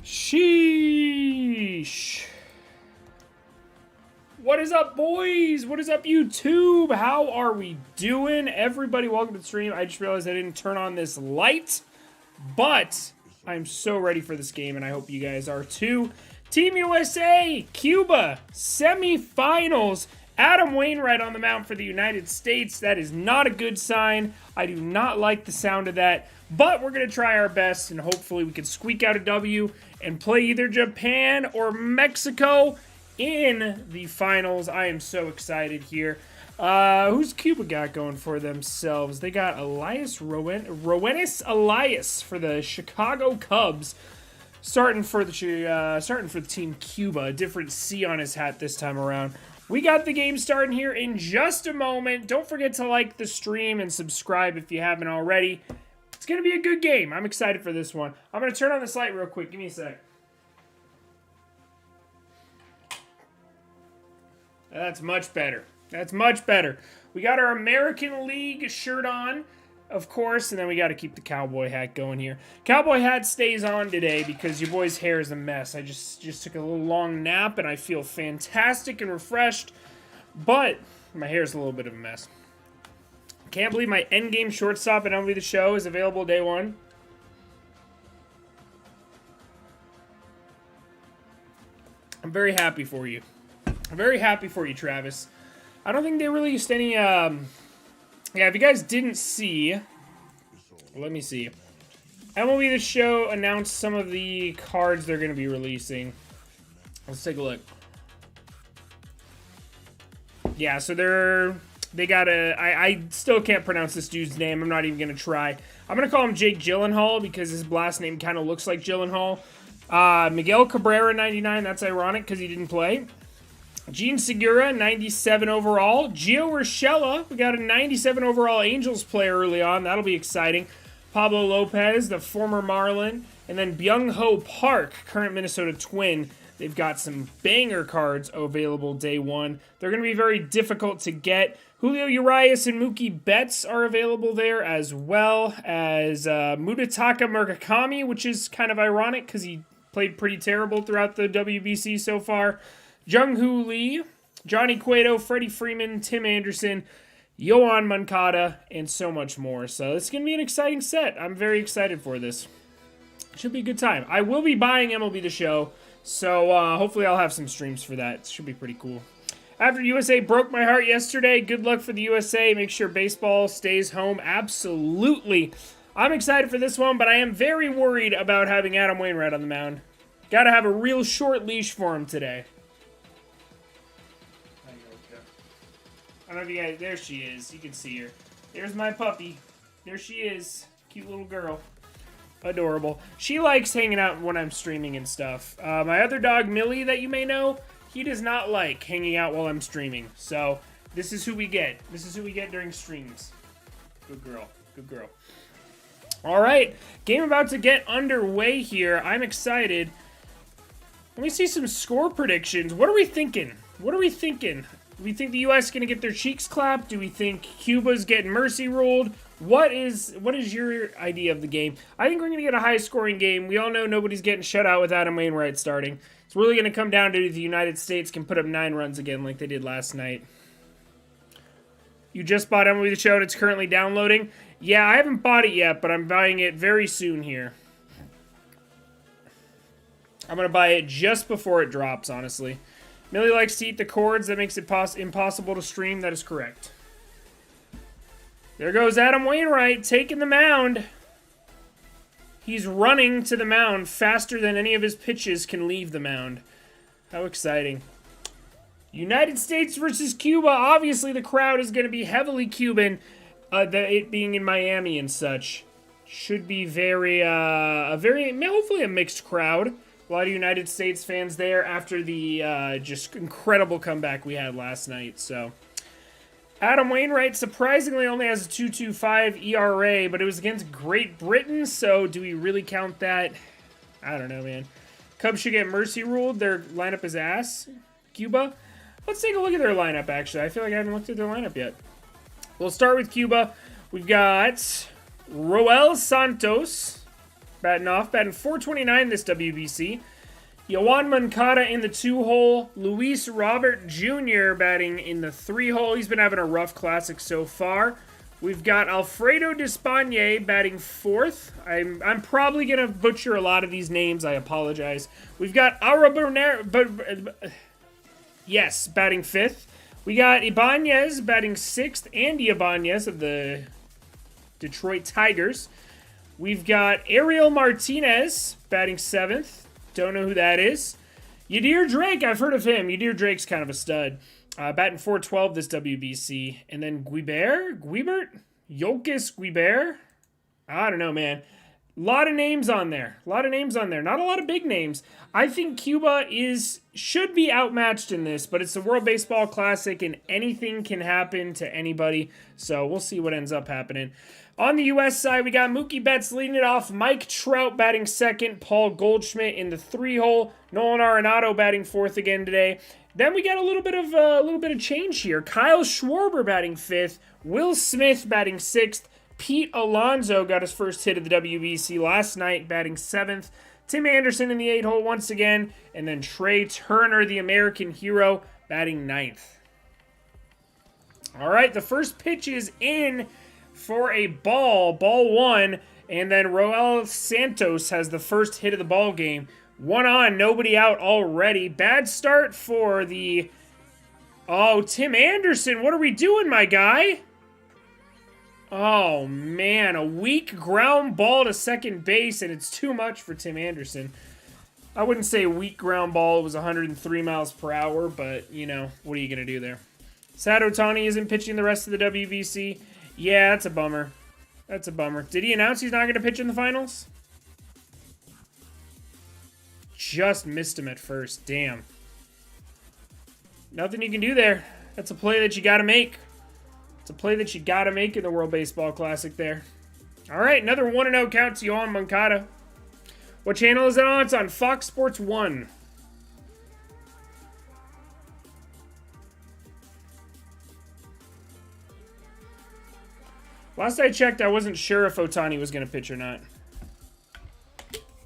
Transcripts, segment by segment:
Sheesh. What is up, boys? What is up, YouTube? How are we doing? Everybody, welcome to the stream. I just realized I didn't turn on this light, but I'm so ready for this game, and I hope you guys are too. Team USA, Cuba, semifinals. Adam Wainwright on the mound for the United States. That is not a good sign. I do not like the sound of that, but we're going to try our best, and hopefully we can squeak out a W and play either Japan or Mexico in the finals. I am so excited here. Who's Cuba got going for themselves? They got Elias Rowenis Elias for the Chicago Cubs. Starting for the team Cuba. A different C on his hat this time around. We got the game starting here in just a moment. Don't forget to like the stream and subscribe if you haven't already. It's going to be a good game. I'm excited for this one. I'm going to turn on this light real quick. Give me a sec. That's much better. That's much better. We got our American League shirt on, of course, and then we got to keep the cowboy hat going here. Cowboy hat stays on today because your boy's hair is a mess. I just took a little long nap, and I feel fantastic and refreshed, but my hair's a little bit of a mess. Can't believe my endgame shortstop at MLBB The Show is available day one. I'm very happy for you. I'm very happy for you, Travis. I don't think they released any, yeah, if you guys didn't see, let me see. MLB The Show announced some of the cards they're going to be releasing. Let's take a look. Yeah, so they got I still can't pronounce this dude's name. I'm not even going to try. I'm going to call him Jake Gyllenhaal because his last name kind of looks like Gyllenhaal. Miguel Cabrera, 99. That's ironic because he didn't play. Gene Segura, 97 overall. Gio Urshela, we got a 97 overall Angels player early on. That'll be exciting. Pablo Lopez, the former Marlin. And then Byung-Ho Park, current Minnesota Twin. They've got some banger cards available day one. They're going to be very difficult to get. Julio Urias and Mookie Betts are available there, as well as Mudetaka Murakami, which is kind of ironic because he played pretty terrible throughout the WBC so far. Jung-Hoo Lee, Johnny Cueto, Freddie Freeman, Tim Anderson, Yohan Moncada, and so much more. So it's going to be an exciting set. I'm very excited for this. Should be a good time. I will be buying MLB The Show, so hopefully I'll have some streams for that. It should be pretty cool. After USA broke my heart yesterday, good luck for the USA. Make sure baseball stays home. Absolutely. I'm excited for this one, but I am very worried about having Adam Wainwright on the mound. Got to have a real short leash for him today. I don't know if you guys, there she is. You can see her. There's my puppy. There she is. Cute little girl. Adorable. She likes hanging out when I'm streaming and stuff. My other dog, Millie, that you may know, he does not like hanging out while I'm streaming. So, this is who we get. This is who we get during streams. Good girl. Good girl. Alright. Game about to get underway here. I'm excited. Let me see some score predictions. What are we thinking? What are we thinking? Do we think the U.S. is going to get their cheeks clapped? Do we think Cuba's getting mercy ruled? What is your idea of the game? I think we're going to get a high-scoring game. We all know nobody's getting shut out with Adam Wainwright starting. It's really going to come down to the United States can put up 9 runs again like they did last night. You just bought MLB The Show and it's currently downloading? Yeah, I haven't bought it yet, but I'm buying it very soon here. I'm going to buy it just before it drops, honestly. Millie likes to eat the cords. That makes it impossible to stream. That is correct. There goes Adam Wainwright taking the mound. He's running to the mound faster than any of his pitches can leave the mound. How exciting. United States versus Cuba. Obviously, the crowd is going to be heavily Cuban. It being in Miami and such. Should be hopefully a mixed crowd. A lot of United States fans there after the just incredible comeback we had last night. So, Adam Wainwright surprisingly only has a 2.25 ERA, but it was against Great Britain, so do we really count that? I don't know, man. Cubs should get mercy ruled. Their lineup is ass. Cuba? Let's take a look at their lineup, actually. I feel like I haven't looked at their lineup yet. We'll start with Cuba. We've got Roel Santos, batting off. Batting 429 this WBC. Yoan Moncada in the 2-hole. Luis Robert Jr. batting in the 3-hole. He's been having a rough classic so far. We've got Alfredo Despaigne batting 4th. I'm probably going to butcher a lot of these names. I apologize. We've got yes, batting 5th. We got Ibanez batting 6th. Andy Ibanez of the Detroit Tigers. We've got Ariel Martinez batting 7th. Don't know who that is. Yadier Drake, I've heard of him. Yadier Drake's kind of a stud. Batting 412 this WBC. And then Guibert? Yolkis Guibert? I don't know, man. A lot of names on there. Not a lot of big names. I think Cuba should be outmatched in this, but it's the World Baseball Classic, and anything can happen to anybody. So we'll see what ends up happening. On the U.S. side, we got Mookie Betts leading it off. Mike Trout batting 2nd. Paul Goldschmidt in the 3-hole. Nolan Arenado batting 4th again today. Then we got a little bit of change here. Kyle Schwarber batting 5th. Will Smith batting 6th. Pete Alonso got his first hit of the WBC last night, batting 7th. Tim Anderson in the 8-hole once again. And then Trey Turner, the American hero, batting 9th. All right, the first pitch is in for a ball 1, and then Roel Santos has the first hit of the ball game. 1 on, nobody out already. Bad start for the... Oh, Tim Anderson, what are we doing, my guy? Oh, man, a weak ground ball to second base, and it's too much for Tim Anderson. I wouldn't say weak ground ball. It was 103 miles per hour, but, you know, what are you going to do there? Sad Ohtani isn't pitching the rest of the WBC. Yeah, that's a bummer. Did he announce he's not going to pitch in the finals? Just missed him at first. Damn. Nothing you can do there. That's a play that you got to make. It's a play that you got to make in the World Baseball Classic there. All right, another 1-0 count to Yoan Moncada. What channel is it on? It's on Fox Sports 1. Last I checked, I wasn't sure if Ohtani was going to pitch or not.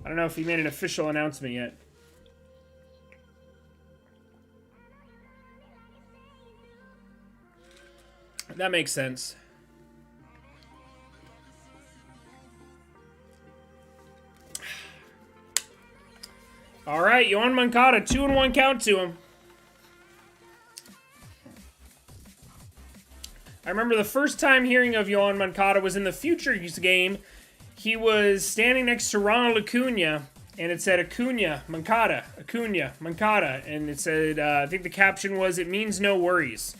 I don't know if he made an official announcement yet. That makes sense. All right, Yoan Moncada, 2-1 count to him. I remember the first time hearing of Yoan Moncada was in the Futures game. He was standing next to Ronald Acuna, and it said Acuna, Moncada, and it said, I think the caption was, "It means no worries."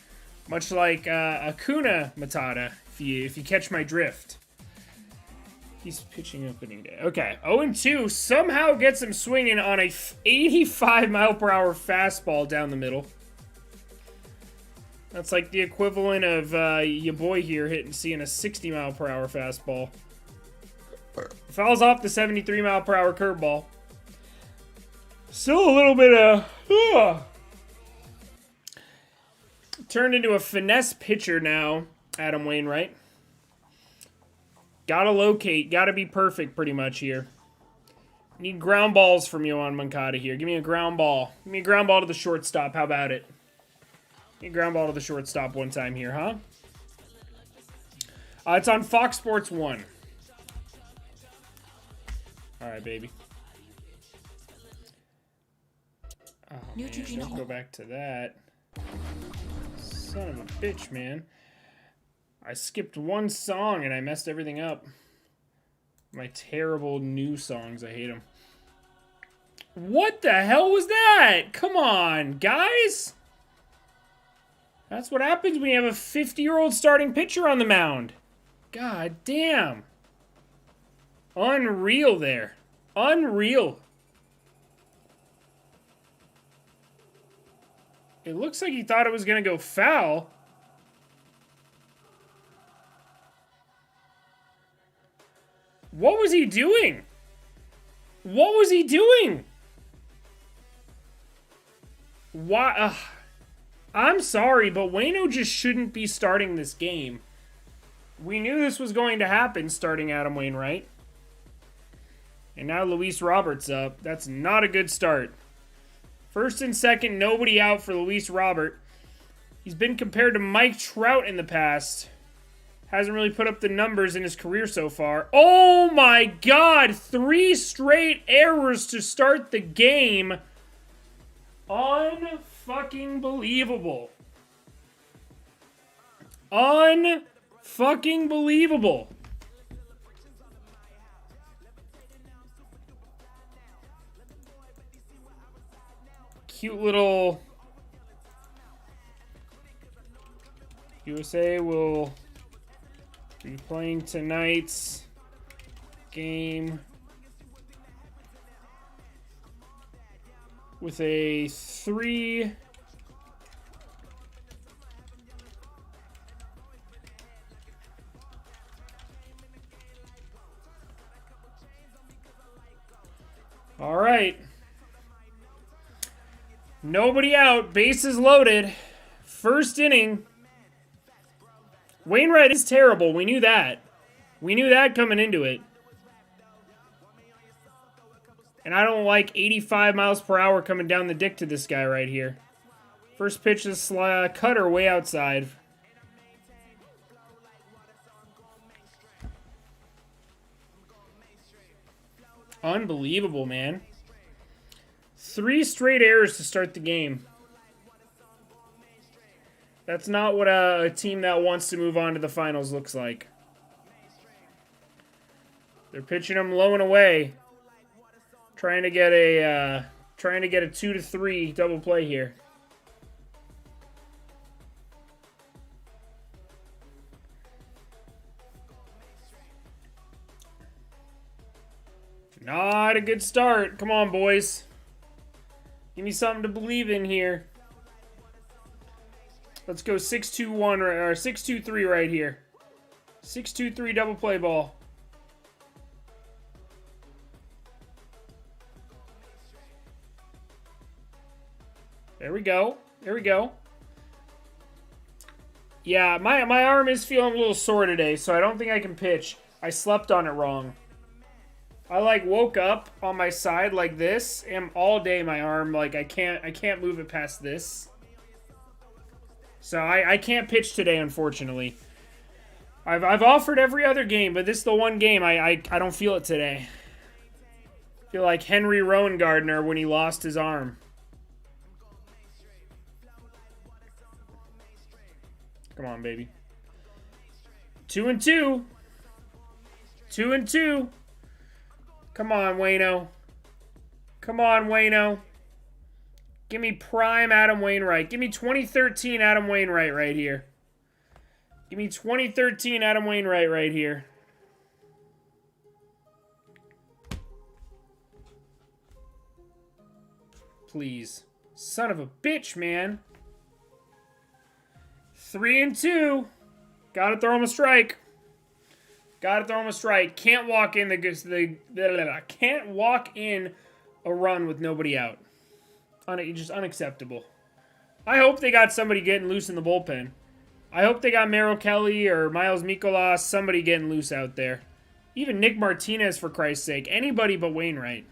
Much like Acuna Matata, if you catch my drift. He's pitching opening day. Okay, 0-2, somehow gets him swinging on a 85-mile-per-hour fastball down the middle. That's like the equivalent of your boy here seeing a 60-mile-per-hour fastball. Fouls off the 73-mile-per-hour curveball. Still a little bit of... Turned into a finesse pitcher now, Adam Wainwright. Gotta locate, gotta be perfect pretty much here. Need ground balls from Yoan Moncada here. Give me a ground ball. Give me a ground ball to the shortstop. How about it? Give me a ground ball to the shortstop one time here, huh? It's on Fox Sports 1. Alright, baby. Oh, man, don't go back to that. Son of a bitch, man. I skipped one song and I messed everything up. My terrible new songs. I hate them. What the hell was that? Come on, guys. That's what happens when you have a 50-year-old starting pitcher on the mound. God damn. Unreal there. Unreal. It looks like he thought it was going to go foul. What was he doing? What was he doing? Why? I'm sorry, but Waino just shouldn't be starting this game. We knew this was going to happen starting Adam Wainwright. And now Luis Roberts up. That's not a good start. First and second, nobody out for Luis Robert. He's been compared to Mike Trout in the past. Hasn't really put up the numbers in his career so far. Oh my God! 3 straight errors to start the game. Unfucking believable. Unfucking believable. Cute little USA will be playing tonight's game with a 3 all right. Nobody out. Bases loaded. First inning. Wainwright is terrible. We knew that. We knew that coming into it. And I don't like 85 miles per hour coming down the dick to this guy right here. First pitch is cutter way outside. Unbelievable, man. 3 straight errors to start the game. That's not what a team that wants to move on to the finals looks like. They're pitching him low and away, trying to get a 2-3 double play here. Not a good start. Come on, boys. Give me something to believe in here. Let's go 6-2-1 or 6-2-3 right here. 6-2-3 double play ball. There we go. There we go. Yeah, my arm is feeling a little sore today, so I don't think I can pitch. I slept on it wrong. I woke up on my side like this, and all day my arm I can't move it past this. So I can't pitch today, unfortunately. I've offered every other game, but this is the one game I don't feel it today. I feel like Henry Rowan-Gardner when he lost his arm. Come on, baby. 2-2. 2-2. Come on, Wayno. Come on, Wayno. Give me prime Adam Wainwright. Give me 2013 Adam Wainwright right here. Give me 2013 Adam Wainwright right here. Please. Son of a bitch, man. 3-2. Gotta throw him a strike. Gotta throw him a strike. Can't walk in can't walk in a run with nobody out. Just unacceptable. I hope they got somebody getting loose in the bullpen. I hope they got Merrill Kelly or Miles Mikolas, somebody getting loose out there. Even Nick Martinez, for Christ's sake. Anybody but Wainwright.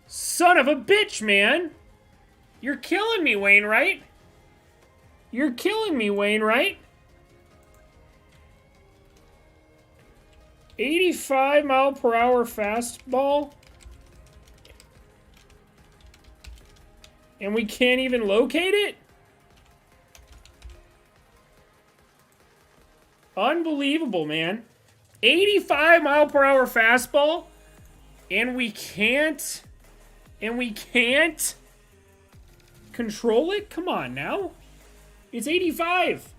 Son of a bitch, man. You're killing me, Wainwright. You're killing me, Wainwright. 85 mile per hour fastball. And we can't even locate it? Unbelievable, man. 85 mile per hour fastball. And we can't control it? Come on now. It's 85.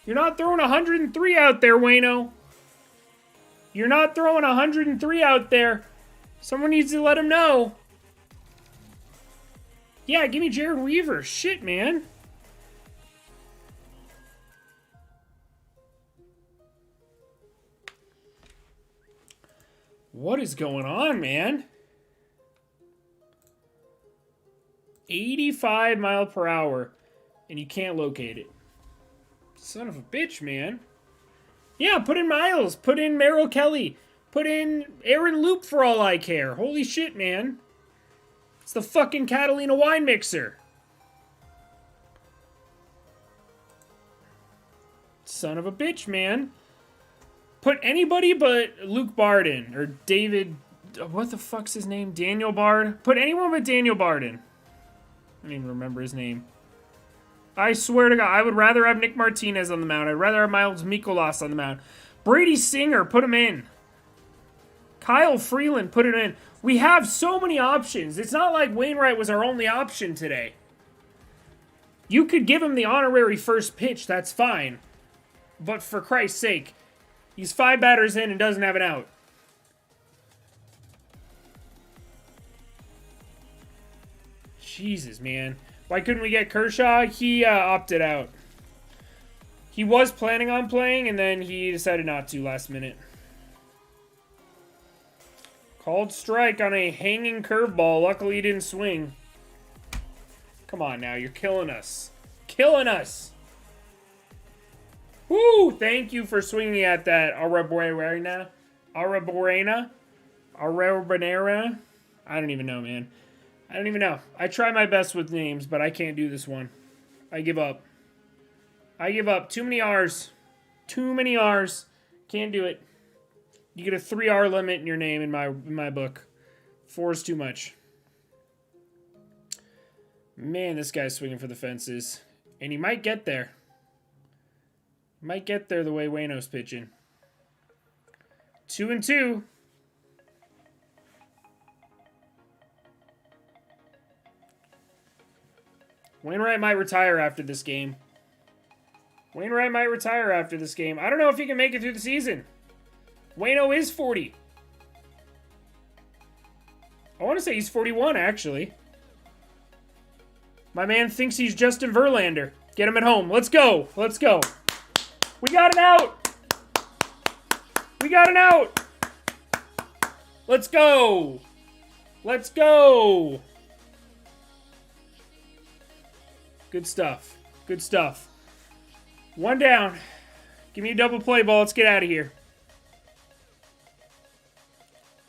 You're not throwing 103 out there, Wayno. You're not throwing 103 out there. Someone needs to let him know. Yeah, give me Jared Weaver. Shit, man. What is going on, man? 85 mile per hour, and you can't locate it. Son of a bitch, man. Yeah, put in Miles. Put in Merrill Kelly. Put in Aaron Loop for all I care. Holy shit, man. It's the fucking Catalina wine mixer. Son of a bitch, man. Put anybody but Luke Barden or David... What the fuck's his name? Daniel Bard? Put anyone but Daniel Barden. I don't even remember his name. I swear to God, I would rather have Nick Martinez on the mound. I'd rather have Miles Mikolas on the mound. Brady Singer, put him in. Kyle Freeland, put it in. We have so many options. It's not like Wainwright was our only option today. You could give him the honorary first pitch, that's fine. But for Christ's sake, he's 5 batters in and doesn't have an out. Jesus, man. Why couldn't we get Kershaw? He opted out. He was planning on playing, and then he decided not to last minute. Called strike on a hanging curveball. Luckily, he didn't swing. Come on now, you're killing us. Killing us! Woo! Thank you for swinging at that Araborena. Araborena? Araborena? I don't even know, man. I don't even know. I try my best with names, but I can't do this one. I give up. I give up. Too many R's. Too many R's. Can't do it. You get a 3R limit in your name in my book. 4 is too much. Man, this guy's swinging for the fences. And he might get there. Might get there the way Wayno's pitching. 2-2. Wainwright might retire after this game. Wainwright might retire after this game. I don't know if he can make it through the season. Wayno is 40. I want to say he's 41, actually. My man thinks he's Justin Verlander. Get him at home. Let's go. Let's go. We got an out. We got an out. Let's go. Let's go. Good stuff. Good stuff. 1 down. Give me a double play ball. Let's get out of here.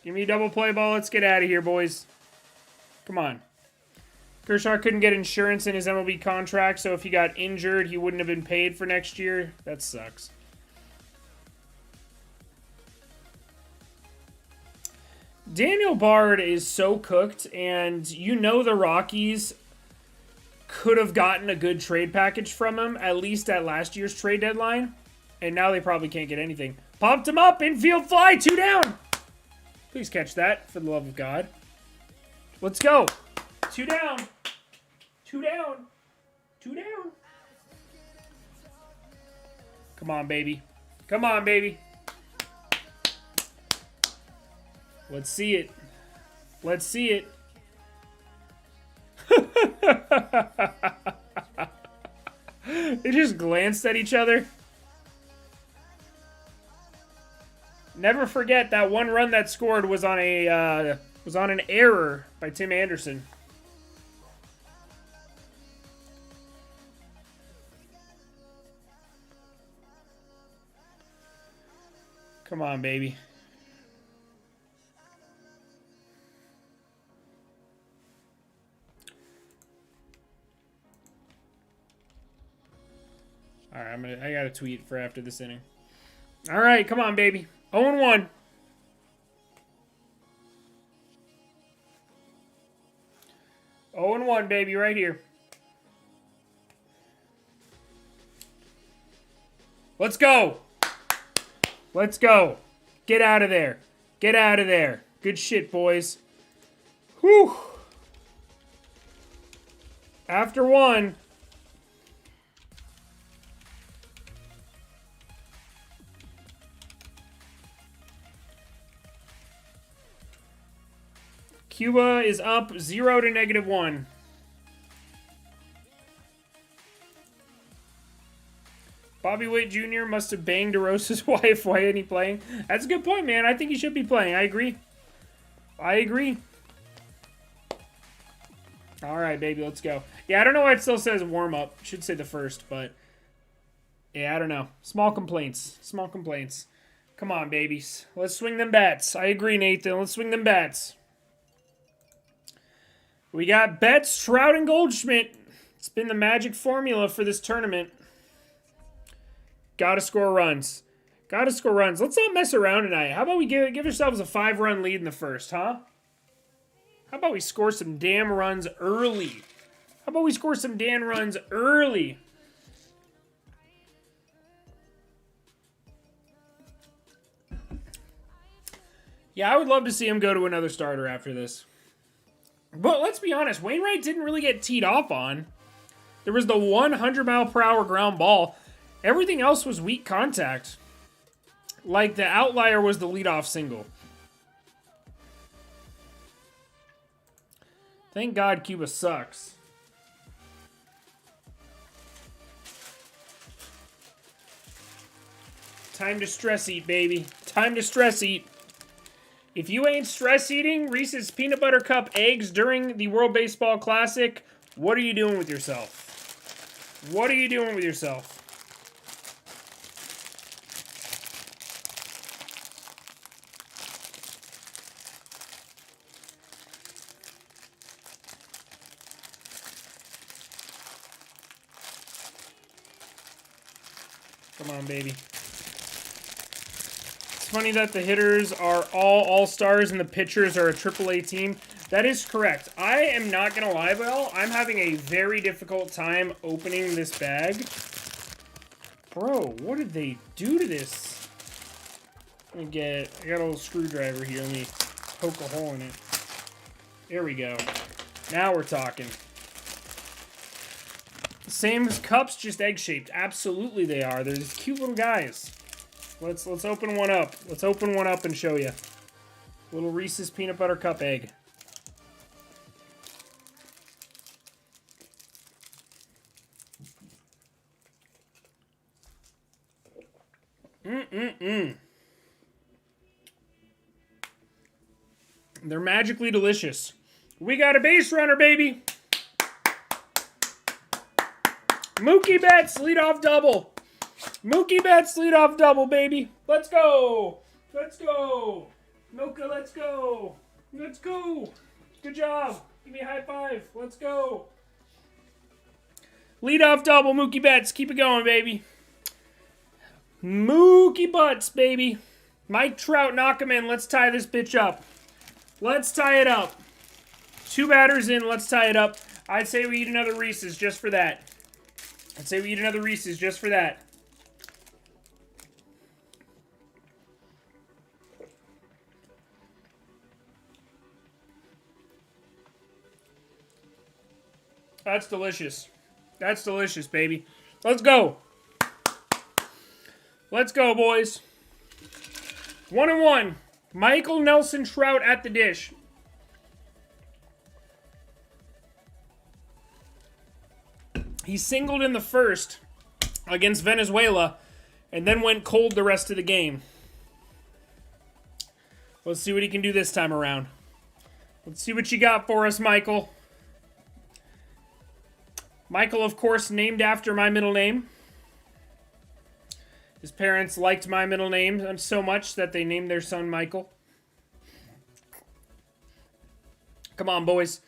Give me a double play ball. Let's get out of here, boys. Come on. Kershaw couldn't get insurance in his MLB contract, so if he got injured, he wouldn't have been paid for next year. That sucks. Daniel Bard is so cooked, and you know the Rockies could have gotten a good trade package from him, at least at last year's trade deadline, and now they probably can't get anything. Popped him up, infield fly, 2 down. Please catch that, for the love of God. Let's go. 2 down. 2 down. 2 down. Come on, baby. Come on, baby. Let's see it. Let's see it. They just glanced at each other. Never forget that one run that scored was on an error by Tim Anderson. Come on, baby. All right, I got a tweet for after this inning. All right, come on, baby. 0-1. Oh and 1, baby, right here. Let's go. Let's go. Get out of there. Get out of there. Good shit, boys. Whew. After 1. Cuba is up 0 to -1. Bobby Witt Jr. must have banged DeRosa's wife. Why isn't he playing? That's a good point, man. I think he should be playing. I agree. I agree. All right, baby, let's go. Yeah, I don't know why it still says warm-up. Should say the first, but Yeah, I don't know. Small complaints. Small complaints. Come on, babies. Let's swing them bats. I agree, Nathan. Let's swing them bats. We got Betts, Trout, and Goldschmidt. It's been the magic formula for this tournament. Gotta score runs. Gotta score runs. Let's not mess around tonight. How about we give ourselves a 5-run lead in the first, huh? How about we score some damn runs early? How about we score some damn runs early? Yeah, I would love to see him go to another starter after this. But let's be honest, Wainwright didn't really get teed off on. There was the 100-mile-per-hour ground ball. Everything else was weak contact. Like, the outlier was the leadoff single. Thank God Cuba sucks. Time to stress eat, baby. Time to stress eat. If you ain't stress eating Reese's Peanut Butter Cup eggs during the World Baseball Classic, what are you doing with yourself? What are you doing with yourself? Come on, baby. It's funny that the hitters are all all-stars and the pitchers are a AAA team. That is correct. I am not going to lie, Bell. I'm having a very difficult time opening this bag. Bro, what did they do to this? I got a little screwdriver here. Let me poke a hole in it. There we go. Now we're talking. Same as cups, just egg-shaped. Absolutely they are. They're these cute little guys. Let's open one up. Let's open one up and show you. Little Reese's Peanut Butter Cup egg. They're magically delicious. We got a base runner, baby. Mookie Betts, leadoff double. Mookie Betts, leadoff double, baby. Let's go. Let's go. Mocha, let's go. Let's go. Good job. Give me a high five. Let's go. Leadoff double, Mookie Betts. Keep it going, baby. Mookie Butts, baby. Mike Trout, knock him in. Let's tie this bitch up. Let's tie it up. 2 batters in. Let's tie it up. I'd say we eat another Reese's just for that. I'd say we eat another Reese's just for that. That's delicious. That's delicious, baby. Let's go. Let's go, boys. 1-1. Michael Nelson Trout at the dish. He singled in the first against Venezuela and then went cold the rest of the game. Let's see what he can do this time around. Let's see what you got for us, Michael. Michael, of course, named after my middle name. His parents liked my middle name so much that they named their son Michael. Come on, boys.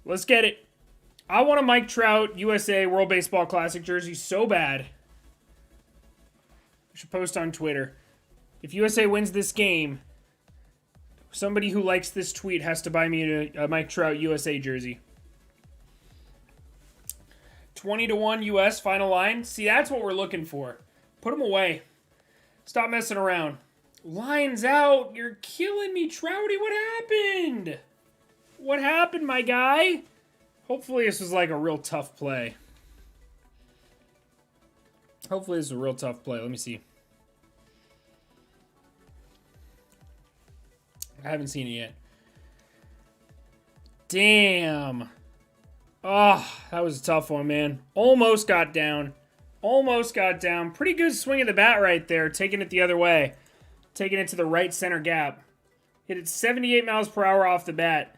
Let's get it. I want a Mike Trout USA World Baseball Classic jersey so bad. I should post on Twitter. If USA wins this game, somebody who likes this tweet has to buy me a Mike Trout USA jersey. 20-1 US final line. See, that's what we're looking for. Put them away. Stop messing around. Lines out. You're killing me, Trouty. What happened? What happened, my guy? Hopefully this was like a real tough play. Hopefully this is a real tough play. Let me see. I haven't seen it yet. Damn. Oh, that was a tough one, man. Almost got down. Almost got down. Pretty good swing of the bat right there. Taking it the other way. Taking it to the right center gap. Hit it 78 miles per hour off the bat.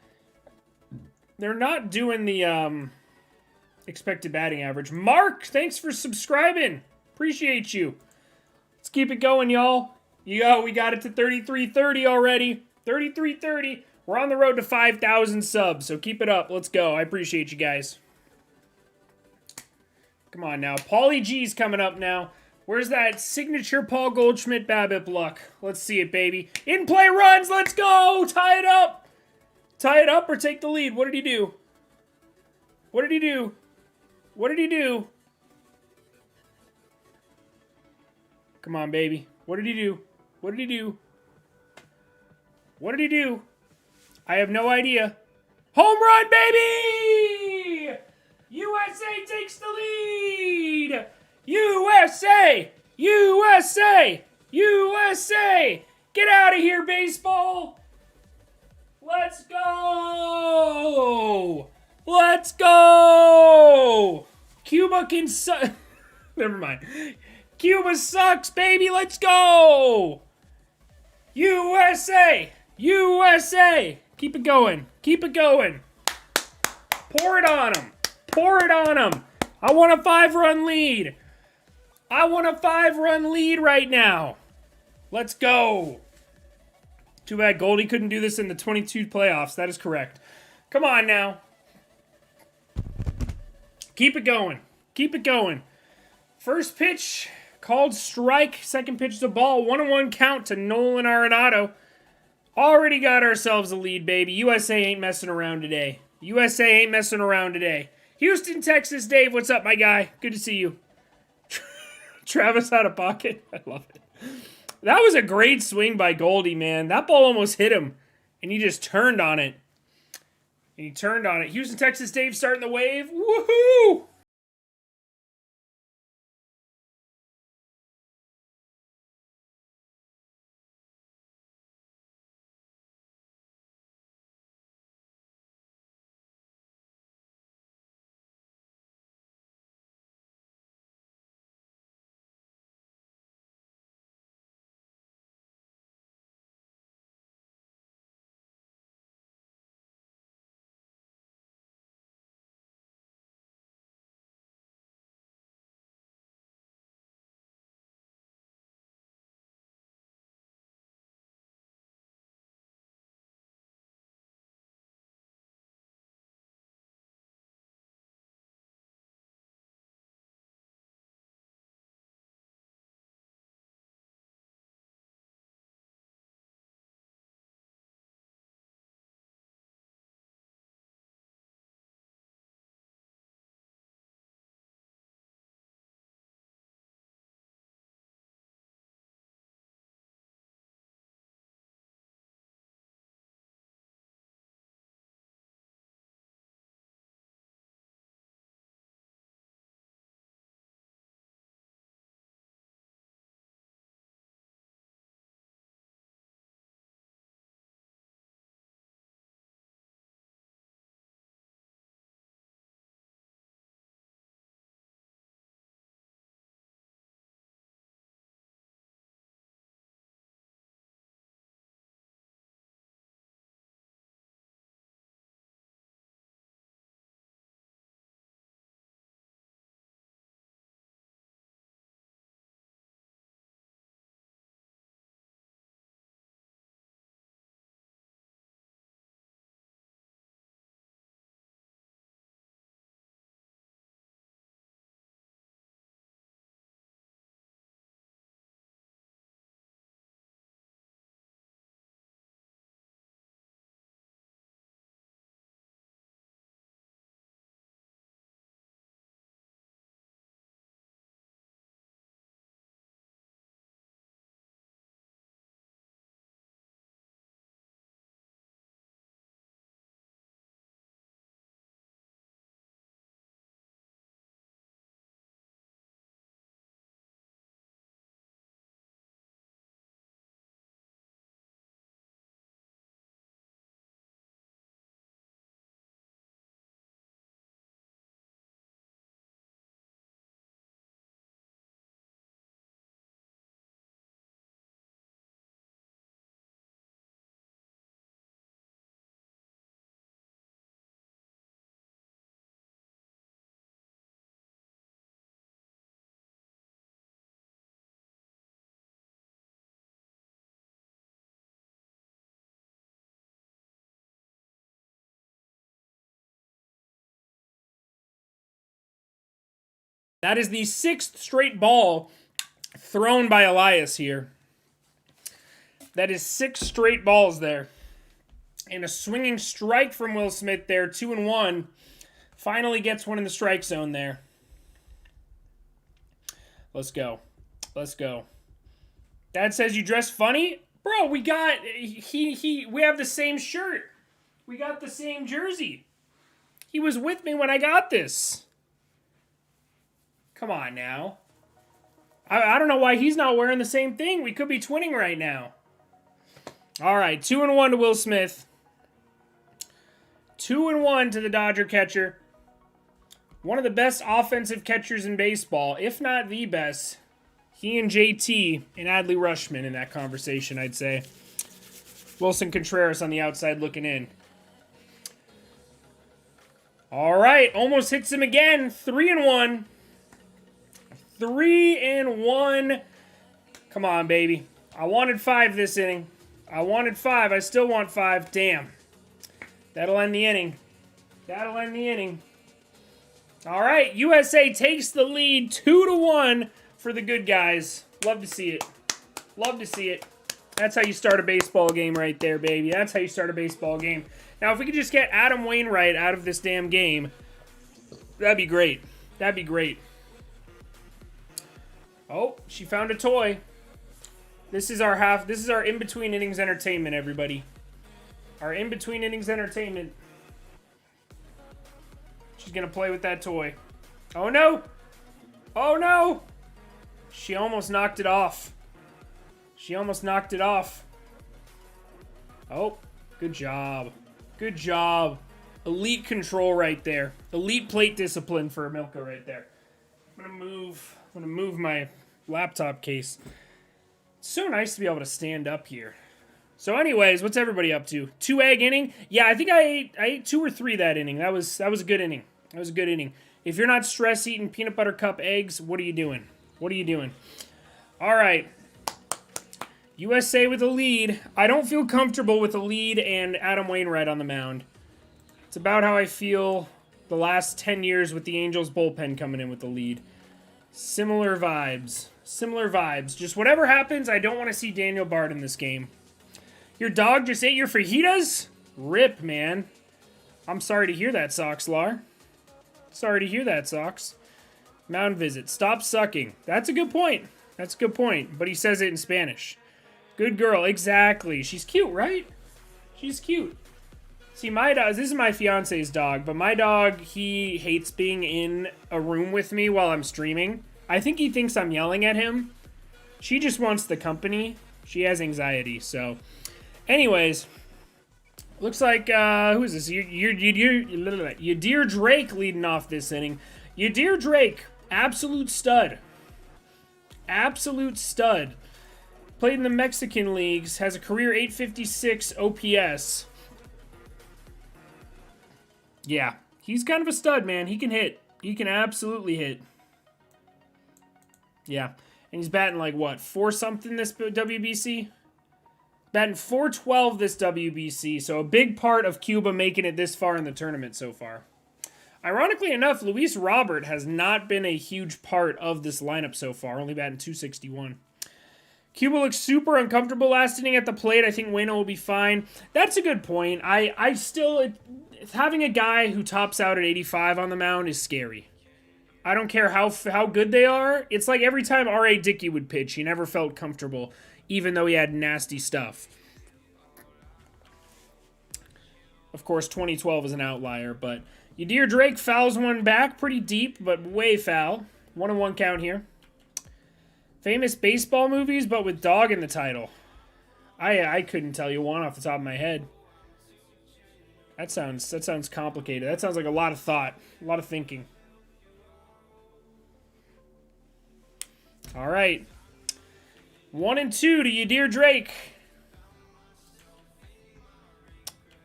They're not doing the expected batting average. Mark, thanks for subscribing. Appreciate you. Let's keep it going, y'all. Yo, we got it to 3330 already. 3330. We're on the road to 5,000 subs, so keep it up. Let's go. I appreciate you guys. Come on now. Paulie G's coming up now. Where's that signature Paul Goldschmidt BABIP luck? Let's see it, baby. In play runs. Let's go. Tie it up. Tie it up or take the lead. What did he do? What did he do? What did he do? Come on, baby. What did he do? What did he do? What did he do? I have no idea. Home run, baby! USA takes the lead! USA! USA! USA! Get out of here, baseball! Let's go! Let's go! Cuba can suck. Never mind. Cuba sucks, baby. Let's go! USA! USA! Keep it going. Keep it going. Pour it on them. Pour it on them. I want a 5-run lead. I want a 5-run lead right now. Let's go. Too bad Goldie couldn't do this in the 22 playoffs. That is correct. Come on now. Keep it going. Keep it going. First pitch called strike. Second pitch is a ball. 1-1 count to Nolan Arenado. Already got ourselves a lead, baby. USA ain't messing around today. USA ain't messing around today. Houston, Texas, Dave. What's up, my guy? Good to see you. Travis out of pocket. I love it. That was a great swing by Goldie, man. That ball almost hit him, and he just turned on it. And he turned on it. Houston, Texas, Dave starting the wave. Woohoo! That is the 6th straight ball thrown by Elias here. That is 6 straight balls there. And a swinging strike from Will Smith there, 2-1. Finally gets one in the strike zone there. Let's go. Let's go. Dad says you dress funny? Bro, we got, we have the same shirt. We got the same jersey. He was with me when I got this. Come on now. I don't know why he's not wearing the same thing. We could be twinning right now. All right, 2-1 to Will Smith. 2-1 to the Dodger catcher. One of the best offensive catchers in baseball, if not the best. He and JT and Adley Rutschman in that conversation, I'd say. Wilson Contreras on the outside looking in. All right, almost hits him again. 3-1. 3-1. Come on, baby. I wanted 5 this inning. I wanted 5. I still want 5. Damn. That'll end the inning. That'll end the inning. All right, USA takes the lead 2-1 for the good guys. Love to see it. Love to see it. That's how you start a baseball game right there, baby. That's how you start a baseball game. Now, if we could just get Adam Wainwright out of this damn game, that'd be great. That'd be great. Oh, she found a toy. This is our in-between innings entertainment, everybody. Our in-between innings entertainment. She's going to play with that toy. Oh, no. Oh, no. She almost knocked it off. She almost knocked it off. Oh, good job. Good job. Elite control right there. Elite plate discipline for Milka right there. I'm gonna move my laptop case. It's so nice to be able to stand up here. So anyways, what's everybody up to? 2-egg inning? Yeah, I think I ate 2 or 3 that inning. That was a good inning. That was a good inning. If you're not stress eating peanut butter cup eggs, what are you doing? What are you doing? All right. USA with a lead. I don't feel comfortable with a lead and Adam Wainwright on the mound. It's about how I feel the last 10 years with the Angels bullpen coming in with the lead. Similar vibes. Similar vibes. Just whatever happens, I don't want to see Daniel Bard in this game. Your dog just ate your fajitas? Rip, man. I'm sorry to hear that, Soxlar. Sorry to hear that, Sox. Mound visit. Stop sucking. That's a good point. That's a good point. But he says it in Spanish. Good girl. Exactly. She's cute, right? She's cute. See, my dog, this is my fiance's dog, but my dog, he hates being in a room with me while I'm streaming. I think he thinks I'm yelling at him. She just wants the company. She has anxiety, so. Anyways, looks like, who is this? Yadir Drake leading off this inning. Yadir Drake, absolute stud. Absolute stud. Played in the Mexican leagues, has a career 856 OPS. Yeah, he's kind of a stud, man. He can hit. He can absolutely hit. Yeah, and he's batting like, what, 4-something this WBC? Batting 412 this WBC, so a big part of Cuba making it this far in the tournament so far. Ironically enough, Luis Robert has not been a huge part of this lineup so far, only batting 261. Cuba looks super uncomfortable last inning at the plate. I think Waino will be fine. That's a good point. I still, having a guy who tops out at 85 on the mound is scary. I don't care how good they are. It's like every time R.A. Dickey would pitch, he never felt comfortable, even though he had nasty stuff. Of course, 2012 is an outlier, but Yadir Drake fouls one back pretty deep, but way foul. 1-1 count here. Famous baseball movies, but with dog in the title. I couldn't tell you one off the top of my head. That sounds complicated. That sounds like a lot of thought, a lot of thinking. All right. 1-2 to Yadir Drake.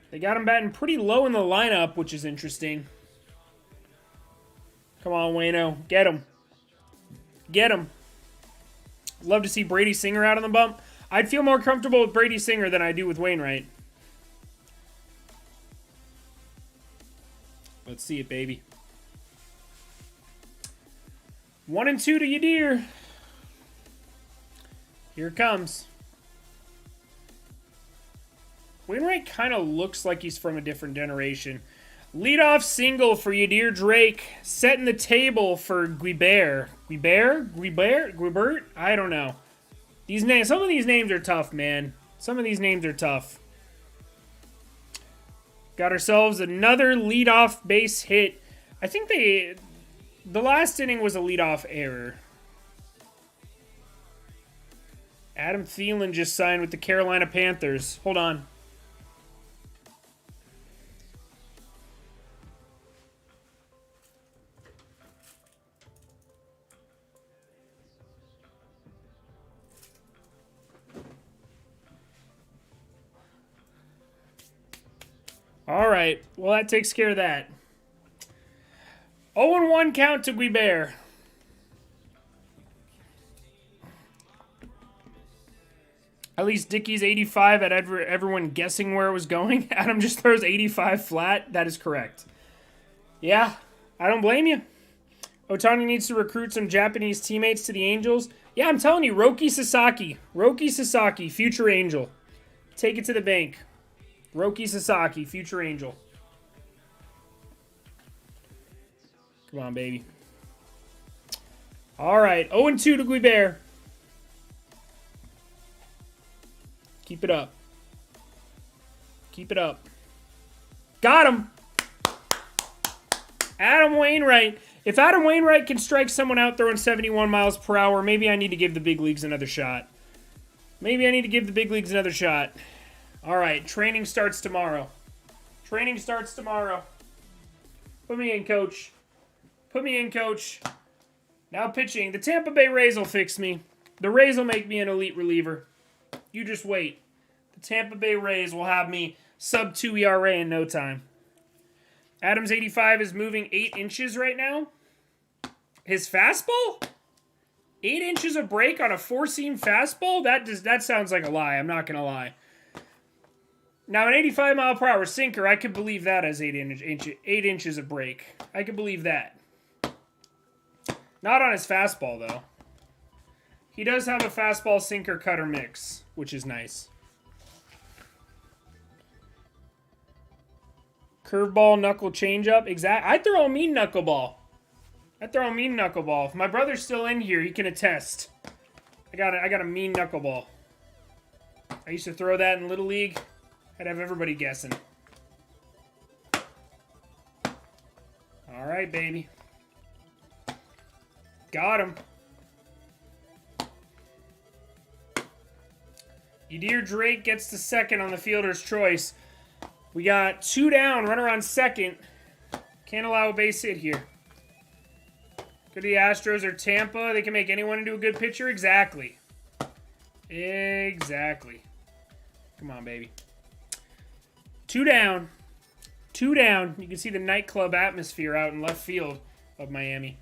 They got him batting pretty low in the lineup, which is interesting. Come on, Waino. Get him. Get him. Love to see Brady Singer out on the bump. I'd feel more comfortable with Brady Singer than I do with Wainwright. Let's see it, baby. 1 and 2 to you, dear. Here it comes. Wainwright kind of looks like he's from a different generation. Leadoff single for you, dear Drake. Setting the table for Guibert. Guibert? I don't know. These names, some of these names are tough, man. Some of these names are tough. Got ourselves another leadoff base hit. I think the last inning was a leadoff error. Adam Thielen just signed with the Carolina Panthers. Hold on. All right. Well, that takes care of that. 0-1 count to Guibert. At least Dickey's 85 at everyone guessing where it was going. Adam just throws 85 flat. That is correct. Yeah, I don't blame you. Ohtani needs to recruit some Japanese teammates to the Angels. Yeah, I'm telling you, Roki Sasaki. Roki Sasaki, future Angel. Take it to the bank. Roki Sasaki, future Angel. Come on, baby. All right, 0-2 to Guibert. Keep it up. Keep it up. Got him. Adam Wainwright. If Adam Wainwright can strike someone out throwing 71 miles per hour, maybe I need to give the big leagues another shot. Maybe I need to give the big leagues another shot. All right, training starts tomorrow. Training starts tomorrow. Put me in, coach. Put me in, coach. Now pitching. The Tampa Bay Rays will fix me. The Rays will make me an elite reliever. You just wait. The Tampa Bay Rays will have me sub 2 ERA in no time. Adams 85 is moving 8 inches right now. His fastball? 8 inches of break on a 4-seam fastball? That sounds like a lie. I'm not going to lie. Now, an 85-mile-per-hour sinker, I could believe that as 8 inches of break. I could believe that. Not on his fastball, though. He does have a fastball sinker cutter mix, which is nice. Curveball, knuckle changeup. Exactly. I throw a mean knuckleball. If my brother's still in here, he can attest. I got a mean knuckleball. I used to throw that in Little League. I'd have everybody guessing. All right, baby. Got him. Yadier Drake gets to second on the fielder's choice. We got 2 down, runner on second. Can't allow a base hit here. Could be Astros or Tampa. They can make anyone into a good pitcher. Exactly. Exactly. Come on, baby. 2 down. 2 down. You can see the nightclub atmosphere out in left field of Miami.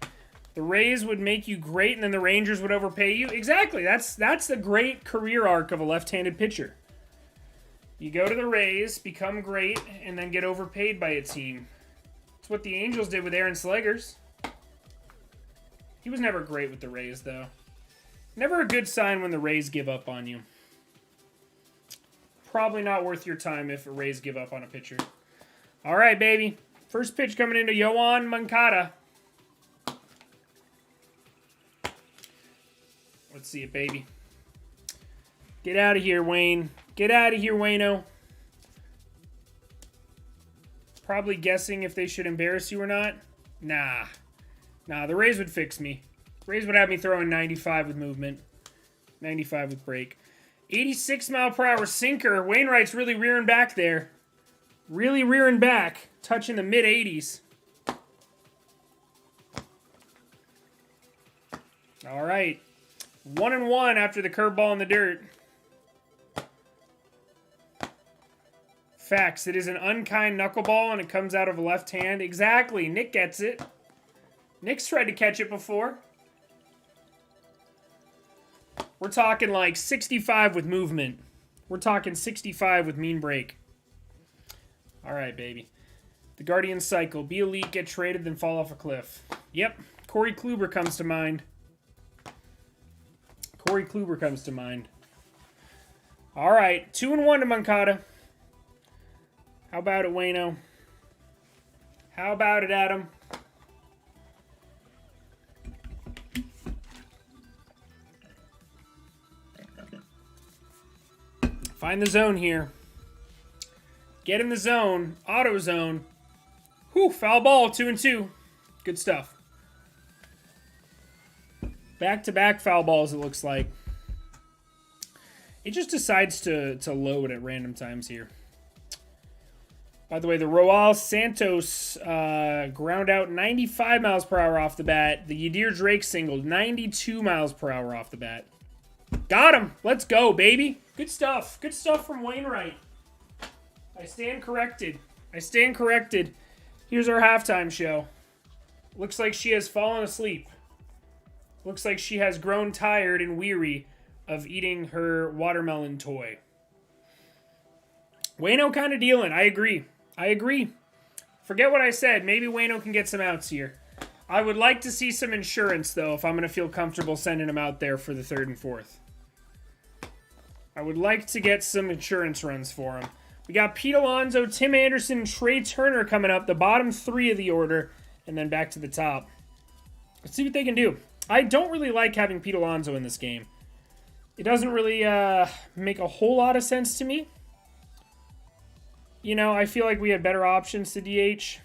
The Rays would make you great, and then the Rangers would overpay you. Exactly. That's the great career arc of a left-handed pitcher. You go to the Rays, become great, and then get overpaid by a team. It's what the Angels did with Aaron Slegers. He was never great with the Rays, though. Never a good sign when the Rays give up on you. Probably not worth your time if the Rays give up on a pitcher. All right, baby. First pitch coming into Yoan Moncada. Let's see it, baby. Get out of here, Wayne. Get out of here, Wayno. Probably guessing if they should embarrass you or not. Nah, the Rays would fix me. Rays would have me throwing 95 with movement. 95 with break. 86-mile-per-hour sinker. Wainwright's really rearing back there. Really rearing back. Touching the mid-80s. All right. 1-1 after the curveball in the dirt. Facts. It is an unkind knuckleball, and it comes out of a left hand. Exactly. Nick gets it. Nick's tried to catch it before. We're talking like 65 with movement. We're talking 65 with mean break. All right, baby. The Guardian cycle. Be elite, get traded, then fall off a cliff. Yep. Corey Kluber comes to mind. Corey Kluber comes to mind. All right, 2-1 to Moncada. How about it, Wayno? How about it, Adam? Find the zone here. Get in the zone. Auto zone. Whew, foul ball, 2-2. Good stuff. Back-to-back foul balls, it looks like. It just decides to load at random times here. By the way, the Roel Santos ground out 95 miles per hour off the bat. The Yadir Drake singled 92 miles per hour off the bat. Got him. Let's go, baby. Good stuff. Good stuff from Wainwright. I stand corrected. I stand corrected. Here's our halftime show. Looks like she has fallen asleep. Looks like she has grown tired and weary of eating her watermelon toy. Wayno kind of dealing. I agree. I agree. Forget what I said. Maybe Wayno can get some outs here. I would like to see some insurance, though, if I'm going to feel comfortable sending him out there for the 3rd and 4th. I would like to get some insurance runs for him. We got Pete Alonso, Tim Anderson, Trey Turner coming up, the bottom 3 of the order, and then back to the top. Let's see what they can do. I don't really like having Pete Alonso in this game. It doesn't really make a whole lot of sense to me. You know, I feel like we had better options to DH.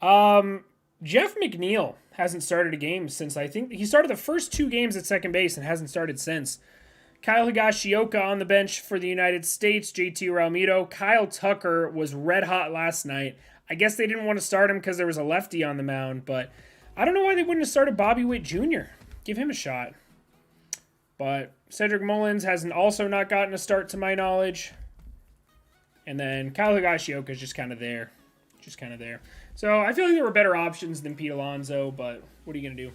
Jeff McNeil hasn't started a game since, I think he started the first 2 games at second base and hasn't started since. Kyle Higashioka on the bench for the United States, JT Realmuto. Kyle Tucker was red hot last night. I guess they didn't want to start him because there was a lefty on the mound, but I don't know why they wouldn't have started Bobby Witt Jr. Give him a shot. But Cedric Mullins hasn't also not gotten a start to my knowledge. And then Kyle Higashioka is just kind of there. Just kind of there. So I feel like there were better options than Pete Alonso, but what are you going to do?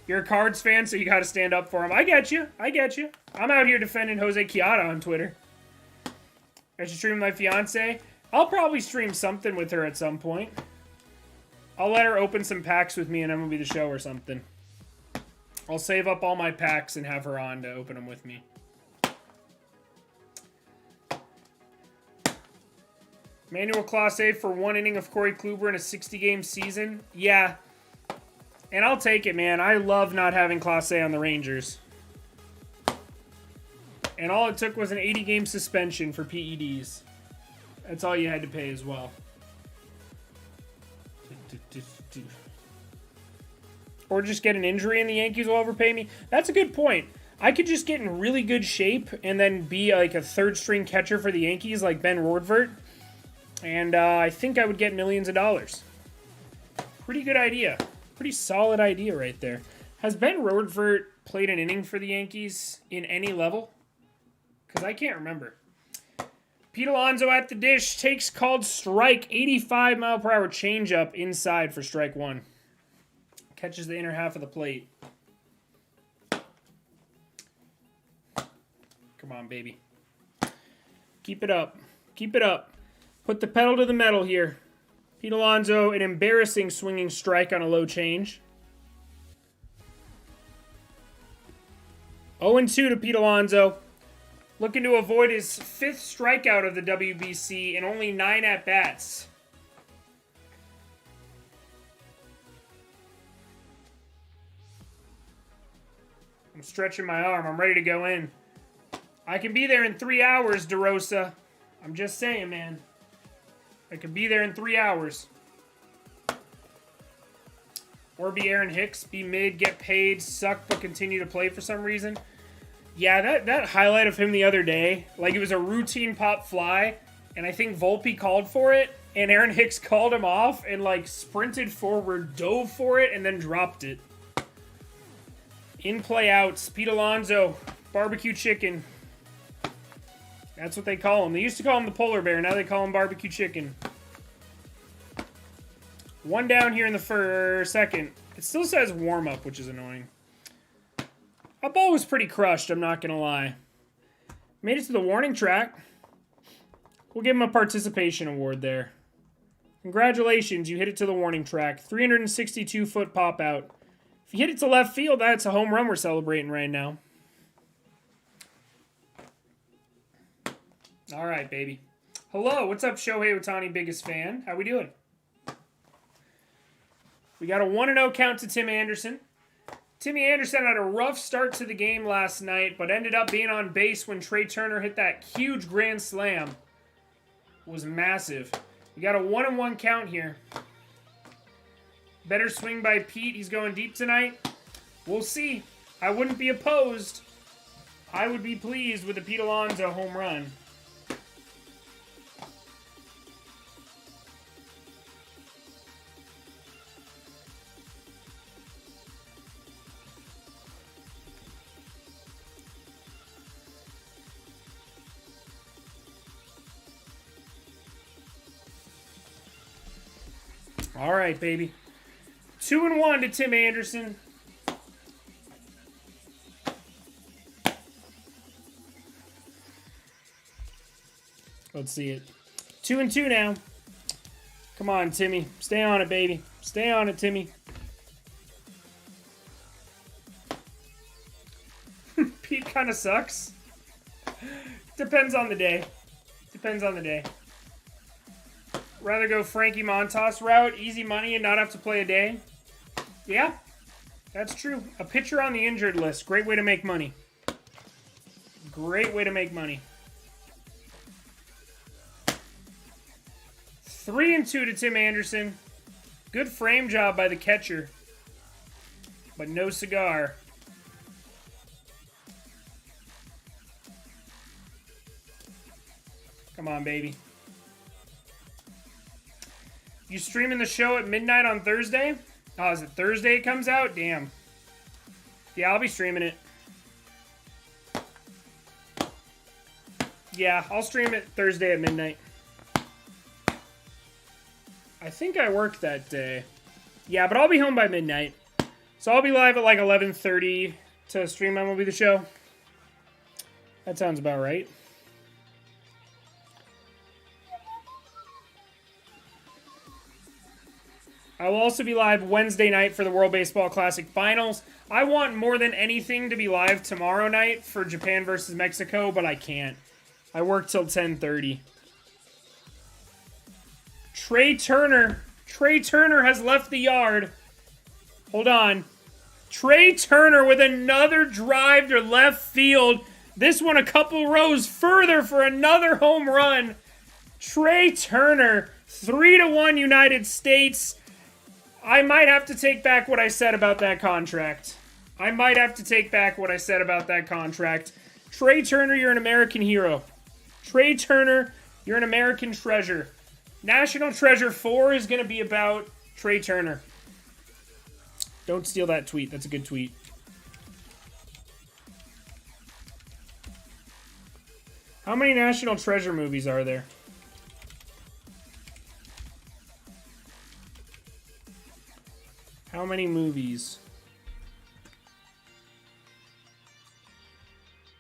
You're a Cards fan, so you got to stand up for him. I get you. I get you. I'm out here defending Jose Quijada on Twitter. I should stream my fiance. I'll probably stream something with her at some point. I'll let her open some packs with me and MLB The Show or something. I'll save up all my packs and have her on to open them with me. Manuel Clase for 1 inning of Corey Kluber in a 60-game season. Yeah. And I'll take it, man. I love not having Clase on the Rangers. And all it took was an 80-game suspension for PEDs. That's all you had to pay as well. Or just get an injury and the Yankees will overpay me. That's a good point. I could just get in really good shape and then be like a 3rd-string catcher for the Yankees like Ben Roodvert. And I think I would get millions of dollars. Pretty good idea. Pretty solid idea right there. Has Ben Roodvert played an inning for the Yankees in any level? Because I can't remember. Pete Alonso at the dish. Takes called strike. 85-mile-per-hour changeup inside for strike 1. Catches the inner half of the plate. Come on, baby. Keep it up. Keep it up. Put the pedal to the metal here. Pete Alonso, an embarrassing swinging strike on a low change. 0-2 to Pete Alonso. Looking to avoid his 5th strikeout of the WBC in only 9 at-bats. I'm stretching my arm. I'm ready to go in. I can be there in 3 hours, DeRosa. I'm just saying, man. I could be there in 3 hours. Or be Aaron Hicks, be mid, get paid, suck, but continue to play for some reason. Yeah, that highlight of him the other day, like it was a routine pop fly, and I think Volpe called for it, and Aaron Hicks called him off and like sprinted forward, dove for it, and then dropped it. In play outs, Pete Alonso, barbecue chicken. That's what they call him. They used to call him the polar bear. Now they call him barbecue chicken. 1 down here in the second. It still says warm-up, which is annoying. That ball was pretty crushed, I'm not going to lie. Made it to the warning track. We'll give him a participation award there. Congratulations, you hit it to the warning track. 362-foot pop out. If you hit it to left field, that's a home run we're celebrating right now. All right, baby. Hello, what's up, Shohei Ohtani, biggest fan? How we doing? We got a 1-0 count to Tim Anderson. Timmy Anderson had a rough start to the game last night, but ended up being on base when Trey Turner hit that huge grand slam. It was massive. We got a 1-1 count here. Better swing by Pete. He's going deep tonight. We'll see. I wouldn't be opposed. I would be pleased with a Pete Alonso home run. All right, baby. 2-1 to Tim Anderson. Let's see it. 2-2 now. Come on, Timmy. Stay on it, baby. Stay on it, Timmy. Pete kind of sucks. Depends on the day. Depends on the day. Rather go Frankie Montas route, easy money, and not have to play a day? Yeah, that's true. A pitcher on the injured list. Great way to make money. Great way to make money. 3-2 to Tim Anderson. Good frame job by the catcher. But no cigar. Come on, baby. You streaming the show at midnight on Thursday? Oh, is it Thursday it comes out? Damn. Yeah, I'll be streaming it. Yeah, I'll stream it Thursday at midnight. I think I work that day. Yeah, but I'll be home by midnight. So I'll be live at like 11:30 to stream MLB The Show. That sounds about right. I will also be live Wednesday night for the World Baseball Classic Finals. I want more than anything to be live tomorrow night for Japan versus Mexico, but I can't. I work till 10:30. Trey Turner. Trey Turner has left the yard. Hold on. Trey Turner with another drive to left field. This one a couple rows further for another home run. Trey Turner. 3-1 United States. I might have to take back what I said about that contract. I might have to take back what I said about that contract. Trey Turner, you're an American hero. Trey Turner, you're an American treasure. National Treasure 4 is going to be about Trey Turner. Don't steal that tweet. That's a good tweet. How many National Treasure movies are there? How many movies?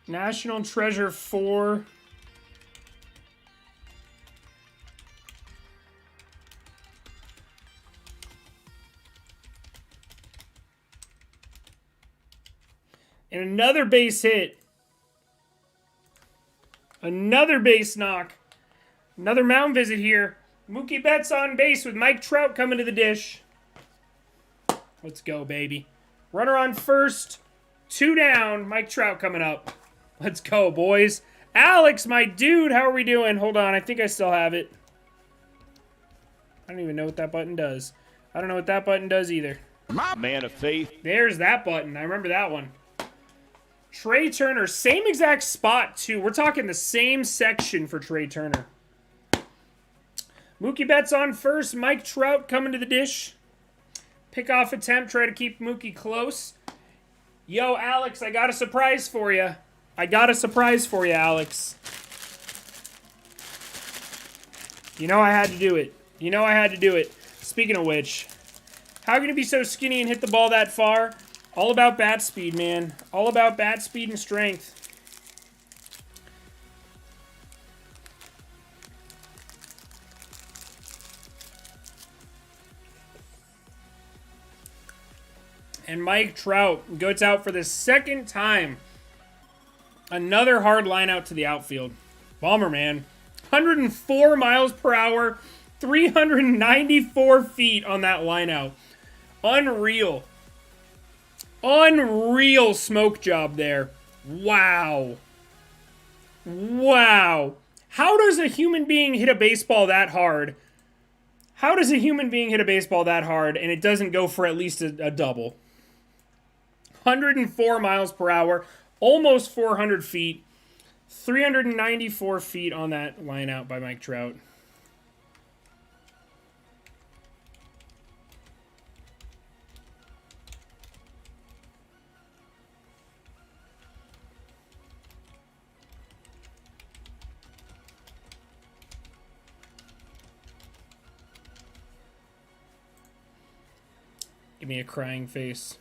National Treasure 4. And another base hit. Another base knock. Another mound visit here. Mookie Betts on base with Mike Trout coming to the dish. Let's go, baby. Runner on first. 2 down. Mike Trout coming up. Let's go, boys. Alex, my dude, how are we doing? Hold on, I think I still have it. I don't even know what that button does. I don't know what that button does either. My man of faith. There's that button. I remember that one. Trey Turner, same exact spot, too. We're talking the same section for Trey Turner. Mookie Betts on first. Mike Trout coming to the dish. Pickoff attempt, try to keep Mookie close. Yo, Alex, I got a surprise for you. Alex. You know I had to do it. Speaking of which, how can you be so skinny and hit the ball that far? All about bat speed, man. All about bat speed and strength. And Mike Trout goes out for the second time. Another hard line out to the outfield. Bomber, man. 104 miles per hour, 394 feet on that line out. Unreal. Unreal smoke job there. Wow. Wow. How does a human being hit a baseball that hard? How does a human being hit a baseball that hard and it doesn't go for at least a double? 104 miles per hour, almost 400 feet, 394 feet on that line out by Mike Trout. Give me a crying face.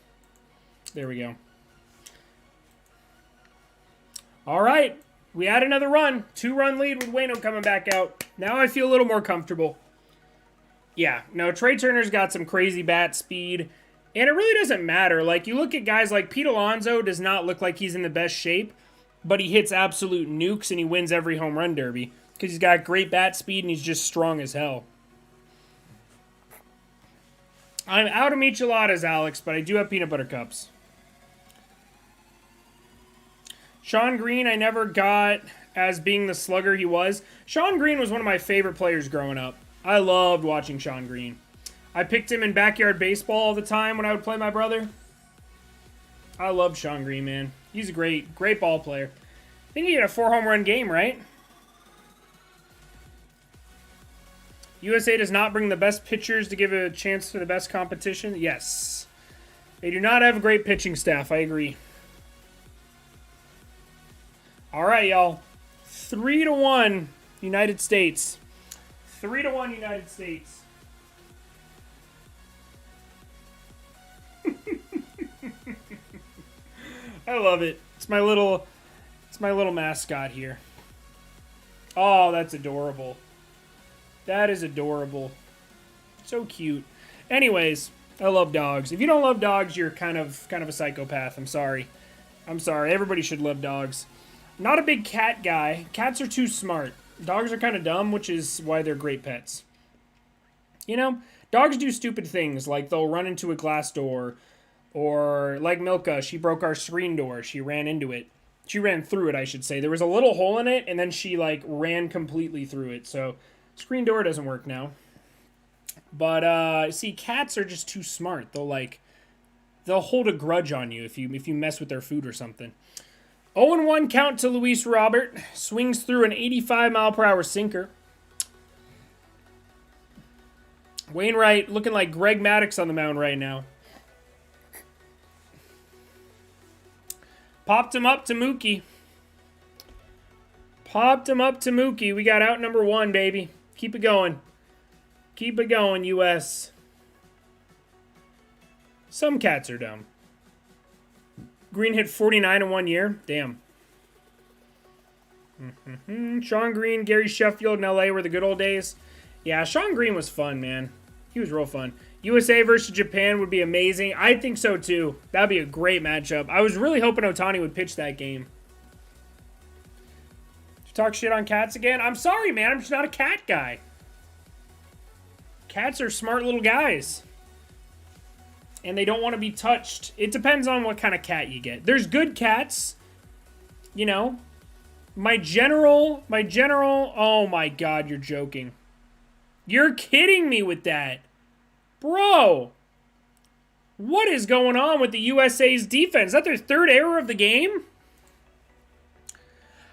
There we go. All right. We had another run. 2-run lead with Waino coming back out. Now I feel a little more comfortable. Yeah. No, Trey Turner's got some crazy bat speed. And it really doesn't matter. Like, you look at guys like Pete Alonso does not look like he's in the best shape. But he hits absolute nukes and he wins every home run derby. Because he's got great bat speed and he's just strong as hell. I'm out of micheladas, Alex, but I do have peanut butter cups. Sean Green, I never got as being the slugger he was. Sean Green was one of my favorite players growing up. I loved watching Sean Green. I picked him in backyard baseball all the time when I would play my brother. I loved Sean Green, man. He's a great ball player. I think he had a 4-home run game, right? USA does not bring the best pitchers to give a chance to the best competition. Yes. They do not have a great pitching staff. I agree. All right, y'all. 3-1 United States. 3-1 United States. I love it. It's my little mascot here. Oh, that's adorable. That is adorable. So cute. Anyways, I love dogs. If you don't love dogs, you're kind of a psychopath. I'm sorry. Everybody should love dogs. Not a big cat guy. Cats are too smart. Dogs are kind of dumb, which is why they're great pets. You know, dogs do stupid things, like they'll run into a glass door, or like Milka, she broke our screen door. She ran into it. She ran through it, I should say. There was a little hole in it, and then she, like, ran completely through it, so... Screen door doesn't work now. But, see, cats are just too smart. They'll hold a grudge on you if you mess with their food or something. 0-1 count to Luis Robert. Swings through an 85-mile-per-hour sinker. Wainwright looking like Greg Maddux on the mound right now. Popped him up to Mookie. We got out number 1, baby. Keep it going. Keep it going, U.S. Some cats are dumb. Green hit 49 in 1 year. Damn. Sean Green, Gary Sheffield in L.A. were the good old days. Yeah, Sean Green was fun, man. He was real fun. USA versus Japan would be amazing. I think so, too. That would be a great matchup. I was really hoping Ohtani would pitch that game. Talk shit on cats again? I'm sorry, man. I'm just not a cat guy. Cats are smart little guys. And they don't want to be touched. It depends on what kind of cat you get. There's good cats. You know. My general, oh my God, you're joking. You're kidding me with that. Bro. What is going on with the USA's defense? Is that their 3rd error of the game?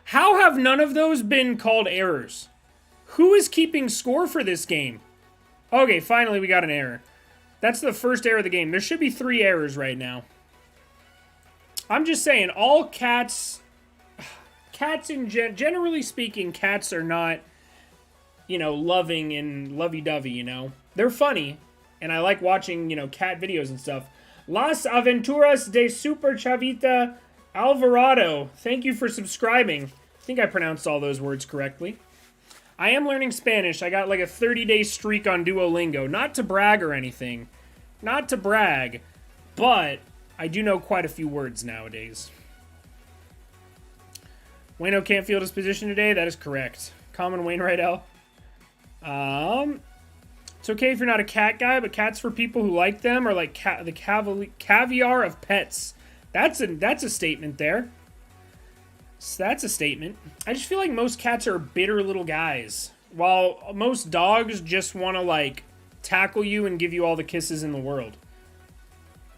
How have none of those been called errors? Who is keeping score for this game? Okay, finally we got an error. That's the first error of the game. There should be 3 errors right now. I'm just saying, all cats generally speaking, cats are not, you know, loving and lovey-dovey, you know. They're funny, and I like watching, you know, cat videos and stuff. Las Aventuras de Super Chavita Alvarado, thank you for subscribing. I think I pronounced all those words correctly. I am learning Spanish. I got like a 30-day streak on Duolingo. Not to brag or anything. Not to brag. but I do know quite a few words nowadays. Wayno can't field his position today. That is correct. Common Wainwright L. It's okay if you're not a cat guy, but cats for people who like them are like the caviar of pets. That's a statement there. So that's a statement. I just feel like most cats are bitter little guys, while most dogs just want to like tackle you and give you all the kisses in the world.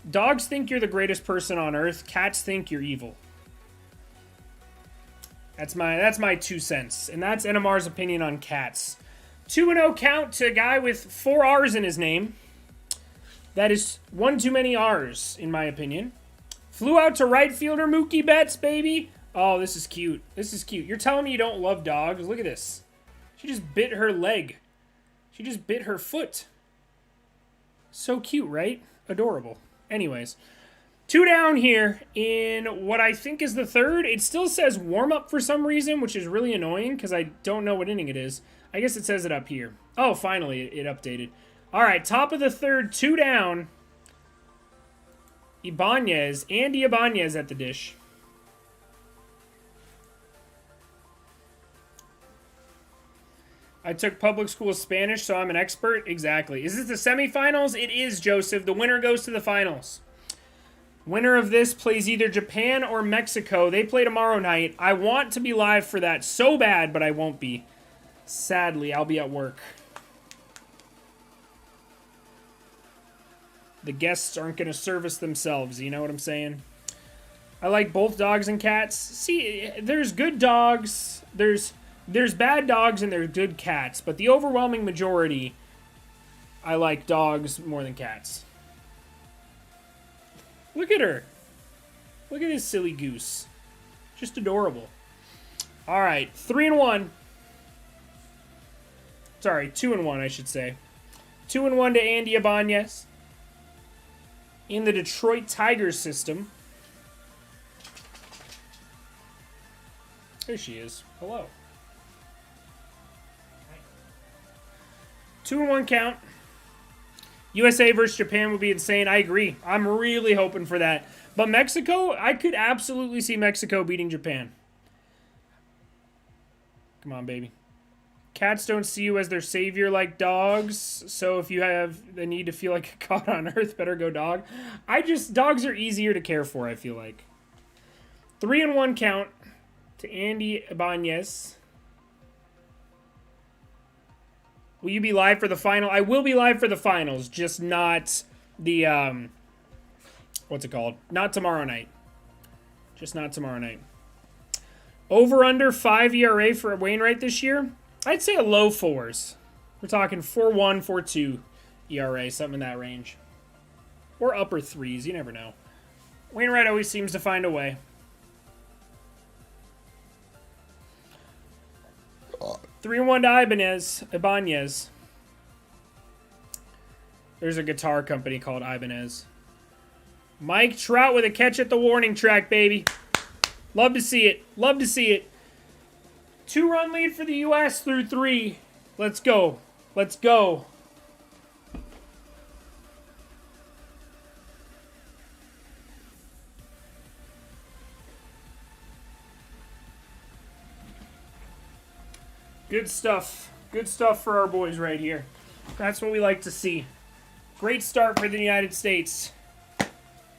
Dogs think you're the greatest person on earth. Cats think you're evil. That's my 2 cents, and that's NMR's opinion on cats. 2-0 count to a guy with 4 R's in his name. That is one too many R's, in my opinion. Flew out to right fielder Mookie Betts, baby. Oh, this is cute. This is cute. You're telling me you don't love dogs? Look at this. She just bit her leg. She just bit her foot. So cute, right? Adorable. Anyways, 2 down here in what I think is the third. It still says warm-up for some reason, which is really annoying because I don't know what inning it is. I guess it says it up here. Oh, finally, it updated. All right, top of the third, 2 down. Andy Ibanez at the dish. I took public school Spanish, so I'm an expert. Exactly. Is this the semifinals? It is, Joseph. The winner goes to the finals. Winner of this plays either Japan or Mexico. They play tomorrow night. I want to be live for that so bad, but I won't be. Sadly, I'll be at work. The guests aren't going to service themselves. You know what I'm saying? I like both dogs and cats. See, there's good dogs. There's bad dogs and there's good cats. But the overwhelming majority, I like dogs more than cats. Look at her. Look at this silly goose. Just adorable. All right, 3-1. Sorry, 2-1, I should say. 2-1 to Andy Ibanez in the Detroit Tigers system. There she is. Hello. 2-1 count. USA versus Japan would be insane. I agree. I'm really hoping for that. But Mexico, I could absolutely see Mexico beating Japan. Come on, baby. Cats don't see you as their savior like dogs. So if you have the need to feel like a god on earth, better go dog. Dogs are easier to care for, I feel like. 3-1 count to Andy Ibanez. Will you be live for the final? I will be live for the finals, just not the, what's it called? Not tomorrow night. Just not tomorrow night. Over under 5 ERA for Wainwright this year? I'd say a low 4s. We're talking 4.1, 4.2 ERA, something in that range. Or upper 3s, you never know. Wainwright always seems to find a way. 3-1 to Ibanez. There's a guitar company called Ibanez. Mike Trout with a catch at the warning track, baby. Love to see it. Love to see it. 2-run lead for the U.S. through 3. Let's go. Let's go. Good stuff. Good stuff for our boys right here. That's what we like to see. Great start for the United States.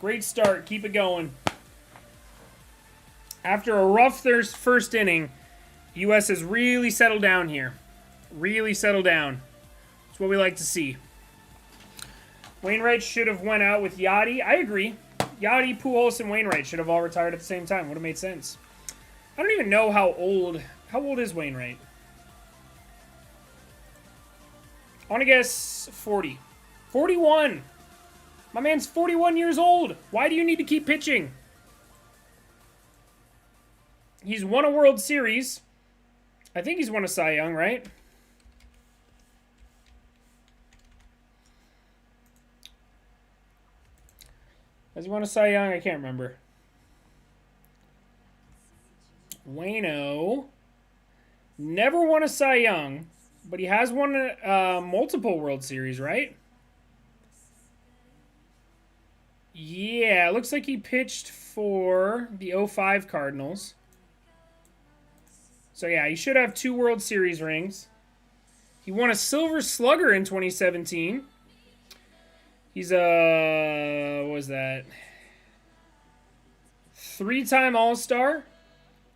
Great start. Keep it going. After a rough first inning, U.S. has really settled down here. Really settled down. That's what we like to see. Wainwright should have went out with Yachty. I agree. Yachty, Pujols, and Wainwright should have all retired at the same time. Would have made sense. I don't even know how old is Wainwright? I want to guess 40. 41. My man's 41 years old. Why do you need to keep pitching? He's won a World Series. I think he's won a Cy Young, right? Has he won a Cy Young? I can't remember. Wayno never won a Cy Young, but he has won multiple World Series, right? Yeah, it looks like he pitched for the '05 Cardinals. So yeah, he should have 2 World Series rings. He won a Silver Slugger in 2017. He's a, what was that? 3-time All-Star.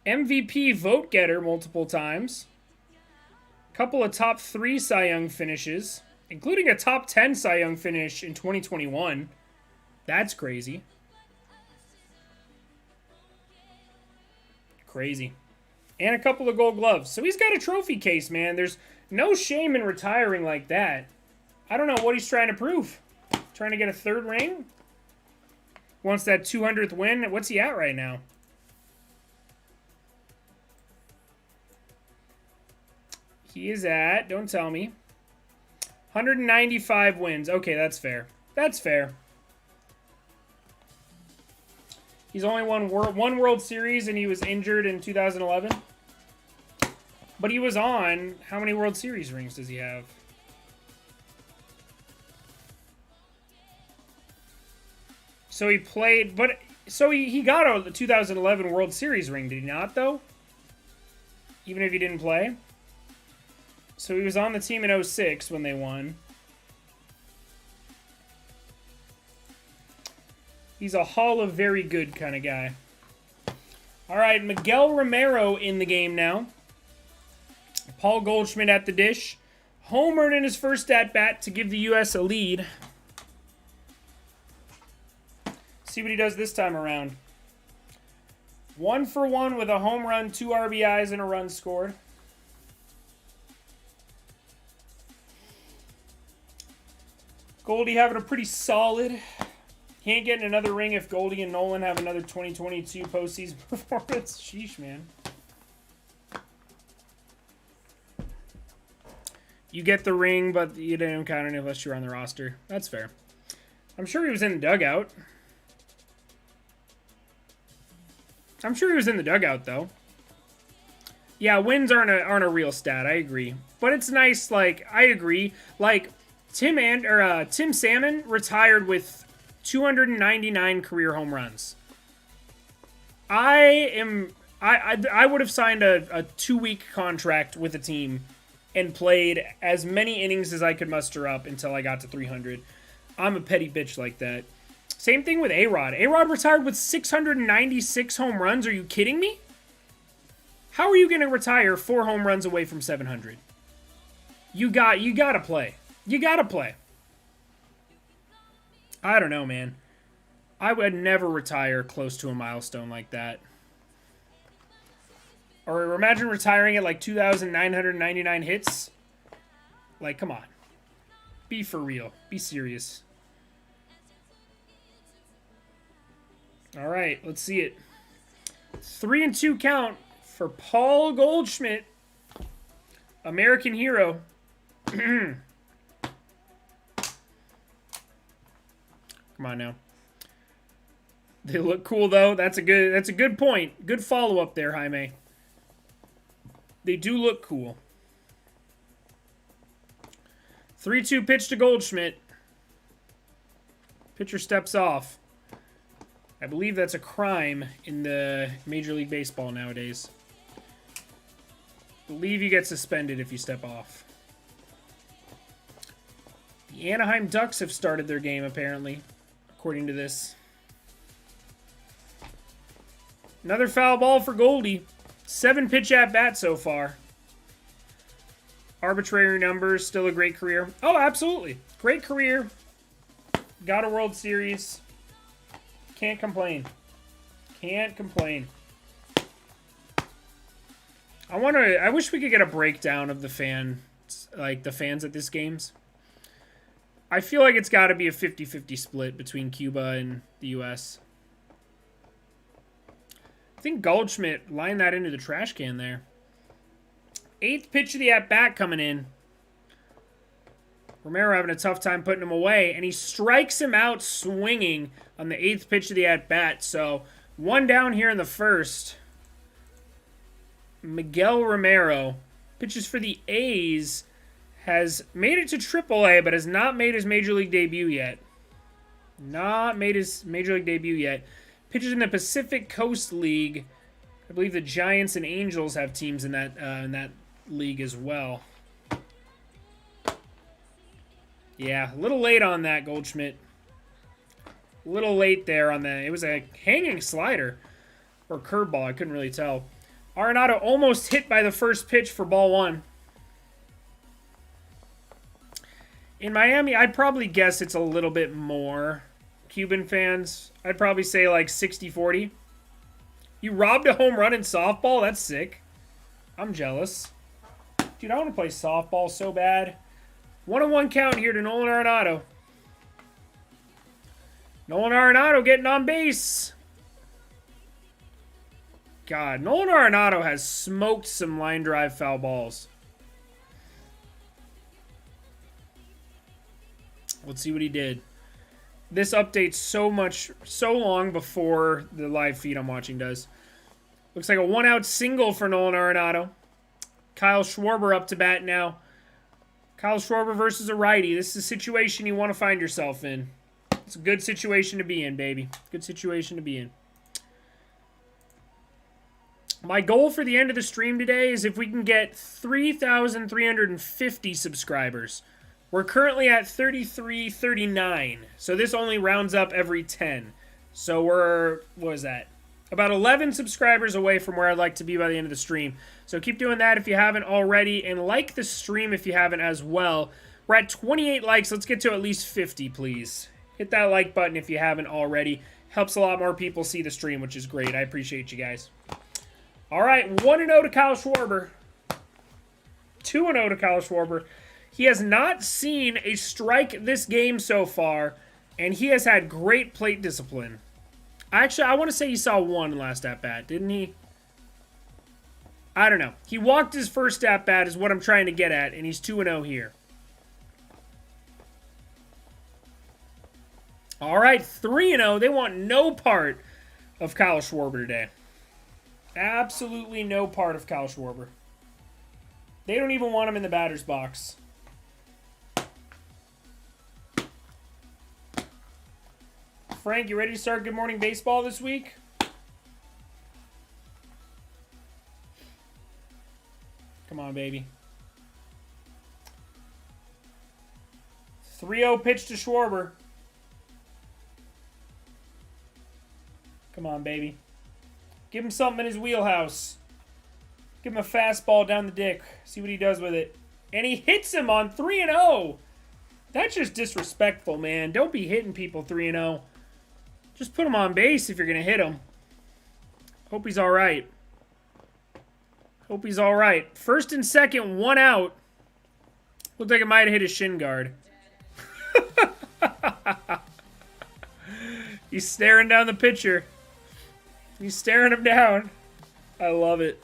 MVP vote getter multiple times. Couple of top 3 Cy Young finishes, including a top 10 Cy Young finish in 2021. That's crazy. Crazy. And a couple of Gold Gloves. So he's got a trophy case, man. There's no shame in retiring like that. I don't know what he's trying to prove. Trying to get a 3rd ring? Wants that 200th win. What's he at right now? He is at, don't tell me, 195 wins. Okay, that's fair. That's fair. He's only won one World Series, and he was injured in 2011. But he was on, how many World Series rings does he have? So he played, but, so he got a 2011 World Series ring, did he not, though? Even if he didn't play? So he was on the team in '06 when they won. He's a Hall of Very Good kind of guy. All right, Miguel Romero in the game now. Paul Goldschmidt at the dish. Homered in his first at-bat to give the U.S. a lead. See what he does this time around. 1 for 1 with a home run, 2 RBIs, and a run scored. Goldie having a pretty solid. He ain't getting another ring if Goldie and Nolan have another 2022 postseason performance. Sheesh, man. You get the ring, but you didn't count it unless you're on the roster. That's fair. I'm sure he was in the dugout. I'm sure he was in the dugout, though. Yeah, wins aren't a real stat. I agree. But it's nice, like, I agree. Like, Tim Salmon retired with 299 career home runs. I would have signed a 2-week contract with a team and played as many innings as I could muster up until I got to 300. I'm a petty bitch like that. Same thing with A-Rod. A-Rod retired with 696 home runs. Are you kidding me? How are you going to retire 4 home runs away from 700? You gotta play. You gotta play. I don't know, man. I would never retire close to a milestone like that. Or imagine retiring at like 2,999 hits. Like, come on. Be for real. Be serious. All right, let's see it. 3-2 count for Paul Goldschmidt. American hero. Come on now. They look cool though. That's a good point. Good follow-up there, Jaime. They do look cool. 3-2 pitch to Goldschmidt. Pitcher steps off. I believe that's a crime in the Major League Baseball nowadays. I believe you get suspended if you step off. The Anaheim Ducks have started their game, apparently, according to this. Another foul ball for Goldie. 7-pitch at-bat so far. Arbitrary numbers, still a great career. Oh, absolutely. Great career. Got a World Series. Can't complain. Can't complain. I wish we could get a breakdown of the fans at this games. I feel like it's got to be a 50-50 split between Cuba and the U.S. I think Goldschmidt lined that into the trash can there. 8th pitch of the at-bat coming in. Romero having a tough time putting him away, and he strikes him out swinging on the 8th pitch of the at-bat. So, 1 down here in the first. Miguel Romero pitches for the A's, has made it to AAA, but has not made his Major League debut yet. Not made his Major League debut yet. Pitches in the Pacific Coast League. I believe the Giants and Angels have teams in that league as well. Yeah, a little late on that, Goldschmidt. A little late there on that. It was a hanging slider or curveball. I couldn't really tell. Arenado almost hit by the first pitch for ball 1. In Miami, I'd probably guess it's a little bit more. Cuban fans, I'd probably say like 60-40. You robbed a home run in softball? That's sick. I'm jealous. Dude, I want to play softball so bad. 1-1 count here to Nolan Arenado. Nolan Arenado getting on base. God, Nolan Arenado has smoked some line drive foul balls. Let's see what he did. This updates so long before the live feed I'm watching does. Looks like a 1-out single for Nolan Arenado. Kyle Schwarber up to bat now. Kyle Schwarber versus a righty. This is a situation you want to find yourself in. It's a good situation to be in, baby. Good situation to be in. My goal for the end of the stream today is if we can get 3,350 subscribers. We're currently at 3339, so this only rounds up every 10. So we're, what is that? About 11 subscribers away from where I'd like to be by the end of the stream. So keep doing that if you haven't already, and like the stream if you haven't as well. We're at 28 likes. Let's get to at least 50, please. Hit that like button if you haven't already. Helps a lot more people see the stream, which is great. I appreciate you guys. All right, 1-0 to Kyle Schwarber. 2-0 to Kyle Schwarber. He has not seen a strike this game so far, and he has had great plate discipline. Actually, I want to say he saw one last at-bat, didn't he? I don't know. He walked his first at-bat is what I'm trying to get at, and he's 2-0 here. All right, 3-0. They want no part of Kyle Schwarber today. Absolutely no part of Kyle Schwarber. They don't even want him in the batter's box. Frank, you ready to start Good Morning Baseball this week? Come on, baby. 3-0 pitch to Schwarber. Come on, baby. Give him something in his wheelhouse. Give him a fastball down the dick. See what he does with it. And he hits him on 3-0. That's just disrespectful, man. Don't be hitting people 3-0. Just put him on base if you're going to hit him. Hope he's all right. Hope he's all right. First and second, 1 out. Looked like it might have hit his shin guard. He's staring down the pitcher. He's staring him down. I love it.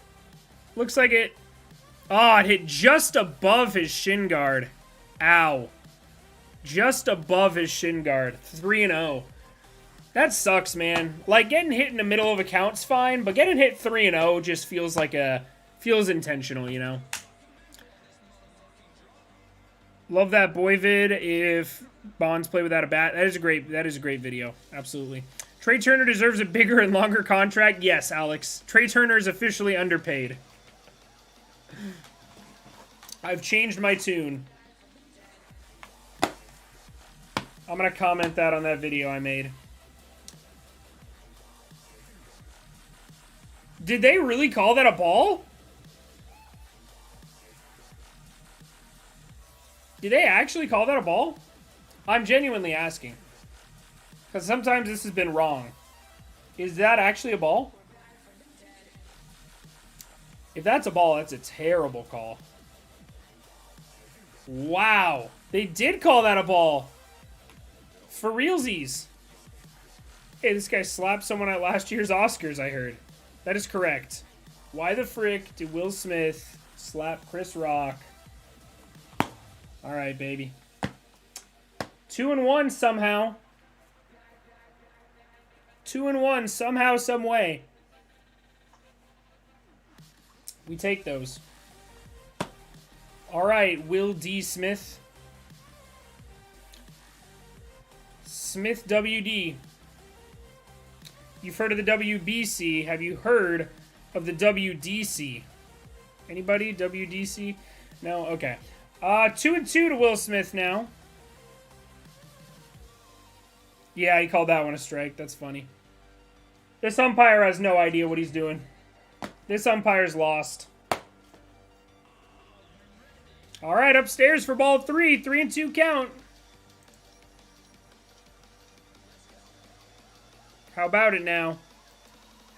Looks like it... Oh, it hit just above his shin guard. Ow. Just above his shin guard. 3-0. That sucks, man. Like, getting hit in the middle of a count's fine, but getting hit 3-0 just feels like a... Feels intentional, you know? Love that boy vid if Bonds play without a bat. That is a great video. Absolutely. Trey Turner deserves a bigger and longer contract. Yes, Alex. Trey Turner is officially underpaid. I've changed my tune. I'm going to comment that on that video I made. Did they really call that a ball? Did they actually call that a ball? I'm genuinely asking. Because sometimes this has been wrong. Is that actually a ball? If that's a ball, that's a terrible call. Wow. They did call that a ball. For realsies. Hey, this guy slapped someone at last year's Oscars, I heard. That is correct. Why the frick did Will Smith slap Chris Rock? All right, baby. 2-1 somehow. 2-1 somehow, some way. We take those. All right, Will D. Smith. Smith WD. You've heard of the WBC. Have you heard of the WDC? Anybody? WDC? No? Okay. 2-2 to Will Smith now. Yeah, he called that one a strike. That's funny. This umpire has no idea what he's doing. This umpire's lost. All right, upstairs for ball 3. 3-2 count. How about it now?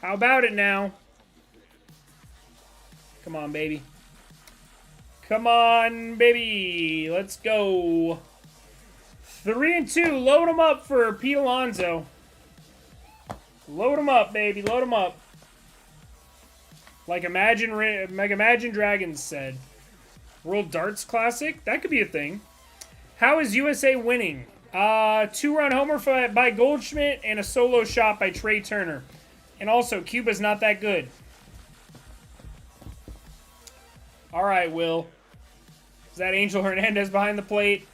How about it now? Come on, baby. Come on, baby. Let's go. 3-2. Load them up for Pete Alonso. Load them up, baby. Load them up. Like Imagine Dragons said. World Darts Classic? That could be a thing. How is USA winning? 2-run homer by Goldschmidt and a solo shot by Trey Turner. And also, Cuba's not that good. All right, Will. Is that Angel Hernandez behind the plate?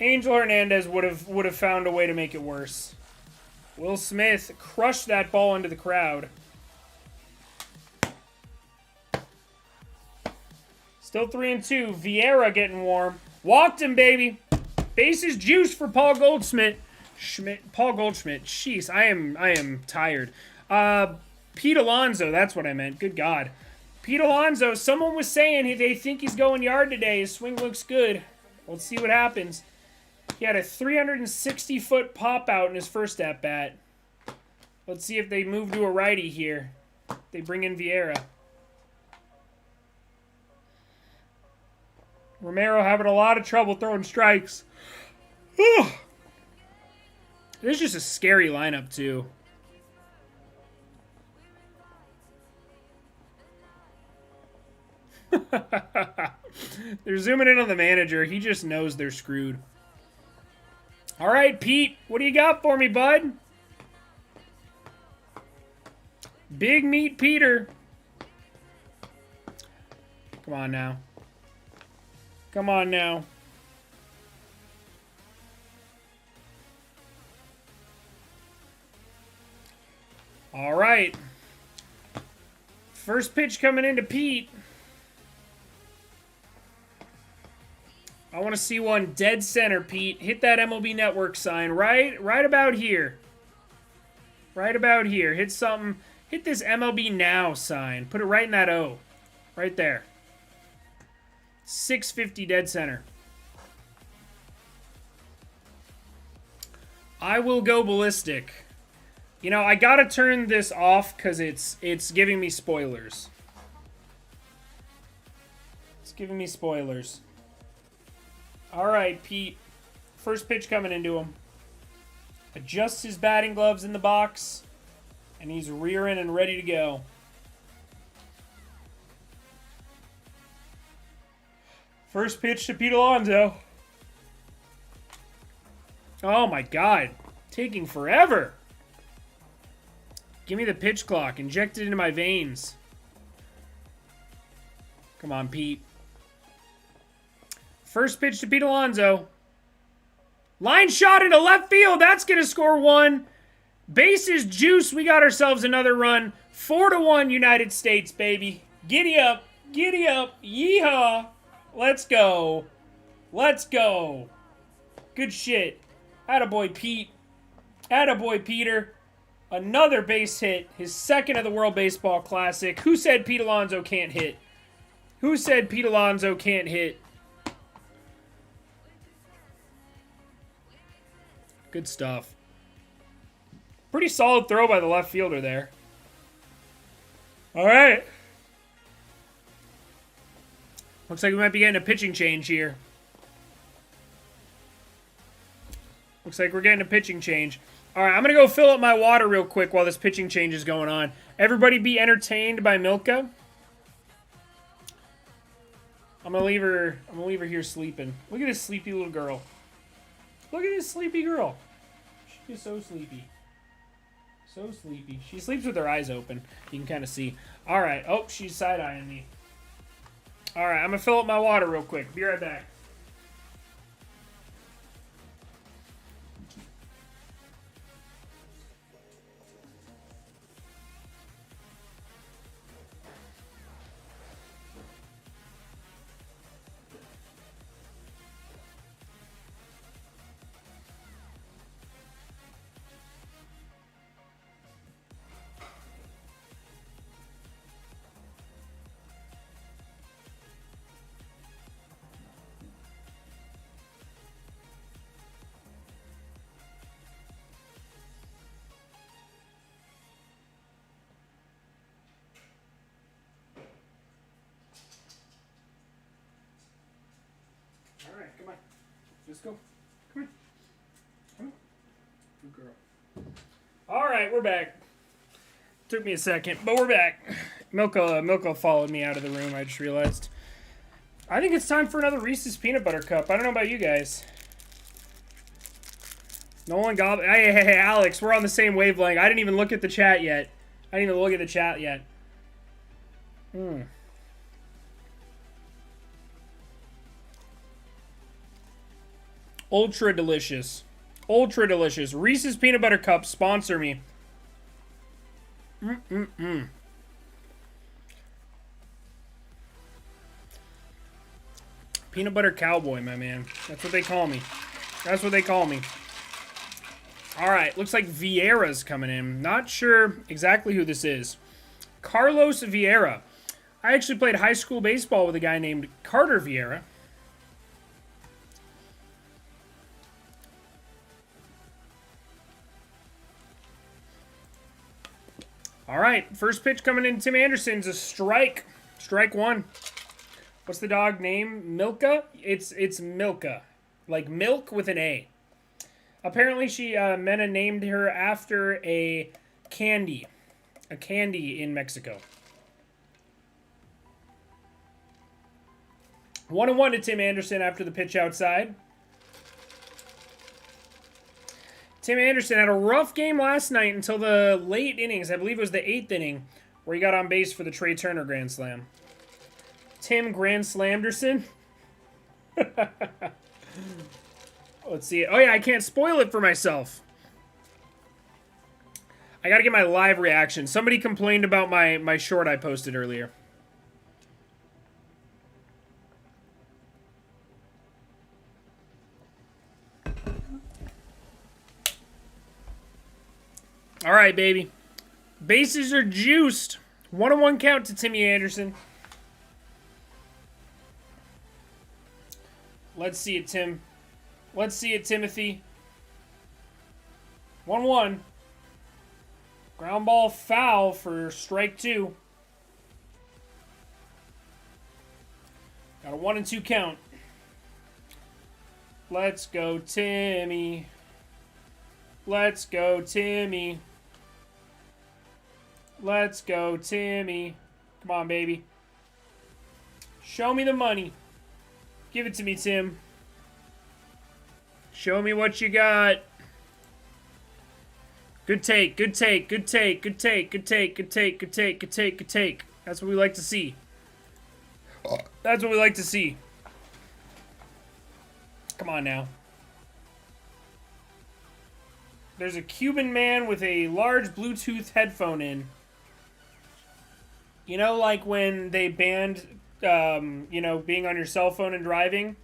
Angel Hernandez would have found a way to make it worse. Will Smith crushed that ball into the crowd. Still 3-2. Vieira getting warm. Walked him, baby. Bases juice for Paul Goldschmidt. Paul Goldschmidt. Jeez, I am tired. Pete Alonso. That's what I meant. Good God. Pete Alonso. Someone was saying they think he's going yard today. His swing looks good. Let's see what happens. He had a 360-foot pop out in his first at bat. Let's see if they move to a righty here. They bring in Vieira. Romero having a lot of trouble throwing strikes. This is just a scary lineup, too. They're zooming in on the manager. He just knows they're screwed. All right, Pete. What do you got for me, bud? Big Meat Peter. Come on now. Come on now. All right. First pitch coming into Pete. I want to see one dead center, Pete. Hit that MLB Network sign right about here. Right about here. Hit something. Hit this MLB Now sign. Put it right in that O. Right there. 650 dead center. I will go ballistic. You know, I gotta turn this off because it's giving me spoilers. It's giving me spoilers. All right, Pete. First pitch coming into him. Adjusts his batting gloves in the box, and he's rearing and ready to go. First pitch to Pete Alonso. Oh my God. Taking forever. Give me the pitch clock. Inject it into my veins. Come on, Pete. First pitch to Pete Alonso. Line shot into left field. That's going to score one. Bases juice. We got ourselves another run. 4-1 United States, baby. Giddy up. Giddy up. Yeehaw. Let's go. Let's go. Good shit. Attaboy, Pete. Attaboy, Peter. Another base hit. His second of the World Baseball Classic. Who said Pete Alonso can't hit? Who said Pete Alonso can't hit? Good stuff. Pretty solid throw by the left fielder there. All right. Looks like we might be getting a pitching change here. Looks like we're getting a pitching change. All right, I'm going to go fill up my water real quick while this pitching change is going on. Everybody be entertained by Milka. I'm going to leave her here sleeping. Look at this sleepy little girl. Look at this sleepy girl. She's so sleepy. So sleepy. She sleeps with her eyes open. You can kind of see. All right. Oh, she's side-eyeing me. All right, I'm going to fill up my water real quick. Be right back. Just go. Come on. Come on. Good girl. All right, we're back. Took me a second, but we're back. Milka followed me out of the room, I just realized. I think it's time for another Reese's Peanut Butter Cup. I don't know about you guys. Nolan Goblin. Hey, Alex, we're on the same wavelength. I didn't even look at the chat yet. Ultra delicious. Ultra delicious. Reese's Peanut Butter Cup, sponsor me. Peanut Butter Cowboy, my man. That's what they call me. That's what they call me. All right, looks like Vieira's coming in. Not sure exactly who this is. Carlos Vieira. I actually played high school baseball with a guy named Carter Vieira. All right, first pitch coming in. Tim Anderson's a strike. Strike one. What's the dog name? Milka? It's Milka. Like milk with an A. Apparently, Mena named her after a candy. A candy in Mexico. 1-1 to Tim Anderson after the pitch outside. Tim Anderson had a rough game last night until the late innings. I believe it was the 8th inning where he got on base for the Trey Turner Grand Slam. Tim Grand Slamderson. Let's see it. Oh, yeah, I can't spoil it for myself. I got to get my live reaction. Somebody complained about my short I posted earlier. All right, baby. Bases are juiced. 1-1 count to Timmy Anderson. Let's see it, Tim. Let's see it, Timothy. 1-1. Ground ball foul for strike two. Got a 1-2 count. Let's go, Timmy. Let's go, Timmy. Let's go, Timmy. Come on, baby. Show me the money. Give it to me, Tim. Show me what you got. Good take, good take, good take, good take, good take, good take, good take, good take, good take. That's what we like to see. That's what we like to see. Come on now. There's a Cuban man with a large Bluetooth headphone in. You know, like when they banned, being on your cell phone and driving?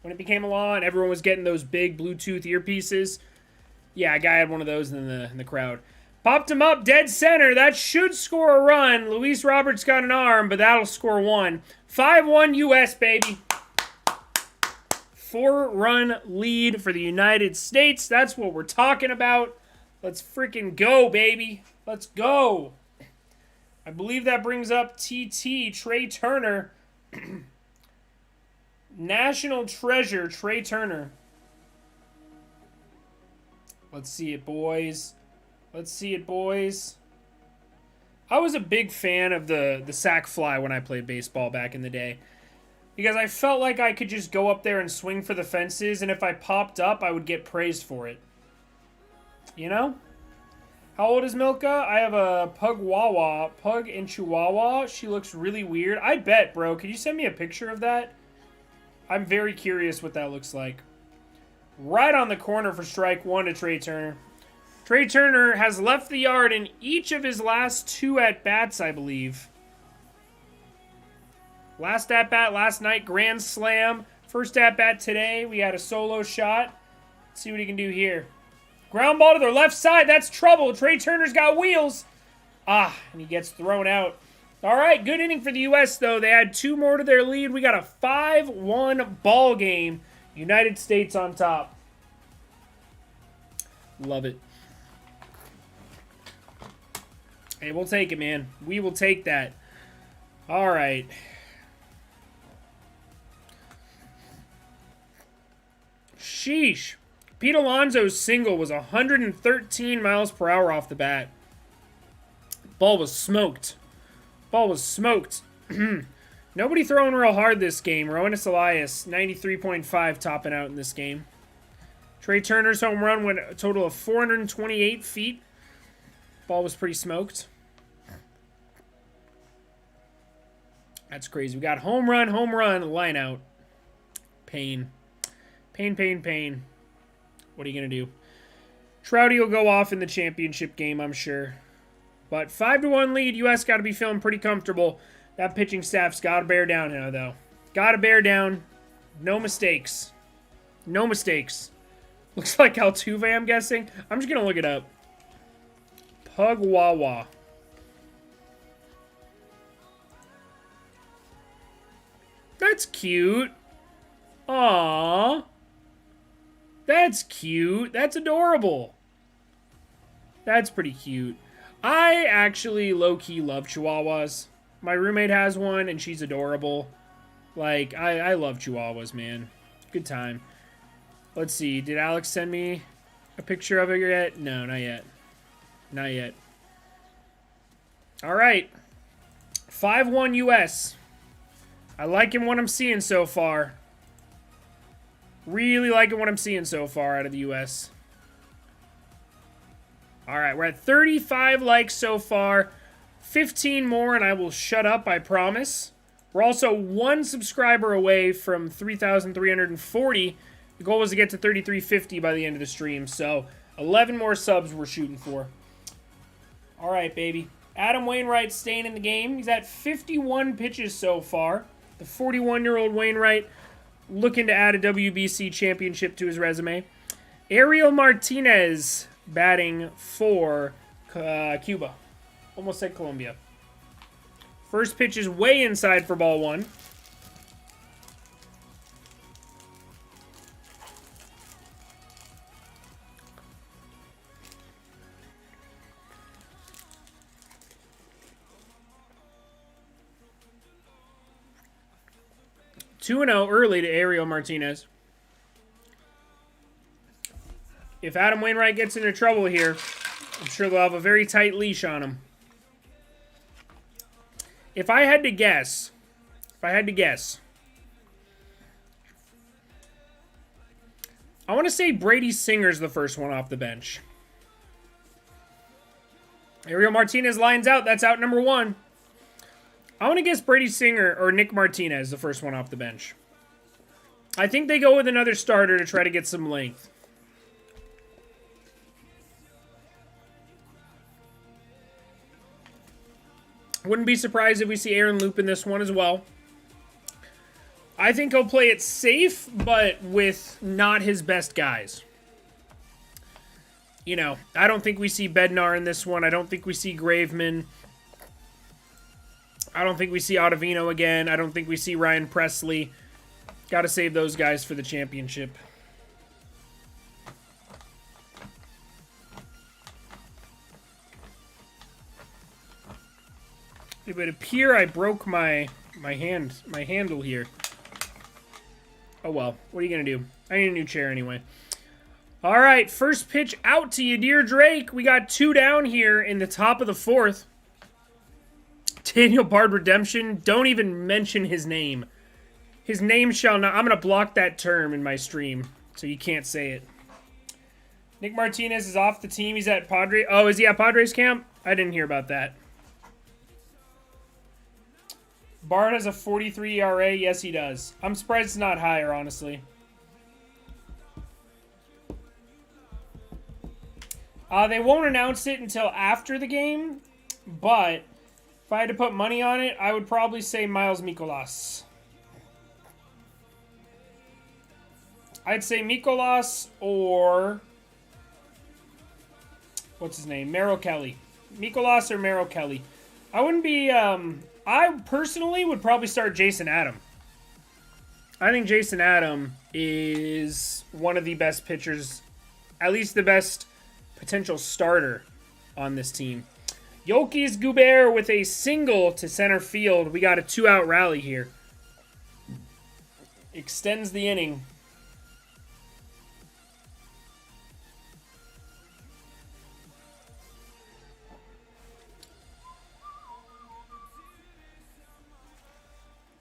When it became a law and everyone was getting those big Bluetooth earpieces? Yeah, a guy had one of those in the crowd. Popped him up, dead center. That should score a run. Luis Roberts got an arm, but that'll score one. 5-1 U.S., baby. 4-run lead for the United States. That's what we're talking about. Let's freaking go, baby. Let's go. I believe that brings up TT, Trey Turner. National treasure, Trey Turner. Let's see it, boys. Let's see it, boys. I was a big fan of the sack fly when I played baseball back in the day. Because I felt like I could just go up there and swing for the fences, and if I popped up, I would get praised for it. You know? How old is Milka? I have a pug in Chihuahua. She looks really weird. I bet, bro. Can you send me a picture of that? I'm very curious what that looks like. Right on the corner for strike one to Trey Turner. Trey Turner has left the yard in each of his last 2 at-bats, I believe. Last at-bat last night, grand slam. First at-bat today, we had a solo shot. Let's see what he can do here. Ground ball to their left side. That's trouble. Trey Turner's got wheels. And he gets thrown out. All right, good inning for the U.S., though. They had 2 more to their lead. We got a 5-1 ball game. United States on top. Love it. Hey, we'll take it, man. We will take that. All right. Sheesh. Pete Alonso's single was 113 miles per hour off the bat. Ball was smoked. Ball was smoked. Nobody throwing real hard this game. Rowanus Elias, 93.5 topping out in this game. Trey Turner's home run went a total of 428 feet. Ball was pretty smoked. That's crazy. We got home run, line out. Pain. Pain, pain, pain. What are you going to do? Trouty will go off in the championship game, I'm sure. But 5-1 lead. U.S. got to be feeling pretty comfortable. That pitching staff's got to bear down now, though. Got to bear down. No mistakes. No mistakes. Looks like Altuve, I'm guessing. I'm just going to look it up. Pugwawa. That's cute. Aww. That's cute. That's adorable. That's pretty cute. I actually low-key love Chihuahuas. My roommate has one, and she's adorable. Like, I love Chihuahuas, man. Good time. Let's see. Did Alex send me a picture of it yet? No, not yet. Not yet. All right. 5-1 U.S. I like what I'm seeing so far. Really liking what I'm seeing so far out of the U.S. All right, we're at 35 likes so far. 15 more, and I will shut up, I promise. We're also 1 subscriber away from 3,340. The goal was to get to 3,350 by the end of the stream, so 11 more subs we're shooting for. All right, baby. Adam Wainwright staying in the game. He's at 51 pitches so far. The 41-year-old Wainwright looking to add a WBC championship to his resume. Ariel Martinez batting for Cuba. Almost said Colombia. First pitch is way inside for ball 1. Two 2-0 early to Ariel Martinez. If Adam Wainwright gets into trouble here, I'm sure they'll have a very tight leash on him. If I had to guess, I want to say Brady Singer's the first one off the bench. Ariel Martinez lines out. That's out number 1. I want to guess Brady Singer or Nick Martinez, the first one off the bench. I think they go with another starter to try to get some length. Wouldn't be surprised if we see Aaron Loop in this one as well. I think he'll play it safe, but with not his best guys. You know, I don't think we see Bednar in this one. I don't think we see Graveman. I don't think we see Ottavino again. I don't think we see Ryan Presley. Got to save those guys for the championship. It would appear I broke my handle here. Oh well, what are you gonna do? I need a new chair anyway. All right, first pitch out to Yadier Drake. We got 2 down here in the top of the 4th. Daniel Bard Redemption. Don't even mention his name. His name shall not. I'm gonna block that term in my stream so you can't say it. Nick Martinez is off the team. He's at Padres. Oh, is he at Padres camp? I didn't hear about that. Bard has a 43 ERA. Yes, he does. I'm surprised it's not higher, honestly. They won't announce it until after the game, but if I had to put money on it, I would probably say Miles Mikolas. I'd say Mikolas or... what's his name? Merrill Kelly. Mikolas or Merrill Kelly. I wouldn't be... I personally would probably start Jason Adam. I think Jason Adam is one of the best pitchers, at least the best potential starter on this team. Yolkis Gobert with a single to center field. We got a 2-out rally here. Extends the inning.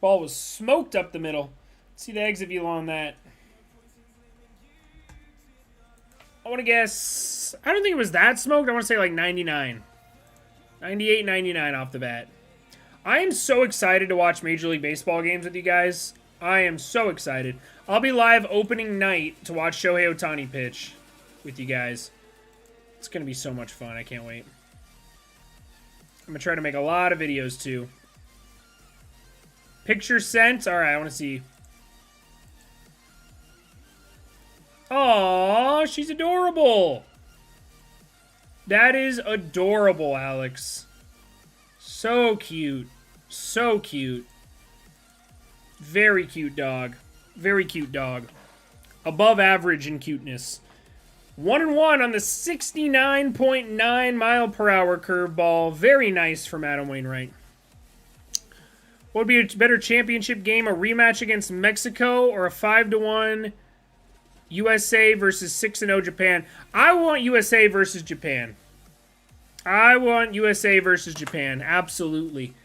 Ball was smoked up the middle. Let's see the exit velo on that. I want to guess... I don't think it was that smoked. I want to say like 99. 98, 99 off the bat. I am so excited to watch Major League Baseball games with you guys. I am so excited. I'll be live opening night to watch Shohei Ohtani pitch with you guys. It's going to be so much fun. I can't wait. I'm going to try to make a lot of videos too. Picture sent. All right, I want to see. Aww, she's adorable. That is adorable, Alex. So cute. So cute. Very cute dog. Very cute dog. Above average in cuteness. 1-1 on the 69.9 mile per hour curveball. Very nice from Adam Wainwright. What would be a better championship game? A rematch against Mexico or a 5-1 USA versus 6-0 Japan? I want USA versus Japan. I want USA versus Japan. Absolutely.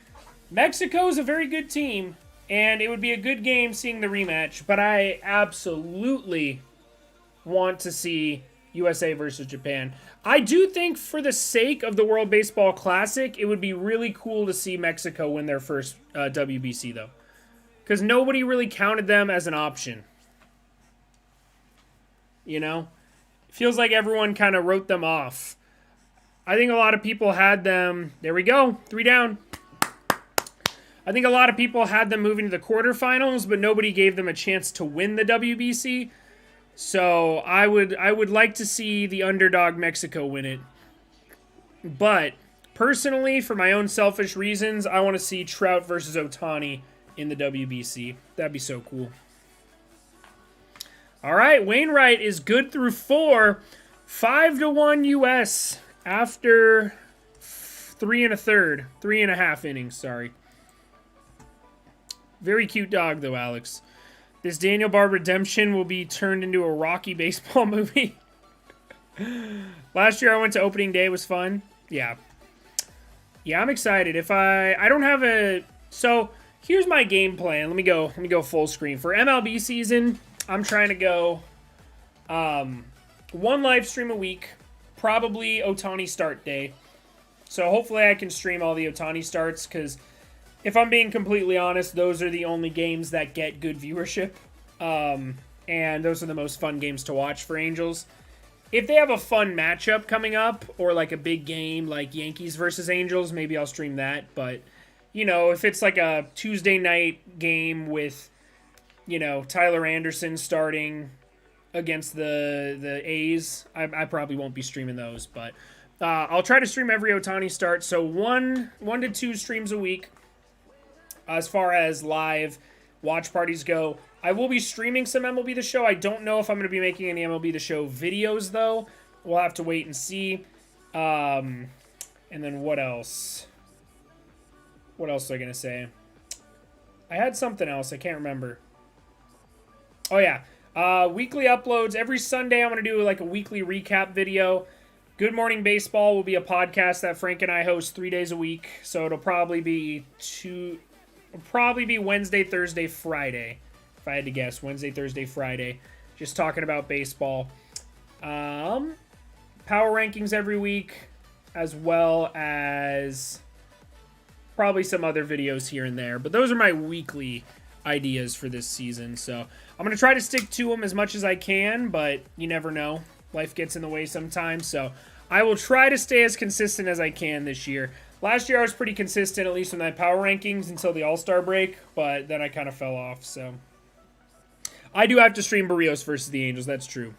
Mexico's a very good team, and it would be a good game seeing the rematch, but I absolutely want to see USA versus Japan. I do think for the sake of the World Baseball Classic, it would be really cool to see Mexico win their first WBC, though. Because nobody really counted them as an option. You know? It feels like everyone kind of wrote them off. I think a lot of people had them... There we go. 3 down. I think a lot of people had them moving to the quarterfinals, but nobody gave them a chance to win the WBC. So I would like to see the underdog Mexico win it. But personally, for my own selfish reasons, I want to see Trout versus Ohtani in the WBC. That'd be so cool. All right, Wainwright is good through 4. 5-1 US after 3 1/3 innings, sorry. Very cute dog, though, Alex. This Daniel Bard redemption will be turned into a Rocky baseball movie. Last year I went to opening day. It was fun. Yeah. Yeah, I'm excited. If I don't have a... So, here's my game plan. Let me go full screen. For MLB season, I'm trying to go 1 live stream a week. Probably Ohtani start day. So, hopefully I can stream all the Ohtani starts, because... if I'm being completely honest, those are the only games that get good viewership. And those are the most fun games to watch for Angels. If they have a fun matchup coming up, or like a big game like Yankees versus Angels, maybe I'll stream that. But, you know, if it's like a Tuesday night game with, you know, Tyler Anderson starting against the A's, I probably won't be streaming those. But I'll try to stream every Ohtani start. So 1 to 2 streams a week. As far as live watch parties go, I will be streaming some MLB The Show. I don't know if I'm going to be making any MLB The Show videos, though. We'll have to wait and see. And then what else? What else was I going to say? I had something else. I can't remember. Oh, yeah. Weekly uploads. Every Sunday, I'm going to do like a weekly recap video. Good Morning Baseball will be a podcast that Frank and I host 3 days a week. So it'll probably be Wednesday, Thursday, Friday. If I had to guess, Wednesday, Thursday, Friday. Just talking about baseball. Power rankings every week, as well as probably some other videos here and there. But those are my weekly ideas for this season. So I'm going to try to stick to them as much as I can, but you never know. Life gets in the way sometimes. So I will try to stay as consistent as I can this year. Last year I was pretty consistent, at least with my power rankings, until the All-Star break, but then I kind of fell off, so. I do have to stream Barrios versus the Angels, that's true.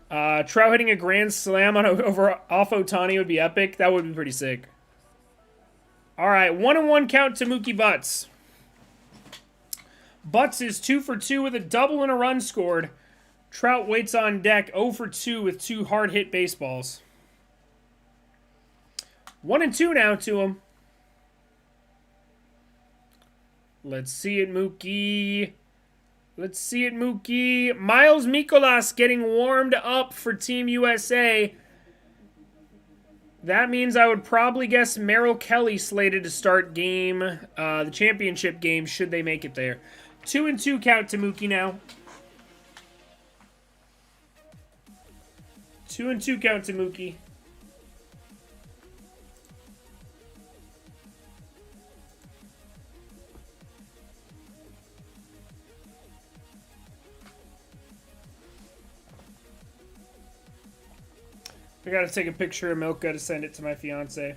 Trout hitting a grand slam off Ohtani would be epic. That would be pretty sick. All right, 1-1 count to Mookie Betts. Betts is 2 for 2 with a double and a run scored. Trout waits on deck, 0 for 2 with 2 hard-hit baseballs. 1-2 now to him. Let's see it, Mookie. Let's see it, Mookie. Miles Mikolas getting warmed up for Team USA. That means I would probably guess Merrill Kelly slated to start the championship game, should they make it there. 2-2 count to Mookie now. 2-2 count to Mookie. I gotta take a picture of Milka to send it to my fiance.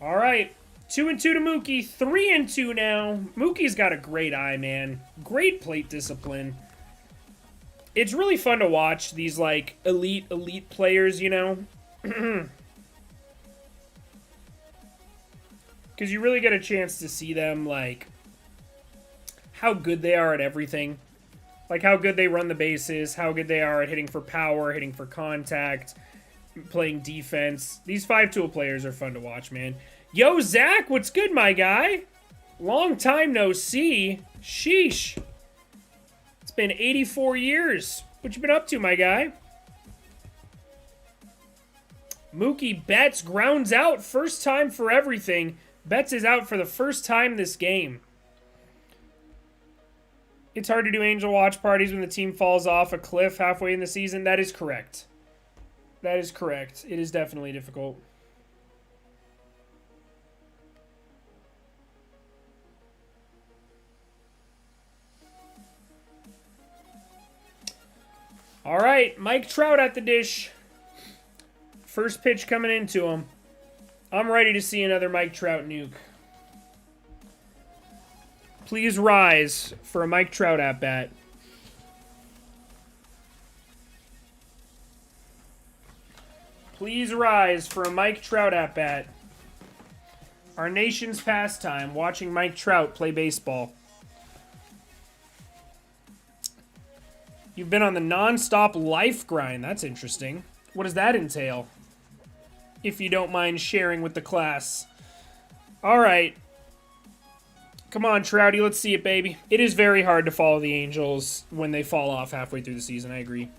All right, 2-2 to Mookie. 3-2 now. Mookie's got a great eye, man. Great plate discipline. It's really fun to watch these like elite players, you know, because you really get a chance to see them like how good they are at everything. Like how good they run the bases, how good they are at hitting for power, hitting for contact, playing defense. These 5-tool players are fun to watch, man. Yo, Zach, what's good, my guy? Long time no see. Sheesh. It's been 84 years. What you been up to, my guy? Mookie Betts grounds out. First time for everything. Betts is out for the first time this game. It's hard to do Angel watch parties when the team falls off a cliff halfway in the season. That is correct. That is correct. It is definitely difficult. All right, Mike Trout at the dish. First pitch coming into him. I'm ready to see another Mike Trout nuke. Please rise for a Mike Trout at bat. Please rise for a Mike Trout at bat. Our nation's pastime, watching Mike Trout play baseball. You've been on the non-stop life grind. That's interesting. What does that entail? If you don't mind sharing with the class. All right. Come on, Trouty, let's see it, baby. It is very hard to follow the Angels when they fall off halfway through the season, I agree.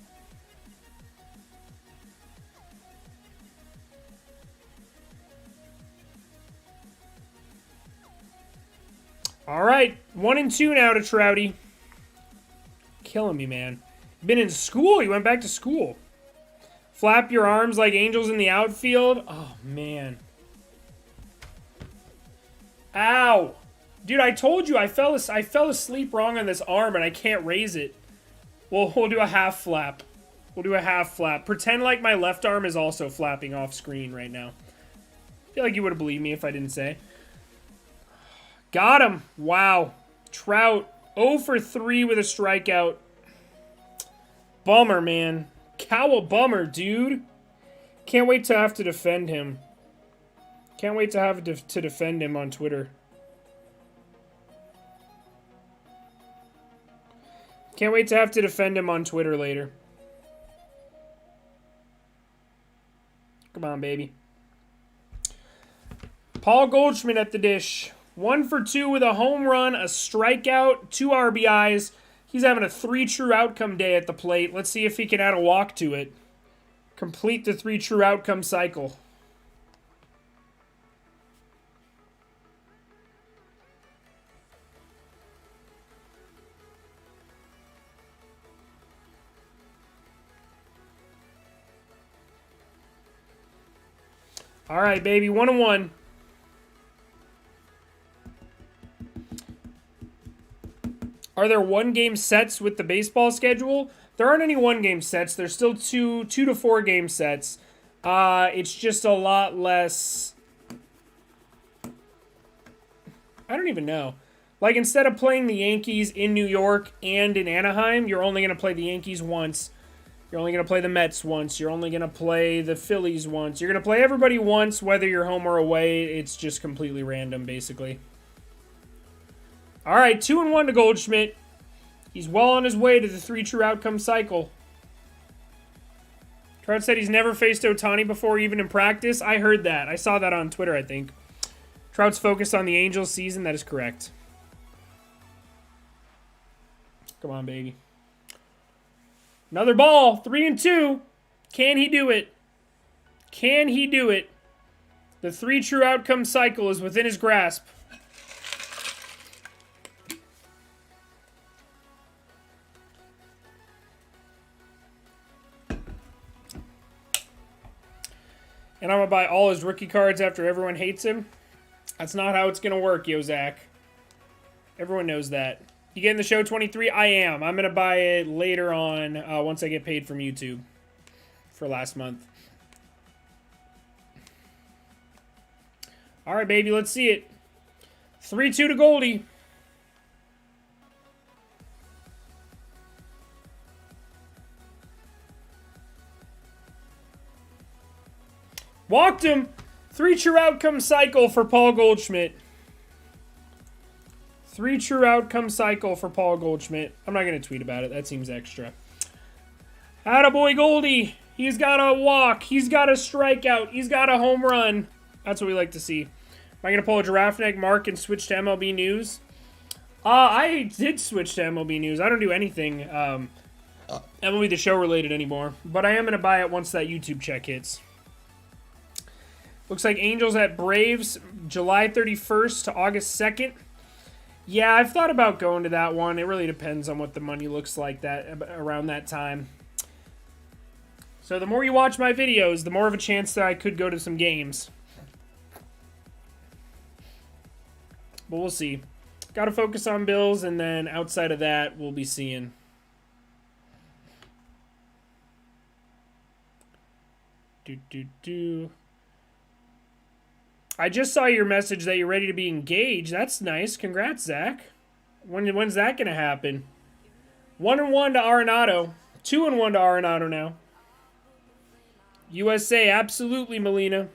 All right, 1-2 now to Trouty. Killing me, man. Been in school. You went back to school. Flap your arms like angels in the outfield. Oh, man. Ow. Dude, I told you I fell asleep wrong on this arm and I can't raise it. We'll do a half flap. We'll do a half flap. Pretend like my left arm is also flapping off screen right now. I feel like you would have believed me if I didn't say. Got him. Wow. Trout 0 for 3 with a strikeout. Bummer, man. Cow a bummer, dude. Can't wait to have to defend him. Can't wait to have to defend him on Twitter. Can't wait to have to defend him on Twitter later. Come on, baby. Paul Goldschmidt at the dish. 1 for 2 with a home run, a strikeout, 2 RBIs. He's having a 3 true outcome day at the plate. Let's see if he can add a walk to it. Complete the 3 true outcome cycle. All right, baby, 1-1. Are there 1-game sets with the baseball schedule? There aren't any 1-game sets. There's still 2 to 4-game sets. It's just a lot less. I don't even know. Like, instead of playing the Yankees in New York and in Anaheim, you're only going to play the Yankees once. You're only going to play the Mets once. You're only going to play the Phillies once. You're going to play everybody once, whether you're home or away. It's just completely random, basically. All right, 2-1 to Goldschmidt. He's well on his way to the 3 true outcome cycle. Trout said he's never faced Ohtani before, even in practice. I heard that. I saw that on Twitter, I think. Trout's focused on the Angels season. That is correct. Come on, baby. Another ball. 3-2. Can he do it? Can he do it? The 3 true outcome cycle is within his grasp. And I'm going to buy all his rookie cards after everyone hates him. That's not how it's going to work, yo, Zach. Everyone knows that. You getting the show 23? I am. I'm going to buy it later on once I get paid from YouTube for last month. All right, baby, let's see it. 3-2 to Goldie. Walked him. 3 true outcome cycle for Paul Goldschmidt. 3 true outcome cycle for Paul Goldschmidt. I'm not going to tweet about it. That seems extra. Attaboy Goldie. He's got a walk. He's got a strikeout. He's got a home run. That's what we like to see. Am I going to pull a giraffe neck mark and switch to MLB News? I did switch to MLB News. I don't do anything MLB The Show related anymore. But I am going to buy it once that YouTube check hits. Looks like Angels at Braves, July 31st to August 2nd. Yeah, I've thought about going to that one. It really depends on what the money looks like that around that time. So the more you watch my videos, the more of a chance that I could go to some games. But we'll see. Got to focus on Bills, and then outside of that, we'll be seeing. I just saw your message that you're ready to be engaged. That's nice. Congrats, Zach. When's that going to happen? 1-1 to Arenado. 2-1 to Arenado now. USA, absolutely, Molina.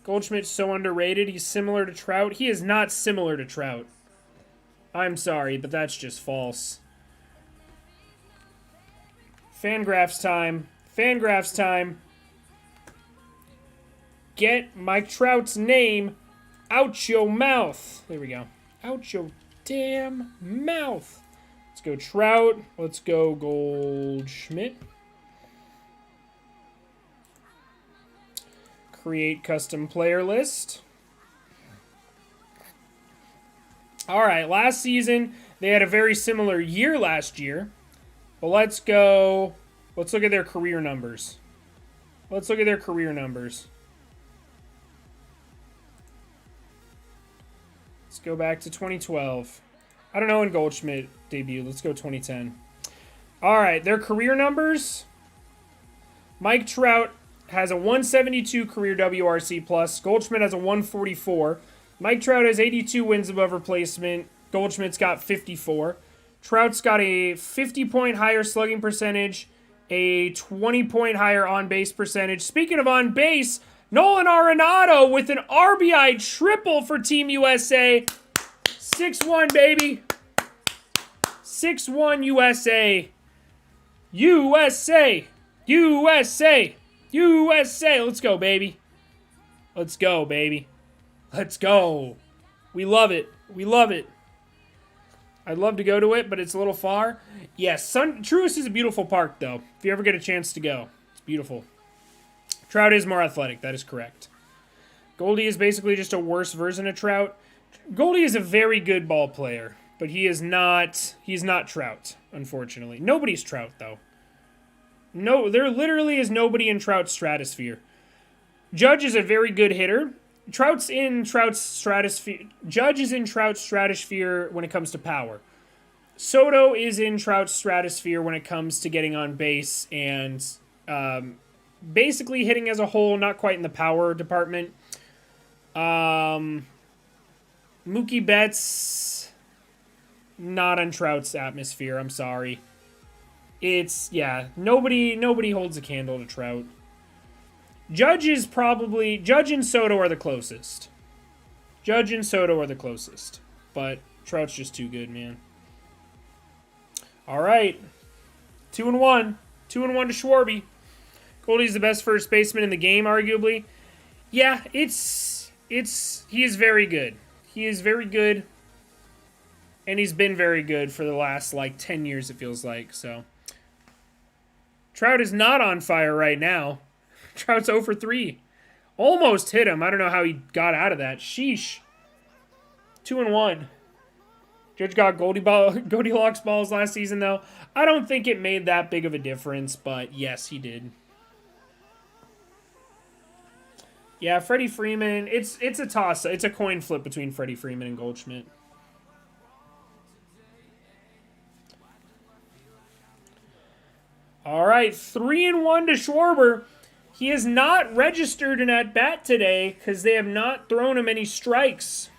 Goldschmidt's so underrated. He's similar to Trout. He is not similar to Trout. I'm sorry, but that's just false. Fangraphs time. Fangraphs time. Get Mike Trout's name out your mouth. There we go. Out your damn mouth. Let's go Trout. Let's go Goldschmidt. Create custom player list. All right, last season, they had a very similar year last year. But let's go. Let's look at their career numbers. Let's look at their career numbers. Let's go back to 2012. I don't know when Goldschmidt debuted. Let's go 2010. All right, their career numbers. Mike Trout has a 172 career WRC plus. Goldschmidt has a 144. Mike Trout has 82 wins above replacement. Goldschmidt's got 54. Trout's got a 50-point higher slugging percentage, a 20-point higher on-base percentage. Speaking of on-base, Nolan Arenado with an RBI triple for Team USA. 6-1, baby. 6-1 USA. USA. USA. USA. Let's go, baby. Let's go, baby. Let's go. We love it. We love it. I'd love to go to it, but it's a little far. Yes, Truist is a beautiful park, though. If you ever get a chance to go, it's beautiful. Trout is more athletic. That is correct. Goldie is basically just a worse version of Trout. Goldie is a very good ball player, but he's not Trout, unfortunately. Nobody's Trout, though. No, there literally is nobody in Trout's stratosphere. Judge is a very good hitter. Trout's in Trout's stratosphere. Judge is in Trout's stratosphere when it comes to power. Soto is in Trout's stratosphere when it comes to getting on base and basically hitting as a whole, not quite in the power department. Mookie Betts, not on Trout's atmosphere. I'm sorry. Nobody holds a candle to Trout. Judge and Soto are the closest. Judge and Soto are the closest. But Trout's just too good, man. All right. 2-1. 2-1 to Schwarby. Goldie's the best first baseman in the game, arguably. Yeah, he is very good. He is very good. And he's been very good for the last, 10 years, it feels like. So Trout is not on fire right now. Trout's 0 for 3. Almost hit him. I don't know how he got out of that. Sheesh. 2-1. Judge got Goldilocks balls last season, though. I don't think it made that big of a difference, but yes, he did. Yeah, Freddie Freeman, it's a toss. It's a coin flip between Freddie Freeman and Goldschmidt. All right, 3-1 to Schwarber. He has not registered an at-bat today because they have not thrown him any strikes.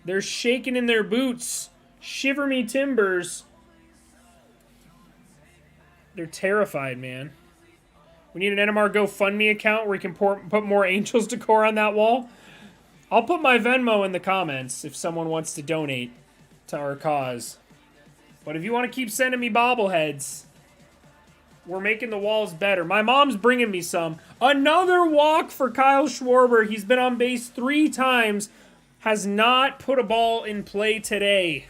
They're shaking in their boots. Shiver me timbers. They're terrified, man. We need an NMR GoFundMe account where we can put more Angels decor on that wall. I'll put my Venmo in the comments if someone wants to donate to our cause. But if you want to keep sending me bobbleheads, we're making the walls better. My mom's bringing me some. Another walk for Kyle Schwarber. He's been on base 3 times. Has not put a ball in play today.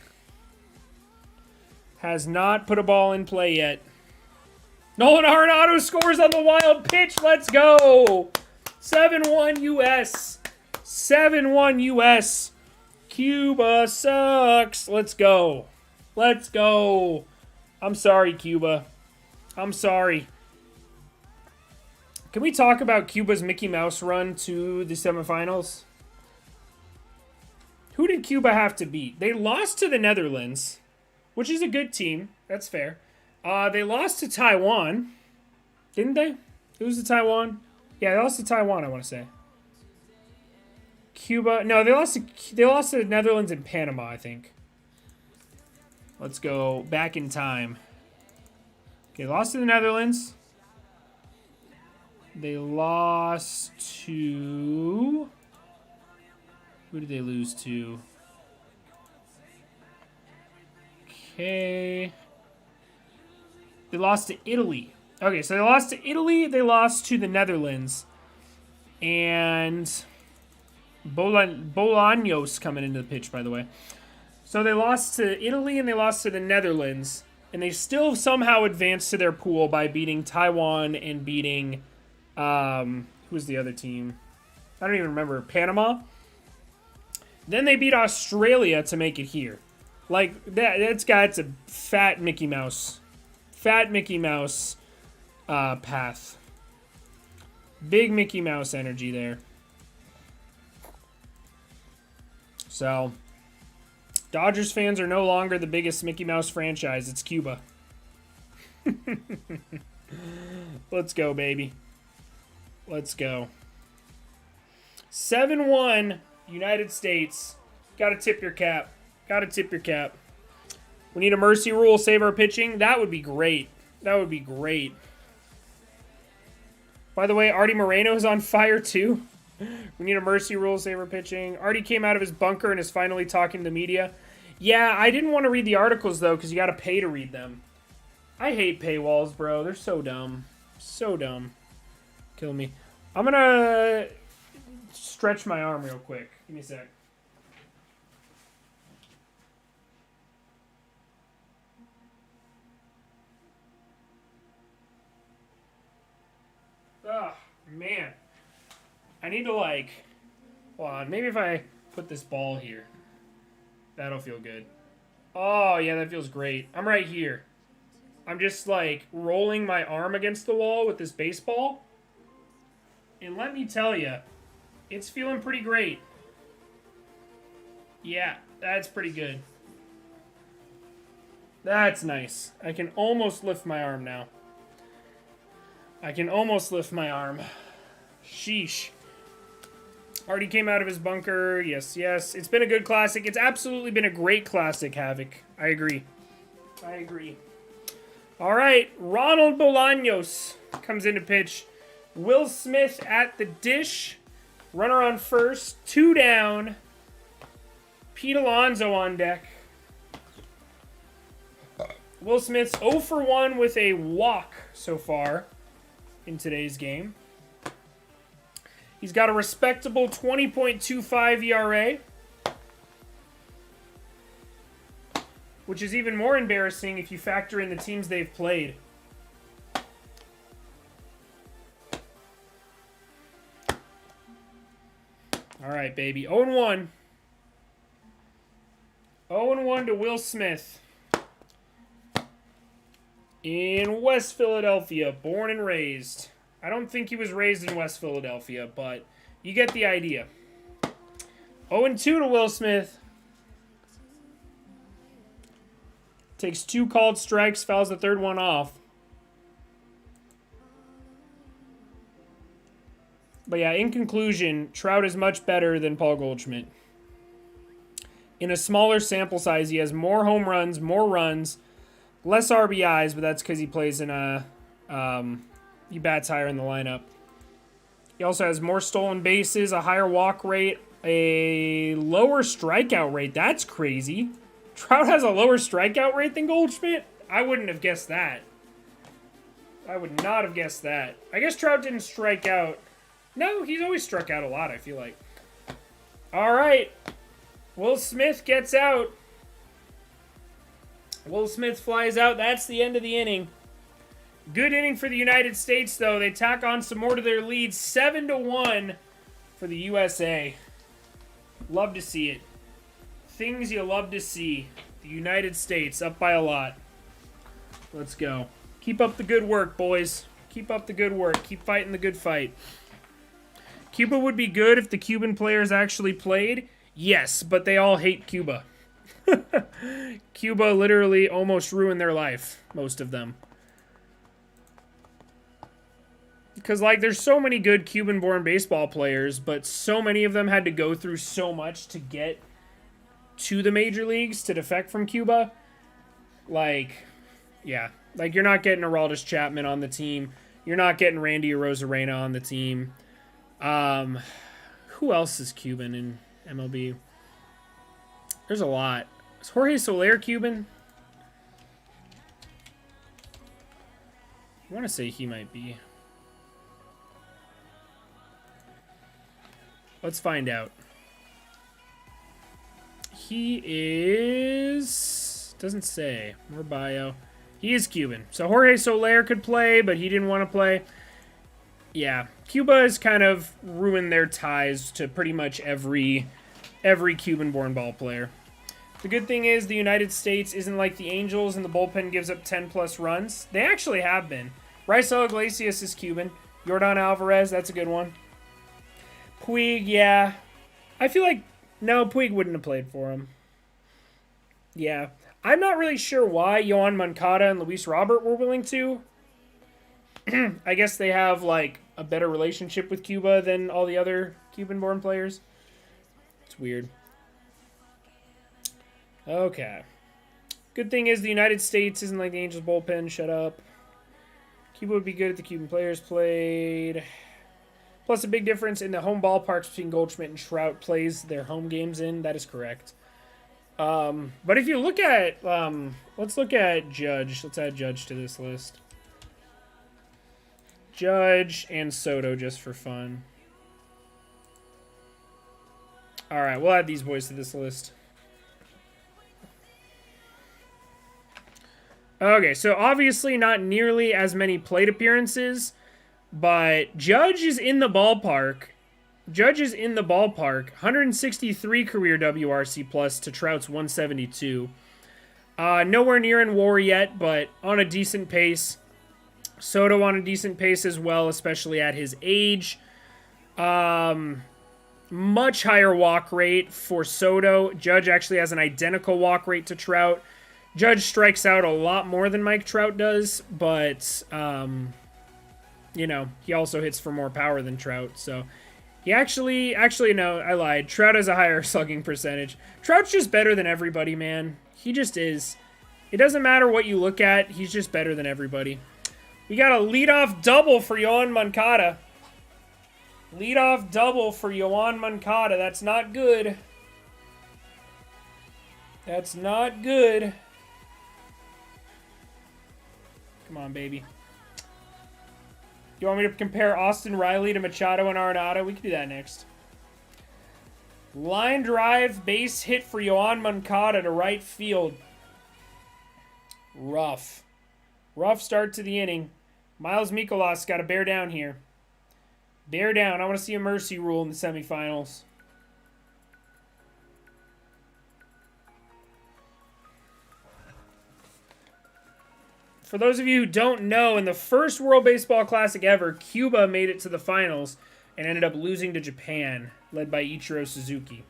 Has not put a ball in play yet. Nolan Arenado scores on the wild pitch. Let's go. 7-1 U.S. 7-1 U.S. Cuba sucks. Let's go. Let's go. I'm sorry, Cuba. I'm sorry. Can we talk about Cuba's Mickey Mouse run to the semifinals? Who did Cuba have to beat? They lost to the Netherlands, which is a good team. That's fair. They lost to Taiwan. Didn't they? Who's to Taiwan? Yeah, they lost to Taiwan, I want to say. Cuba. No, they lost to the Netherlands and Panama, I think. Let's go back in time. Okay, lost to the Netherlands. They lost to... Who did they lose to? Okay. They lost to Italy. Okay, so they lost to Italy. They lost to the Netherlands. And Bolaños coming into the pitch, by the way. So they lost to Italy and they lost to the Netherlands. And they still somehow advanced to their pool by beating Taiwan and beating... who was the other team? I don't even remember. Panama? Then they beat Australia to make it here. Like, that's a fat Mickey Mouse. Fat Mickey Mouse path. Big Mickey Mouse energy there. So, Dodgers fans are no longer the biggest Mickey Mouse franchise. It's Cuba. Let's go, baby. Let's go. 7-1, United States. Gotta tip your cap. Gotta tip your cap. We need a mercy rule, save our pitching. That would be great. That would be great. By the way, Artie Moreno is on fire too. We need a mercy rule, save our pitching. Artie came out of his bunker and is finally talking to the media. Yeah, I didn't want to read the articles though because you gotta pay to read them. I hate paywalls, bro. They're so dumb. So dumb. Kill me. I'm gonna stretch my arm real quick. Give me a sec. Oh, man. I need to, like... Hold on. Maybe if I put this ball here. That'll feel good. Oh, yeah, that feels great. I'm right here. I'm just, like, rolling my arm against the wall with this baseball. And let me tell you, it's feeling pretty great. Yeah, that's pretty good. That's nice. I can almost lift my arm now. I can almost lift my arm. Sheesh. Already came out of his bunker. Yes, yes. It's been a good classic. It's absolutely been a great classic, Havoc. I agree. I agree. All right. Ronald Bolaños comes into pitch. Will Smith at the dish. Runner on first. 2 down. Pete Alonso on deck. Will Smith's 0 for 1 with a walk so far in today's game. He's got a respectable 20.25 ERA, which is even more embarrassing if you factor in the teams they've played. All right, baby. 0-1. 0-1 to Will Smith. In West Philadelphia, born and raised. I don't think he was raised in West Philadelphia, but you get the idea. 0-2 to Will Smith. Takes 2 called strikes, fouls the third one off. But yeah, in conclusion, Trout is much better than Paul Goldschmidt. In a smaller sample size, he has more home runs, more runs, less RBIs, but that's because he plays in a... he bats higher in the lineup. He also has more stolen bases, a higher walk rate, a lower strikeout rate. That's crazy. Trout has a lower strikeout rate than Goldschmidt? I wouldn't have guessed that. I would not have guessed that. I guess Trout didn't strike out. No, he's always struck out a lot, I feel like. All right. Will Smith gets out. Will Smith flies out. That's the end of the inning. Good inning for the United States, though. They tack on some more to their lead. 7-1 for the USA. Love to see it. Things you love to see. The United States up by a lot. Let's go. Keep up the good work, boys. Keep up the good work. Keep fighting the good fight. Cuba would be good if the Cuban players actually played. Yes, but they all hate Cuba. Cuba literally almost ruined their life, most of them. Because, like, there's so many good Cuban-born baseball players, but so many of them had to go through so much to get to the major leagues, to defect from Cuba. Like, yeah. Like, you're not getting Aroldis Chapman on the team. You're not getting Randy Arozarena on the team. Who else is Cuban in MLB? There's a lot. Is Jorge Soler Cuban? I want to say he might be. Let's find out. He is... doesn't say. More bio. He is Cuban. So Jorge Soler could play, but he didn't want to play. Yeah. Cuba has kind of ruined their ties to pretty much every Cuban-born ball player. The good thing is the United States isn't like the Angels and the bullpen gives up 10-plus runs. They actually have been. Raisel Iglesias is Cuban. Yordan Alvarez, that's a good one. Puig, yeah. I feel like, no, Puig wouldn't have played for him. Yeah. I'm not really sure why Yoan Moncada and Luis Robert were willing to. I guess they have, like, a better relationship with Cuba than all the other Cuban-born players. It's weird. Okay. Good thing is the United States isn't like the Angels bullpen. Shut up. Cuba would be good if the Cuban players played. Plus a big difference in the home ballparks between Goldschmidt and Trout plays their home games in. That is correct. But if you look at, let's look at Judge. Let's add Judge to this list. Judge and Soto just for fun. All right, we'll add these boys to this list. Okay, so obviously not nearly as many plate appearances, but Judge is in the ballpark. Judge is in the ballpark. 163 career WRC plus to Trout's 172. Nowhere near in WAR yet, but on a decent pace. Soto on a decent pace as well, especially at his age. Much higher walk rate for Soto. Judge actually has an identical walk rate to Trout. Judge strikes out a lot more than Mike Trout does, but, you know, he also hits for more power than Trout. So, he actually, no, I lied. Trout has a higher slugging percentage. Trout's just better than everybody, man. He just is. It doesn't matter what you look at. He's just better than everybody. We got a leadoff double for Yoan Moncada. Leadoff double for Yoan Moncada. That's not good. That's not good. Come on, baby. You want me to compare Austin Riley to Machado and Arenado? We can do that next. Line drive, base hit for Yoan Moncada to right field. Rough. Rough start to the inning. Miles Mikolas got to bear down here. Bear down. I want to see a mercy rule in the semifinals. For those of you who don't know, in the first World Baseball Classic ever, Cuba made it to the finals and ended up losing to Japan, led by Ichiro Suzuki.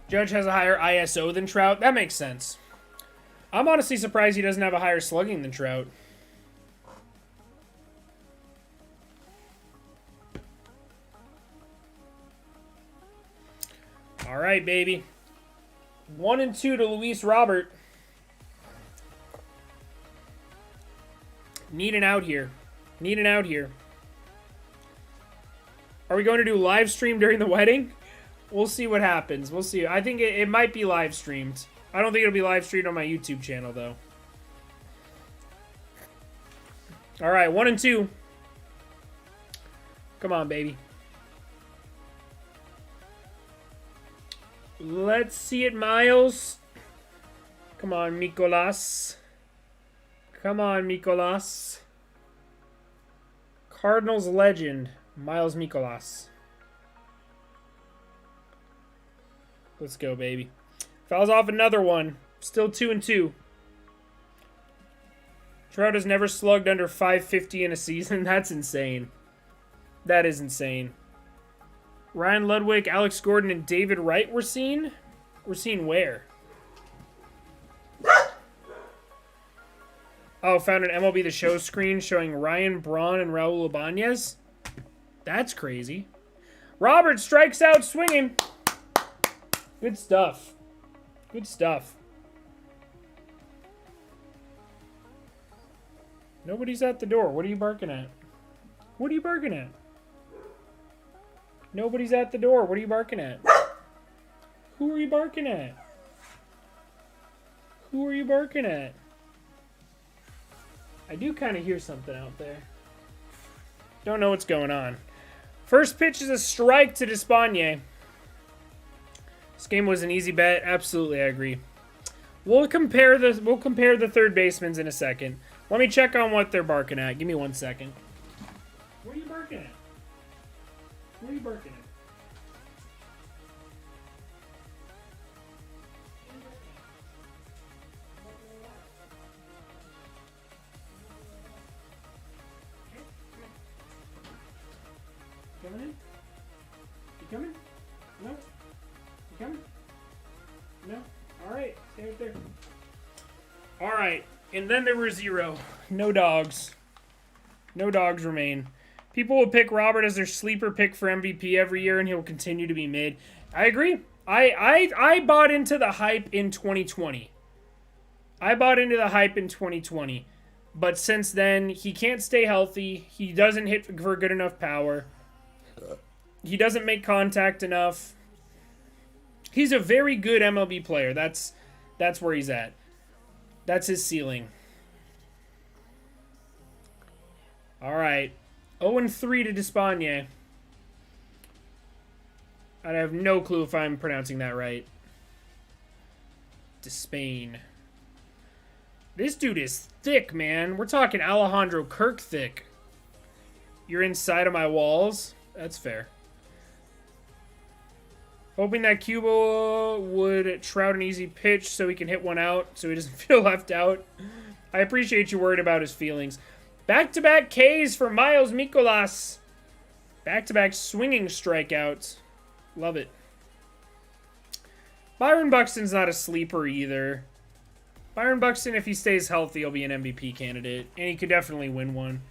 Judge has a higher ISO than Trout. That makes sense. I'm honestly surprised he doesn't have a higher slugging than Trout. All right, baby. 1 and 2 to Luis Robert. Need an out here. Need an out here. Are we going to do live stream during the wedding? We'll see what happens. We'll see. I think it might be live streamed. I don't think it'll be live streamed on my YouTube channel, though. All right, 1 and 2. Come on, baby. Let's see it, Miles. Come on, Mikolas. Come on, Mikolas. Cardinals legend, Miles Mikolas. Let's go, baby. Fouls off another one. Still 2 and 2. Trout has never slugged under 550 in a season. That's insane. That is insane. Ryan Ludwig, Alex Gordon, and David Wright were seen? We're seen where? Oh, found an MLB The Show screen showing Ryan Braun and Raul Ibanez. That's crazy. Robert strikes out swinging. Good stuff. Good stuff. Nobody's at the door. What are you barking at? What are you barking at? Nobody's at the door. What are you barking at? Who are you barking at? Who are you barking at? I do kind of hear something out there. Don't know what's going on. First pitch is a strike to Despaigne. This game was an easy bet. Absolutely, I agree. We'll compare the third basemans in a second. Let me check on what they're barking at. Give me 1 second. What are you barking at? What are you barking at? Coming in? You coming? No? You coming? No? Alright, stay right there. Alright, and then there were 0. No dogs. No dogs remain. People will pick Robert as their sleeper pick for MVP every year, and he'll continue to be mid. I agree. I bought into the hype in 2020. I bought into the hype in 2020. But since then, he can't stay healthy. He doesn't hit for good enough power. He doesn't make contact enough. He's a very good MLB player. That's where he's at. That's his ceiling. All right. 0-3 to Despaigne. I have no clue if I'm pronouncing that right. Despain. This dude is thick, man. We're talking Alejandro Kirk thick. You're inside of my walls? That's fair. Hoping that Cuba would Trout an easy pitch so he can hit one out so he doesn't feel left out. I appreciate you worried about his feelings. Back-to-back Ks for Miles Mikolas. Back-to-back swinging strikeouts. Love it. Byron Buxton's not a sleeper either. Byron Buxton, if he stays healthy, will be an MVP candidate. And he could definitely win one.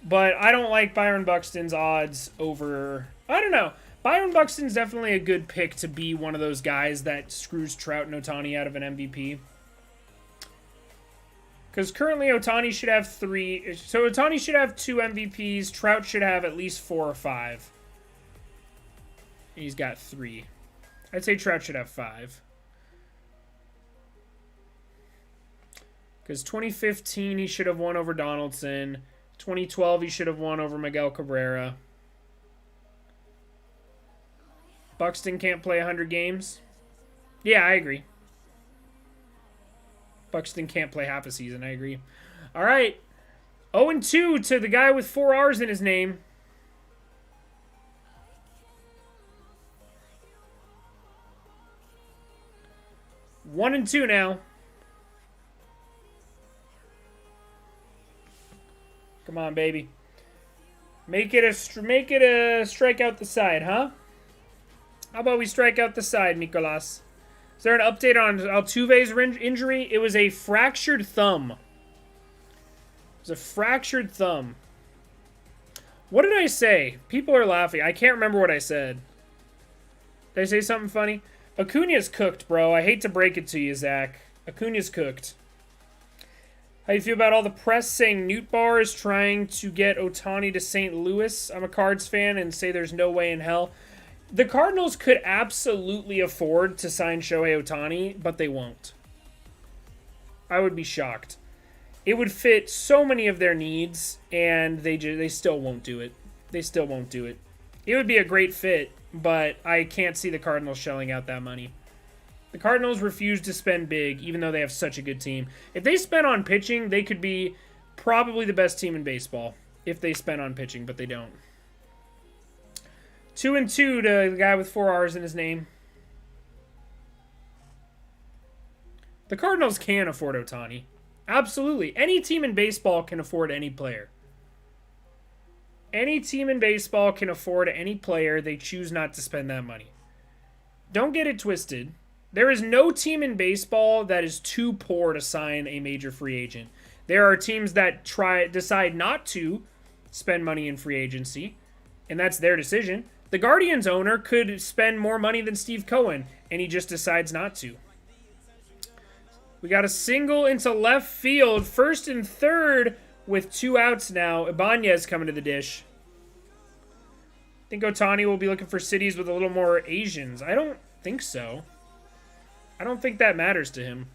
But I don't like Byron Buxton's odds over... I don't know. Byron Buxton's definitely a good pick to be one of those guys that screws Trout and Ohtani out of an MVP. Because currently Ohtani should have 3. So Ohtani should have 2 MVPs. Trout should have at least 4 or 5. He's got 3. I'd say Trout should have 5. Because 2015 he should have won over Donaldson. 2012 he should have won over Miguel Cabrera. Buxton can't play 100 games. Yeah, I agree. Buxton can't play half a season. I agree. All right. 0-2 to the guy with 4 R's in his name. 1-2 now. Come on, baby. Make it a strike out the side, huh? How about we strike out the side, Nicolas? Is there an update on Altuve's injury? It was a fractured thumb. It was a fractured thumb. What did I say? People are laughing. I can't remember what I said. Did I say something funny? Acuna's cooked, bro. I hate to break it to you, Zach. Acuna's cooked. How you feel about all the press saying Newt Bar is trying to get Ohtani to St. Louis? I'm a Cards fan and say there's no way in hell. The Cardinals could absolutely afford to sign Shohei Ohtani, but they won't. I would be shocked. It would fit so many of their needs, and they still won't do it. They still won't do it. It would be a great fit, but I can't see the Cardinals shelling out that money. The Cardinals refuse to spend big, even though they have such a good team. If they spent on pitching, they could be probably the best team in baseball if they spent on pitching, but they don't. 2-2 to the guy with 4 R's in his name. The Cardinals can afford Ohtani. Absolutely. Any team in baseball can afford any player. Any team in baseball can afford any player. They choose not to spend that money. Don't get it twisted. There is no team in baseball that is too poor to sign a major free agent. There are teams that decide not to spend money in free agency, and that's their decision. The Guardians owner could spend more money than Steve Cohen, and he just decides not to. We got a single into left field, first and third with 2 outs now. Ibanez coming to the dish. I think Ohtani will be looking for cities with a little more Asians. I don't think so. I don't think that matters to him.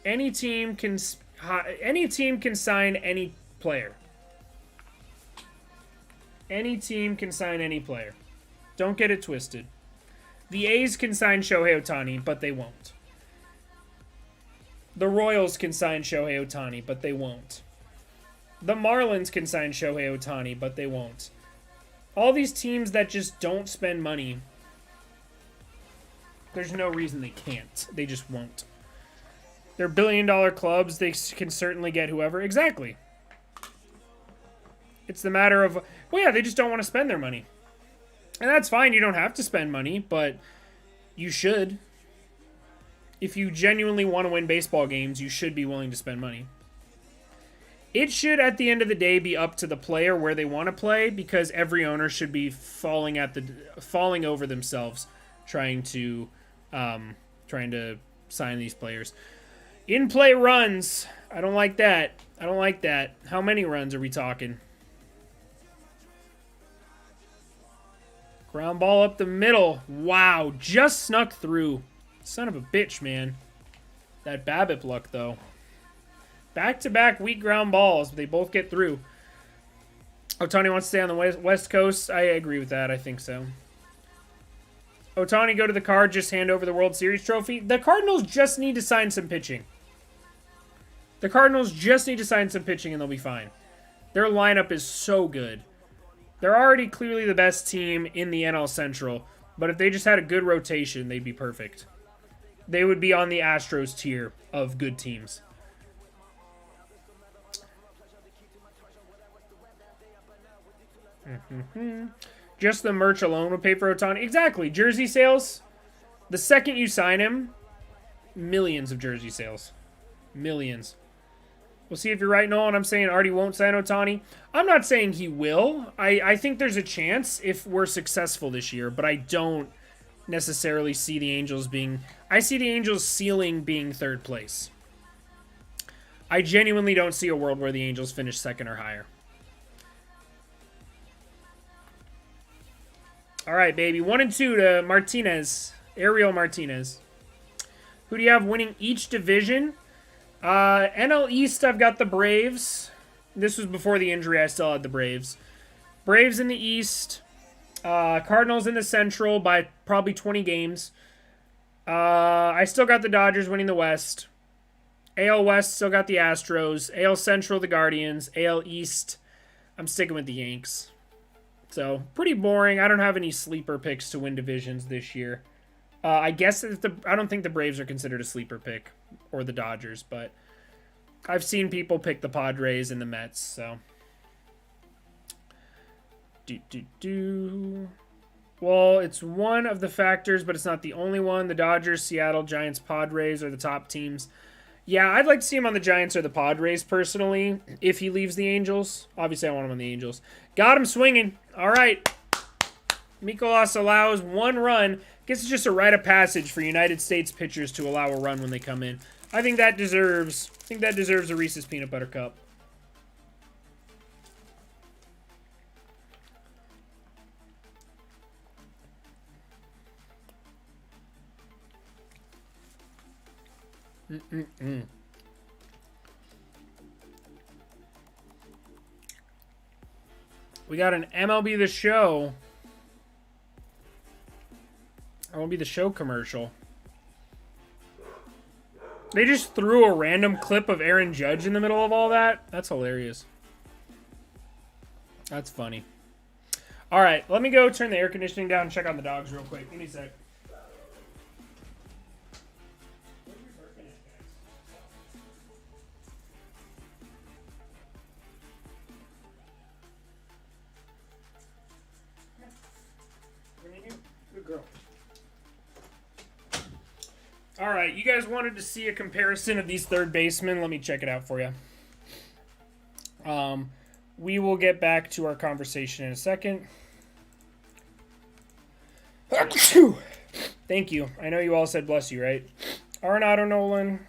Any team can sign any player. Any team can sign any player. Don't get it twisted. The A's can sign Shohei Ohtani, but they won't. The Royals can sign Shohei Ohtani, but they won't. The Marlins can sign Shohei Ohtani, but they won't. All these teams that just don't spend money, there's no reason they can't. They just won't. They're billion-dollar clubs. They can certainly get whoever. Exactly. It's the matter of, well, yeah, they just don't want to spend their money. And that's fine. You don't have to spend money, but you should. If you genuinely want to win baseball games, you should be willing to spend money. It should, at the end of the day, be up to the player where they want to play, because every owner should be falling over themselves trying to sign these players. In-play runs. I don't like that. I don't like that. How many runs are we talking? Ground ball up the middle. Wow, just snuck through. Son of a bitch, man. That BABIP luck, though. Back-to-back weak ground balls, but they both get through. Ohtani wants to stay on the West Coast. I agree with that. I think so. Ohtani go to the Cards, just hand over the World Series trophy. The Cardinals just need to sign some pitching. The Cardinals just need to sign some pitching and they'll be fine. Their lineup is so good. They're already clearly the best team in the NL Central, but if they just had a good rotation, they'd be perfect. They would be on the Astros tier of good teams. Just the merch alone would pay for Ohtani. Exactly. Jersey sales. The second you sign him, millions of jersey sales. Millions. We'll see if you're right, Nolan. I'm saying Artie won't sign Ohtani. I'm not saying he will. I think there's a chance if we're successful this year, but I don't necessarily see the Angels being... I see the Angels' ceiling being third place. I genuinely don't see a world where the Angels finish second or higher. All right, baby. 1-2 to Martinez. Ariel Martinez. Who do you have winning each division? NL East, I've got the Braves. This was before the injury. I still had the Braves. Braves in the East. Cardinals in the Central by probably 20 games. I still got the Dodgers winning the West. AL West, still got the Astros. AL Central, the Guardians. AL East, I'm sticking with the Yanks. So, pretty boring. I don't have any sleeper picks to win divisions this year. I guess I don't think the Braves are considered a sleeper pick, or the Dodgers, but I've seen people pick the Padres and the Mets, so. Well, it's one of the factors, but it's not the only one. The Dodgers, Seattle, Giants, Padres are the top teams. Yeah, I'd like to see him on the Giants or the Padres, personally, if he leaves the Angels. Obviously, I want him on the Angels. Got him swinging. All right. Mikolas allows 1 run. Guess it's just a rite of passage for United States pitchers to allow a run when they come in. I think that deserves a Reese's Peanut Butter Cup. We got an MLB The Show. MLB The Show commercial. They just threw a random clip of Aaron Judge in the middle of all that. That's hilarious. That's funny. All right, let me go turn the air conditioning down and check on the dogs real quick. Give me a sec. Good girl. All right, you guys wanted to see a comparison of these third basemen. Let me check it out for you. We will get back to our conversation in a second. Thank you. I know you all said bless you, right? Arenado, Nolan.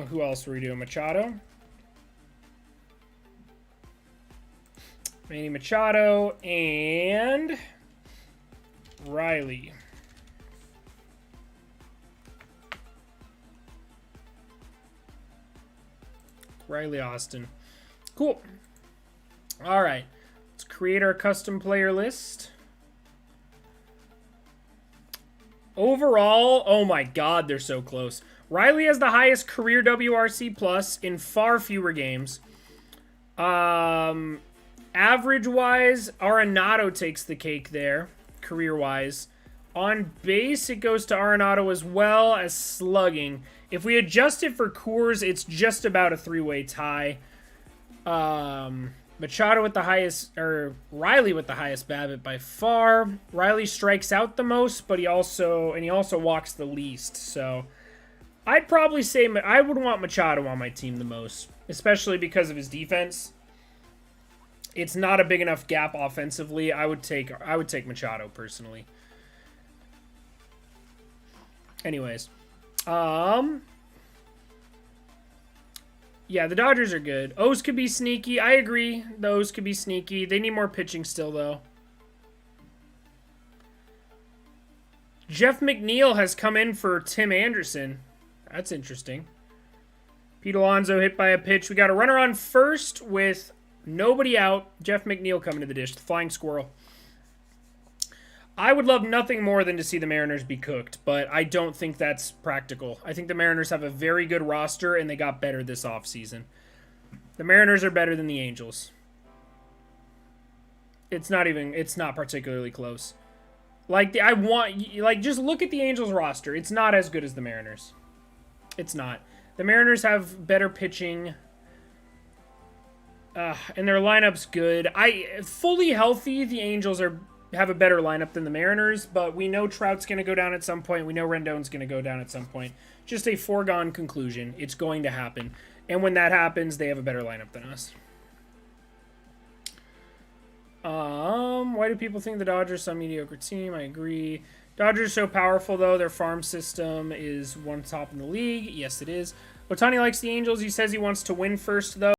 Who else were we doing? Machado. Manny Machado and Riley. Riley Austin. Cool. All right. Let's create our custom player list. Overall, oh my God, they're so close. Riley has the highest career WRC plus in far fewer games. Average-wise, Arenado takes the cake there, career-wise. On base, it goes to Arenado as well as slugging. If we adjust it for Coors, it's just about a 3-way tie. Machado with the highest, or Riley with the highest BABIP by far. Riley strikes out the most, but he also walks the least. So I'd probably say I would want Machado on my team the most, especially because of his defense. It's not a big enough gap offensively. I would take Machado personally. Anyways, yeah, the Dodgers are good. O's could be sneaky. I agree. The O's could be sneaky. They need more pitching still, though. Jeff McNeil has come in for Tim Anderson. That's interesting. Pete Alonso hit by a pitch. We got a runner on first with nobody out. Jeff McNeil coming to the dish. The flying squirrel. I would love nothing more than to see the Mariners be cooked, but I don't think that's practical. I think the Mariners have a very good roster, and they got better this offseason. The Mariners are better than the Angels. It's not particularly close. Just look at the Angels roster. It's not as good as the Mariners. It's not. The Mariners have better pitching, and their lineup's good. Fully healthy, the Angels have a better lineup than the Mariners, but we know Trout's going to go down at some point. We know Rendon's going to go down at some point. Just a foregone conclusion. It's going to happen. And when that happens, they have a better lineup than us. Why do people think the Dodgers are some mediocre team? I agree. Dodgers are so powerful, though. Their farm system is one top in the league. Yes, it is. Otani likes the Angels. He says he wants to win first, though.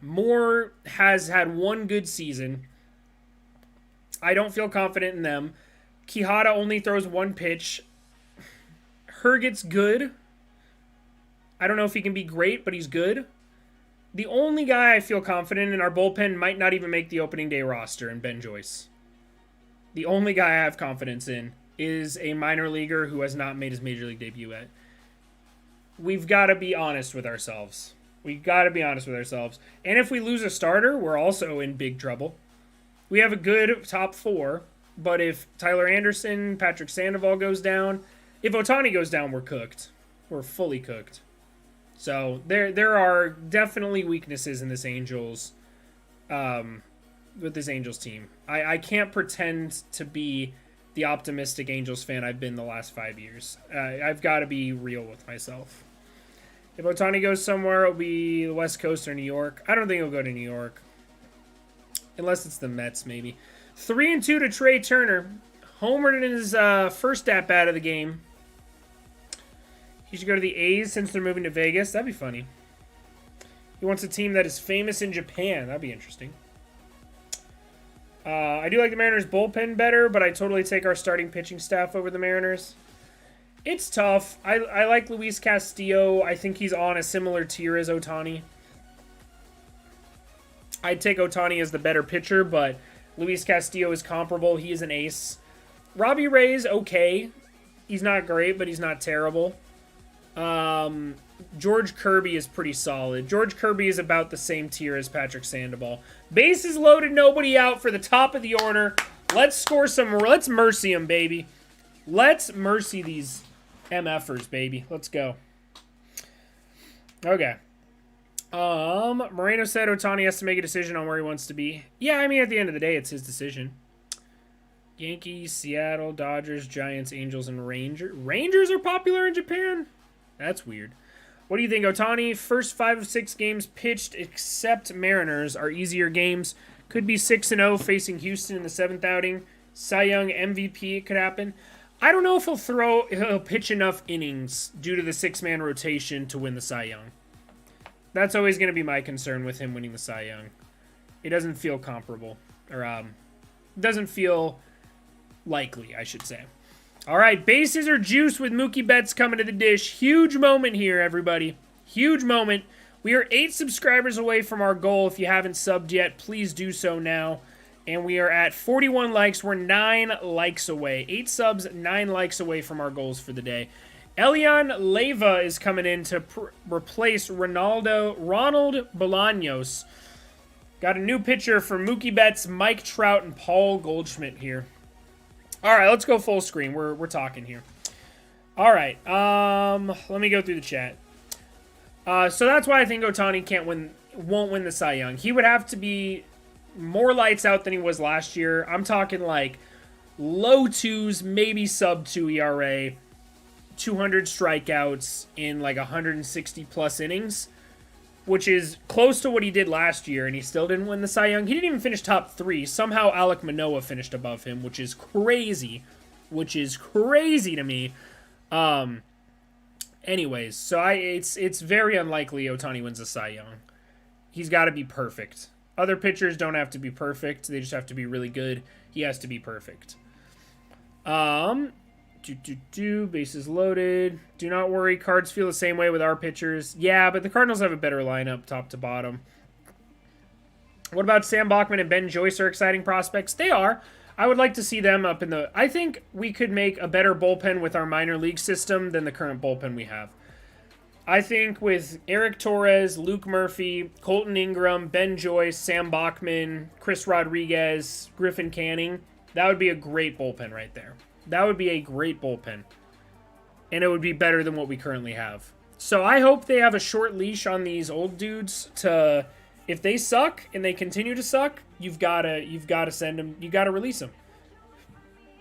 Moore has had one good season. I don't feel confident in them. Quijada only throws one pitch. Herget's good. I don't know if he can be great, but he's good. The only guy I feel confident in our bullpen might not even make the opening day roster, and Ben Joyce. The only guy I have confidence in is a minor leaguer who has not made his major league debut yet. We've got to be honest with ourselves. And if we lose a starter, we're also in big trouble. We have a good top 4, but if Tyler Anderson, Patrick Sandoval goes down, if Ohtani goes down, we're cooked. We're fully cooked. So there are definitely weaknesses in this Angels, with this Angels team. I can't pretend to be the optimistic Angels fan I've been the last 5 years. I've got to be real with myself. If Ohtani goes somewhere, it'll be the West Coast or New York. I don't think he'll go to New York. Unless it's the Mets, maybe. 3-2 to Trey Turner. Homered in his first at-bat of the game. He should go to the A's since they're moving to Vegas. That'd be funny. He wants a team that is famous in Japan. That'd be interesting. I do like the Mariners' bullpen better, but I totally take our starting pitching staff over the Mariners. It's tough. I like Luis Castillo. I think he's on a similar tier as Ohtani. I'd take Ohtani as the better pitcher, but Luis Castillo is comparable. He is an ace. Robbie Ray's okay. He's not great, but he's not terrible. George Kirby is pretty solid. George Kirby is about the same tier as Patrick Sandoval. Bases loaded, nobody out for the top of the order. Let's score some. Let's mercy them, baby. Let's mercy these MFers, baby. Let's go. Okay. Moreno said Ohtani has to make a decision on where he wants to be. Yeah, I mean, at the end of the day, it's his decision. Yankees, Seattle, Dodgers, Giants, Angels, and Rangers. Rangers are popular in Japan? That's weird. What do you think, Ohtani? First 5 of 6 games pitched, except Mariners, are easier games. Could be 6-0 facing Houston in the 7th outing. Cy Young MVP, it could happen. I don't know if he'll pitch enough innings due to the 6-man rotation to win the Cy Young. That's always going to be my concern with him winning the Cy Young. It doesn't feel comparable. Or, doesn't feel likely, I should say. All right, bases are juice with Mookie Betts coming to the dish. Huge moment here, everybody. Huge moment. We are 8 subscribers away from our goal. If you haven't subbed yet, please do so now. And we are at 41 likes. We're 9 likes away. 8 subs, 9 likes away from our goals for the day. Elian Leyva is coming in to replace Ronald Bolaños. Got a new pitcher for Mookie Betts, Mike Trout, and Paul Goldschmidt here. All right, let's go full screen. We're talking here. All right, let me go through the chat. So that's why I think Ohtani won't win the Cy Young. He would have to be more lights out than he was last year. I'm talking like low 2s, maybe sub 2 ERA, 200 strikeouts in like 160 plus innings, which is close to what he did last year, and he still didn't win the Cy Young. He didn't even finish top 3. Somehow Alek Manoah finished above him, which is crazy. To me. Anyways, so it's very unlikely Ohtani wins the Cy Young. He's got to be perfect. Other pitchers don't have to be perfect. They just have to be really good. He has to be perfect. Bases loaded. Do not worry. Cards feel the same way with our pitchers. Yeah, but the Cardinals have a better lineup top to bottom. What about Sam Bachman and Ben Joyce are exciting prospects? They are. I would like to see them up in the... I think we could make a better bullpen with our minor league system than the current bullpen we have. I think with Eric Torres, Luke Murphy, Colton Ingram, Ben Joyce, Sam Bachman, Chris Rodriguez, Griffin Canning, that would be a great bullpen right there. That would be a great bullpen. And it would be better than what we currently have. So I hope they have a short leash on these old dudes to... If they suck and they continue to suck, you've got to send them, you got to release them.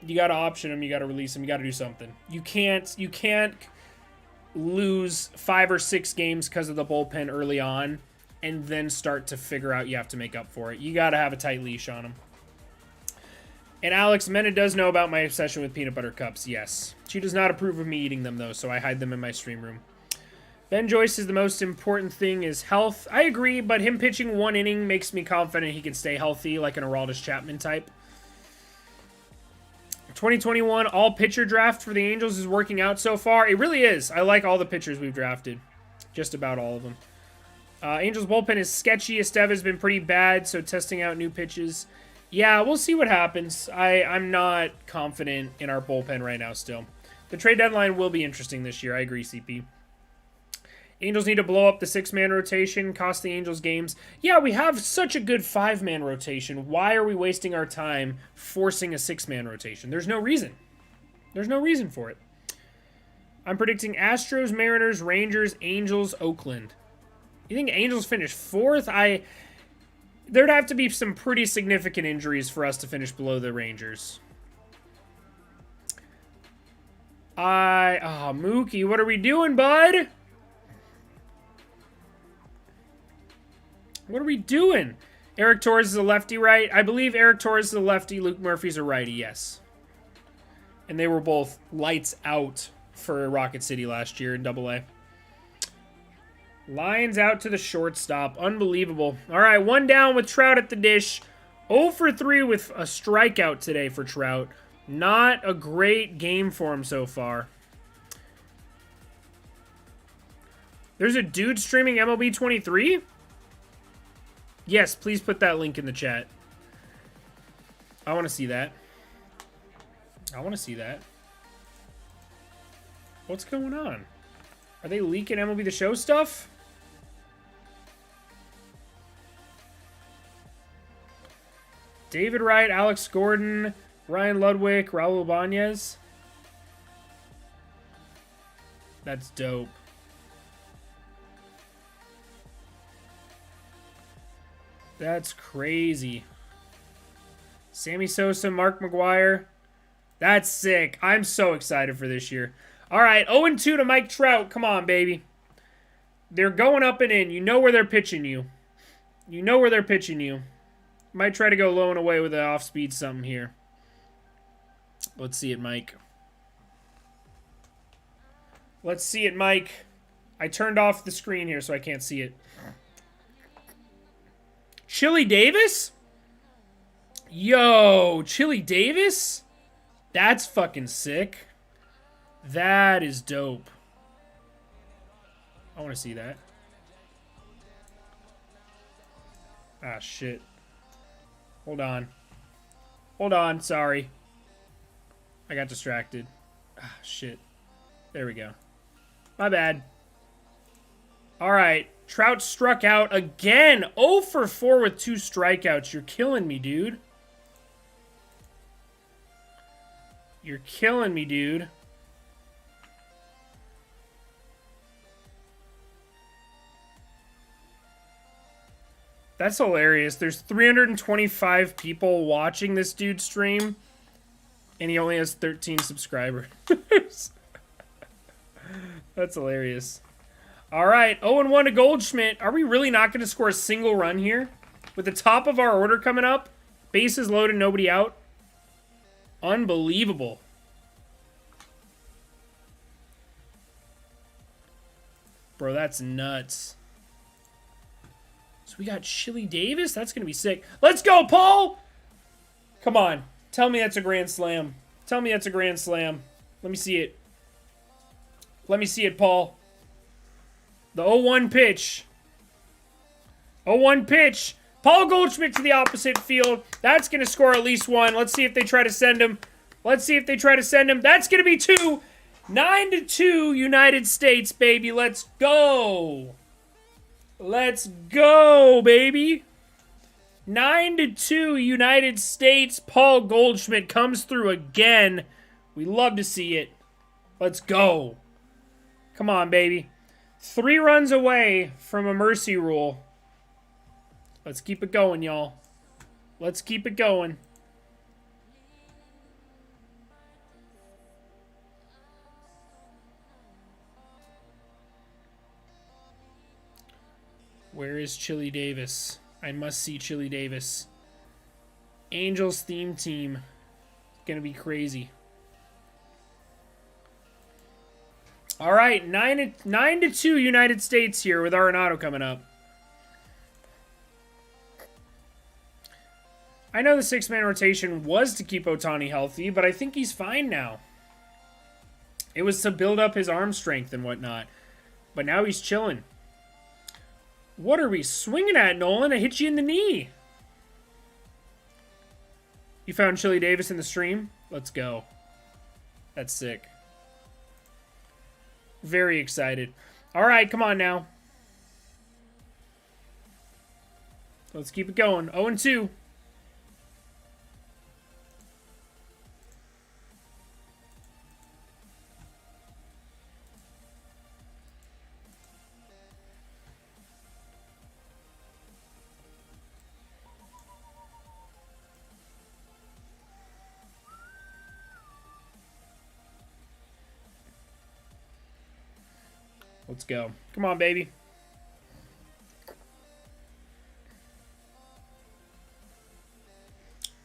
You got to option them, you got to release them, you got to do something. You can't lose 5 or 6 games because of the bullpen early on and then start to figure out you have to make up for it. You got to have a tight leash on them. And Alex Mena does know about my obsession with peanut butter cups. Yes. She does not approve of me eating them, though, so I hide them in my stream room. Ben Joyce is the most important thing is health. I agree, but him pitching 1 inning makes me confident he can stay healthy like an Aroldis Chapman type. 2021 all-pitcher draft for the Angels is working out so far. It really is. I like all the pitchers we've drafted. Just about all of them. Angels bullpen is sketchy. Esteva's been pretty bad, so testing out new pitches. Yeah, we'll see what happens. I'm not confident in our bullpen right now still. The trade deadline will be interesting this year. I agree, CP. Angels need to blow up the 6-man rotation, cost the Angels games. Yeah, we have such a good 5-man rotation. Why are we wasting our time forcing a 6-man rotation? There's no reason. There's no reason for it. I'm predicting Astros, Mariners, Rangers, Angels, Oakland. You think Angels finish 4th? There'd have to be some pretty significant injuries for us to finish below the Rangers. Mookie, what are we doing, bud? What are we doing? Eric Torres is a lefty, right? I believe Eric Torres is a lefty. Luke Murphy's a righty, yes. And they were both lights out for Rocket City last year in AA. Lines out to the shortstop. Unbelievable. All right, 1 down with Trout at the dish. 0 for 3 with a strikeout today for Trout. Not a great game for him so far. There's a dude streaming MLB 23? Yes, please put that link in the chat. I want to see that. I want to see that. What's going on? Are they leaking MLB The Show stuff? David Wright, Alex Gordon, Ryan Ludwig, Raul Ibanez. That's dope. That's crazy. Sammy Sosa, Mark McGuire. That's sick. I'm so excited for this year. All right, 0-2 to Mike Trout. Come on, baby. They're going up and in. You know where they're pitching you. You know where they're pitching you. Might try to go low and away with an off-speed something here. Let's see it, Mike. Let's see it, Mike. I turned off the screen here so I can't see it. Chili Davis? Yo, Chili Davis? That's fucking sick. That is dope. I want to see that. Ah, shit. Hold on. Hold on, sorry. I got distracted. Ah, shit. There we go. My bad. Alright. Trout struck out again. 0 for 4 with 2 strikeouts. You're killing me, dude. You're killing me, dude. That's hilarious. There's 325 people watching this dude stream, and he only has 13 subscribers. That's hilarious. All right, 0-1 to Goldschmidt. Are we really not going to score a single run here? With the top of our order coming up, bases loaded, nobody out. Unbelievable. Bro, that's nuts. So we got Chili Davis? That's going to be sick. Let's go, Paul! Come on. Tell me that's a grand slam. Tell me that's a grand slam. Let me see it. Let me see it, Paul. The 0-1 pitch. 0-1 pitch. Paul Goldschmidt to the opposite field. That's going to score at least 1. Let's see if they try to send him. Let's see if they try to send him. That's going to be 2. 9-2 United States, baby. Let's go. Let's go, baby. 9-2 United States. Paul Goldschmidt comes through again. We love to see it. Let's go. Come on, baby. 3 runs away from a mercy rule. Let's keep it going, y'all. Let's keep it going. Where is Chili Davis? I must see Chili Davis. Angels theme team. Gonna be crazy. All right, 9-2 United States here with Arenado coming up. I know the 6-man rotation was to keep Ohtani healthy, but I think he's fine now. It was to build up his arm strength and whatnot. But now he's chilling. What are we swinging at, Nolan? I hit you in the knee. You found Chili Davis in the stream? Let's go. That's sick. Very excited. All right, come on now. Let's keep it going. 0-2. Let's go. Come on, baby.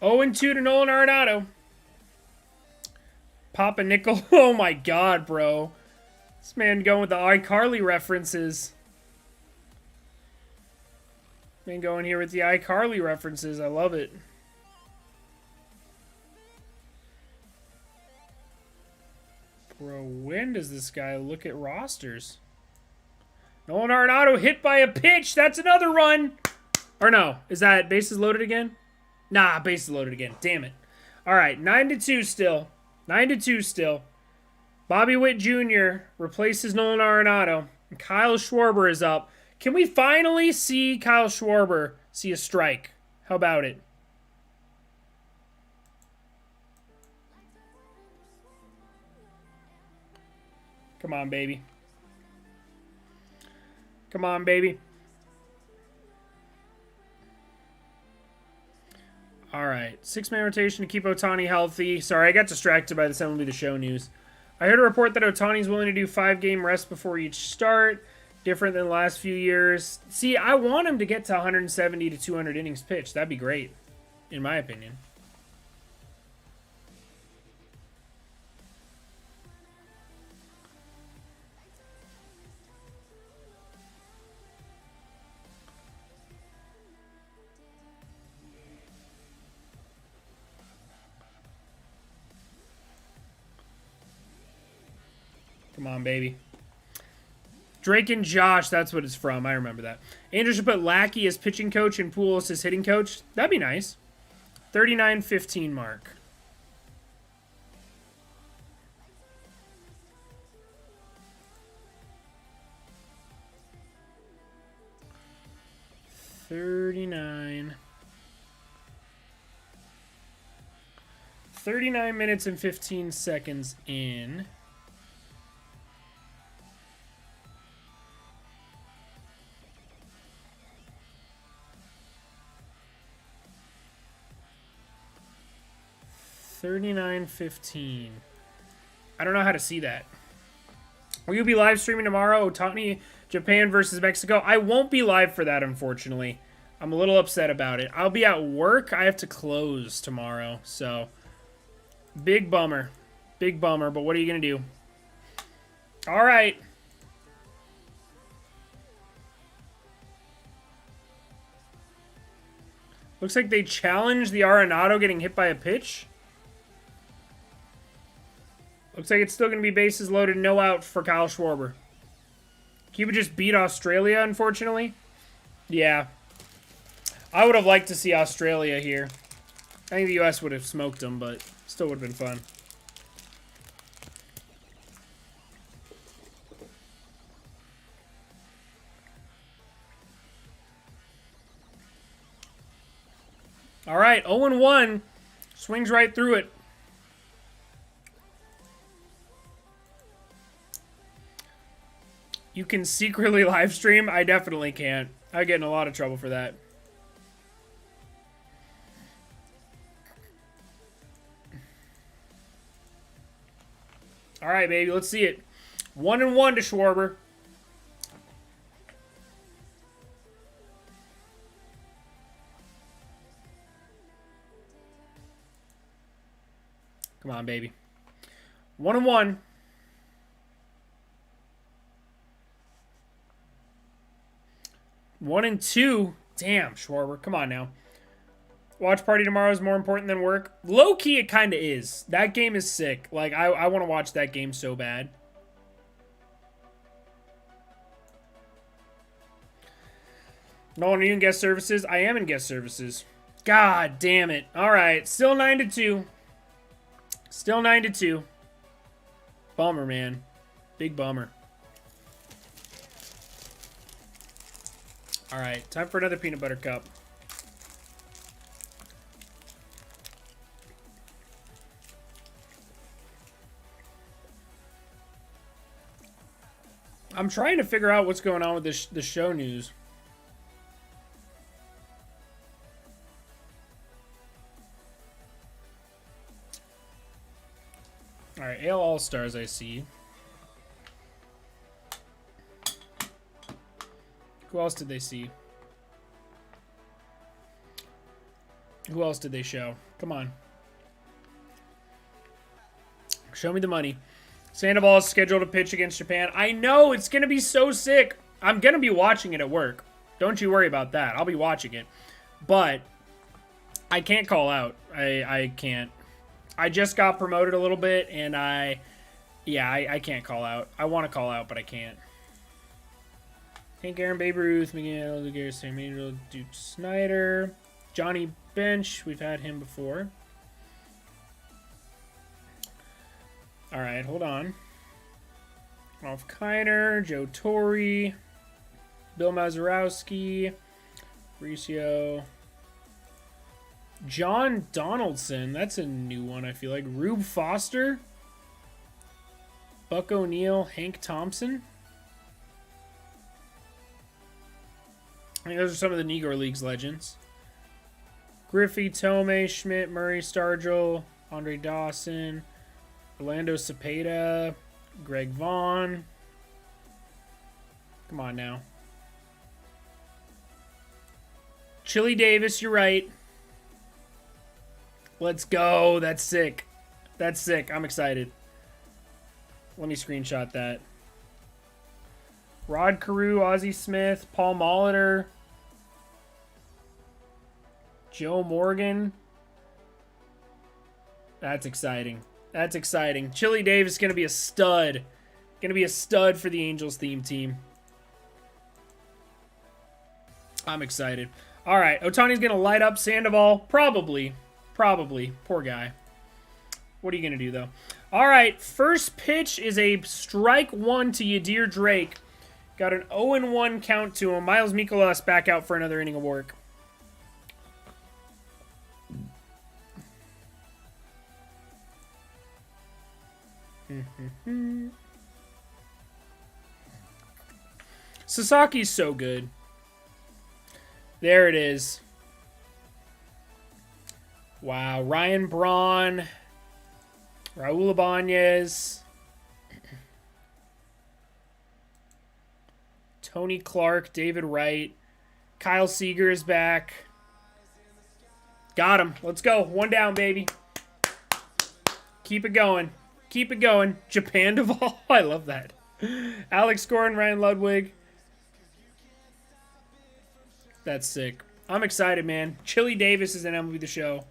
Oh, and 2 to Nolan Arenado. Pop a nickel. Oh, my God, bro. This man going with the iCarly references. Man going here with the iCarly references. I love it. Bro, when does this guy look at rosters? Nolan Arenado hit by a pitch. That's another run. Or no, is that bases loaded again? Nah, bases loaded again. Damn it. All right, 9-2 still. 9-2 still. Bobby Witt Jr. replaces Nolan Arenado. And Kyle Schwarber is up. Can we finally see Kyle Schwarber see a strike? How about it? Come on, baby. Come on, baby. All right. 6-man rotation to keep Ohtani healthy. Sorry, I got distracted by this MLB The Show news. I heard a report that Ohtani's willing to do 5-game rest before each start. Different than the last few years. See, I want him to get to 170 to 200 innings pitched. That'd be great, in my opinion. Come on, baby. Drake and Josh, that's what it's from. I remember that. Andrew should put Lackey as pitching coach and Pujols as hitting coach. That'd be nice. 39-15 mark. $39 minutes and 15 seconds in. $39.15. I don't know how to see that. Will you be live streaming tomorrow? Ohtani, Japan versus Mexico. I won't be live for that, unfortunately. I'm a little upset about it. I'll be at work. I have to close tomorrow. So, big bummer. Big bummer, but what are you going to do? All right. Looks like they challenged the Arenado getting hit by a pitch. Looks like it's still going to be bases loaded, no out for Kyle Schwarber. Cuba just beat Australia, unfortunately. Yeah. I would have liked to see Australia here. I think the U.S. would have smoked them, but still would have been fun. All right, 0-1. Swings right through it. You can secretly live stream? I definitely can't. I get in a lot of trouble for that. All right, baby, let's see it. 1-1 to Schwarber. Come on, baby. 1-1. 1-2. Damn, Schwarber. Come on now. Watch party tomorrow is more important than work. Low key, it kind of is. That game is sick. Like, I want to watch that game so bad. Nolan, are you in guest services? I am in guest services. God damn it. All right. Still 9-2. Still 9-2. Bummer, man. Big bummer. All right. Time for another peanut butter cup. I'm trying to figure out what's going on with the show news. All right, AL All-Stars I see. Who else did they see? Who else did they show? Come on. Show me the money. Sandoval is scheduled to pitch against Japan. I know, it's going to be so sick. I'm going to be watching it at work. Don't you worry about that. I'll be watching it. But I can't call out. I can't. I just got promoted a little bit, and I can't call out. I want to call out, but I can't. Hank Aaron, Babe Ruth, Miguel, Luger, Samuel, Duke Snyder, Johnny Bench. We've had him before. All right, hold on. Ralph Kiner, Joe Torre, Bill Mazeroski, Mauricio, John Donaldson. That's a new one, I feel like. Rube Foster, Buck O'Neill, Hank Thompson. I think those are some of the Negro Leagues legends. Griffey, Tomei, Schmidt, Murray, Stargell, Andre Dawson, Orlando Cepeda, Greg Vaughn. Come on now. Chili Davis, you're right. Let's go. That's sick. That's sick. I'm excited. Let me screenshot that. Rod Carew, Ozzie Smith, Paul Molitor, Joe Morgan. That's exciting. That's exciting. Chili Davis is going to be a stud. Going to be a stud for the Angels theme team. I'm excited. All right. Ohtani's going to light up Sandoval. Probably. Probably. Poor guy. What are you going to do, though? All right. First pitch is a strike one to Yadir Drake. Got an 0-1 count to him. Miles Mikolas back out for another inning of work. Sasaki's so good. There it is. Wow. Ryan Braun. Raul Ibanez. Tony Clark. David Wright. Kyle Seager is back. Got him. Let's go. One down, baby. Keep it going. Keep it going. Japan Duvall. I love that. Alex Corin, Ryan Ludwig. That's sick. I'm excited, man. Chili Davis is in MLB The Show.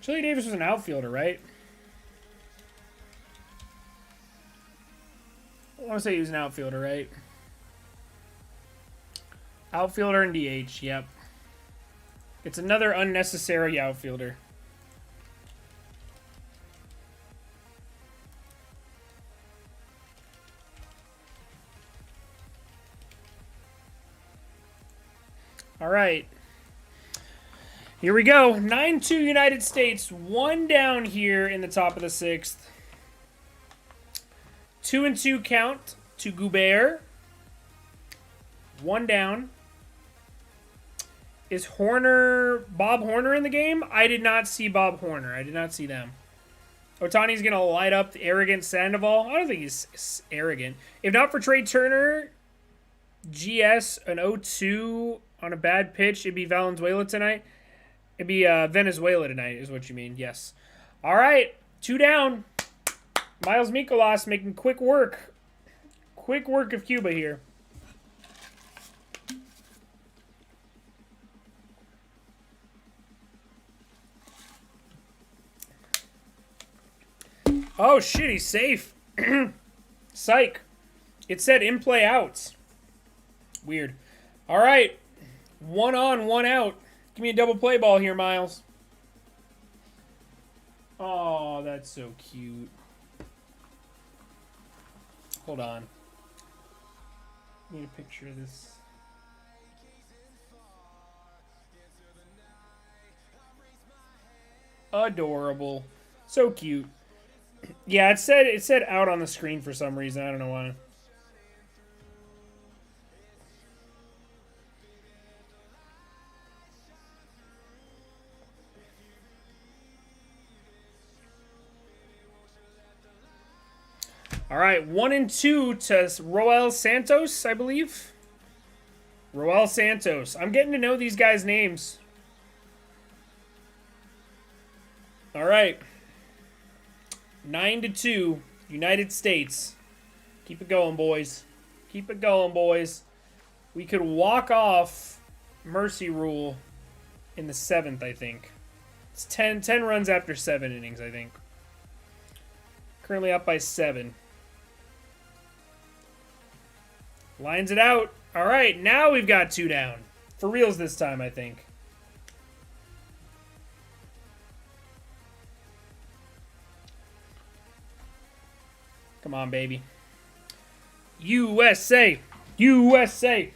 Chili Davis was an outfielder, right? I want to say he was an outfielder, right? Outfielder and DH, yep. It's another unnecessary outfielder. All right. Here we go. 9-2 United States. One down here in the top of the sixth. 2-2 count to Goubert. One down. Is Bob Horner in the game? I did not see Bob Horner. I did not see them. Otani's going to light up the arrogant Sandoval. I don't think he's arrogant. If not for Trey Turner, GS, an 0-2 on a bad pitch, it'd be Valenzuela tonight. It'd be Venezuela tonight is what you mean. Yes. All right. 2 down. Miles Mikolas making quick work. Quick work of Cuba here. Oh, shit, he's safe. Psych. It said in play outs. Weird. All right. 1 on, 1 out. Give me a double play ball here, Miles. Oh, that's so cute. Hold on. Need a picture of this. Adorable. So cute. Yeah, it said out on the screen for some reason. I don't know why. All right, 1 and 2 to Roel Santos, I believe. Roel Santos. I'm getting to know these guys' names. All right. 9-2, United States. Keep it going, boys. Keep it going, boys. We could walk off Mercy Rule in the 7th, I think. It's 10 runs after 7 innings, I think. Currently up by 7. Lines it out. All right, now we've got 2 down. For reals this time, I think. Come on, baby. USA. USA.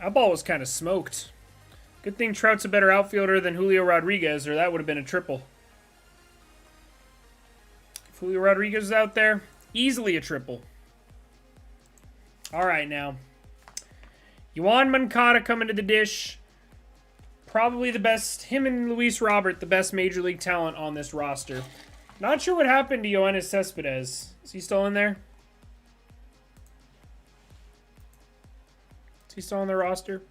That ball was kind of smoked. Good thing Trout's a better outfielder than Julio Rodriguez, or that would have been a triple. If Julio Rodriguez is out there, easily a triple. All right, now. Yoan Moncada coming to the dish. Probably the best, him and Luis Robert, the best Major League talent on this roster. Not sure what happened to Yoenis Cespedes. Is he still in there? Is he still on the roster?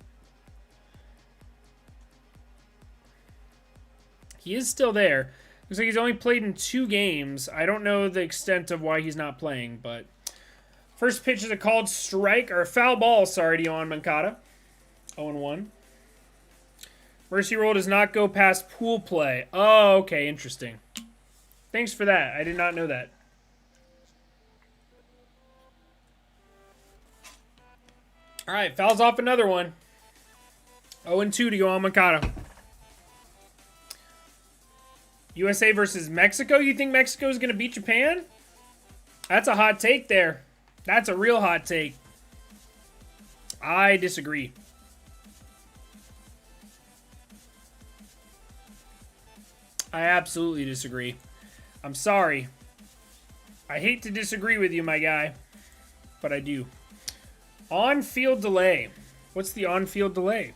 He is still there. Looks like he's only played in 2 games. I don't know the extent of why he's not playing, but... First pitch is a called strike, or foul ball, sorry, to Yoan Moncada. 0-1. Mercy Rule does not go past pool play. Oh, okay, interesting. Thanks for that. I did not know that. All right, fouls off another one. 0-2 to Yoan Moncada. USA versus Mexico? You think Mexico is going to beat Japan? That's a hot take there. That's a real hot take. I disagree. I absolutely disagree. I'm sorry. I hate to disagree with you, my guy, but I do. On-field delay. What's the on-field delay?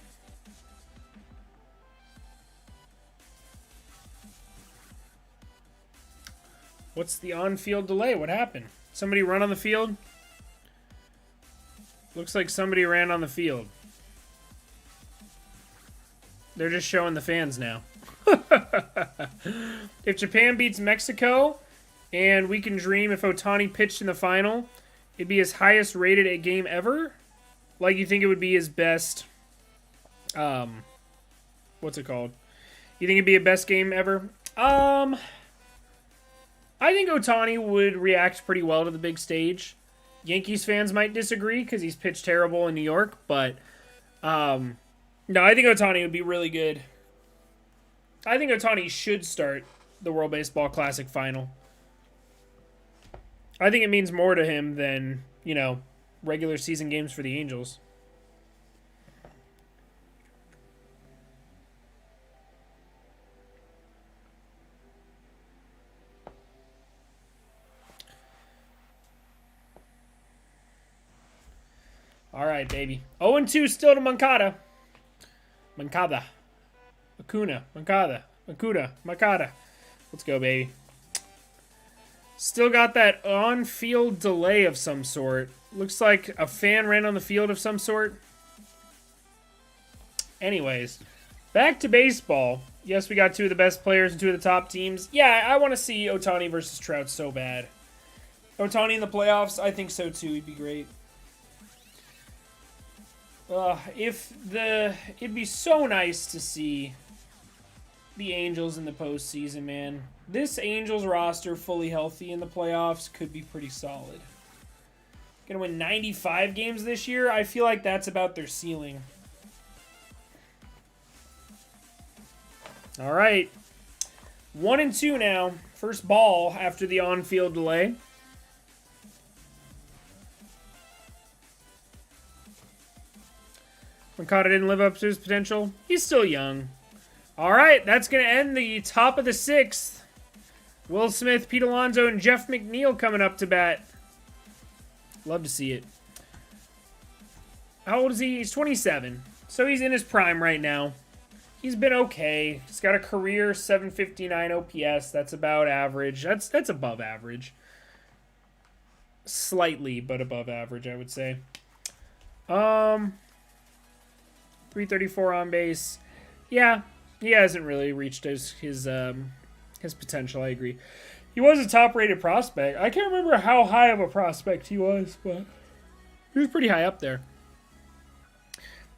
What's the on-field delay? What happened? Somebody run on the field? Looks like somebody ran on the field. They're just showing the fans now. If Japan beats Mexico, and we can dream if Otani pitched in the final, it'd be his highest rated a game ever? Like, you think it would be his best... what's it called? You think it'd be a best game ever? I think Otani would react pretty well to the big stage. Yankees fans might disagree because he's pitched terrible in New York, but no, I think Otani would be really good. I think Otani should start the World Baseball Classic final. I think it means more to him than, you know, regular season games for the Angels. All right, baby. 0-2 still to Moncada. Moncada. Acuna. Moncada. Makata. Let's go, baby. Still got that on-field delay of some sort. Looks like a fan ran on the field of some sort. Anyways, back to baseball. Yes, we got two of the best players and two of the top teams. Yeah, I want to see Ohtani versus Trout so bad. Ohtani in the playoffs, I think so too. He'd be great. It'd be so nice to see the Angels in the postseason, man. This Angels roster fully healthy in the playoffs could be pretty solid. Gonna win 95 games this year. I feel like that's about their ceiling. All right. 1-2 now. First ball after the on-field delay. Makata didn't live up to his potential. He's still young. All right, that's going to end the top of the 6th. Will Smith, Pete Alonso, and Jeff McNeil coming up to bat. Love to see it. How old is he? He's 27. So he's in his prime right now. He's been okay. He's got a career 759 OPS. That's about average. That's above average. Slightly, but above average, I would say. 334 on base. Yeah, he hasn't really reached his potential. I agree. He was a top-rated prospect. I can't remember how high of a prospect he was, but he was pretty high up there.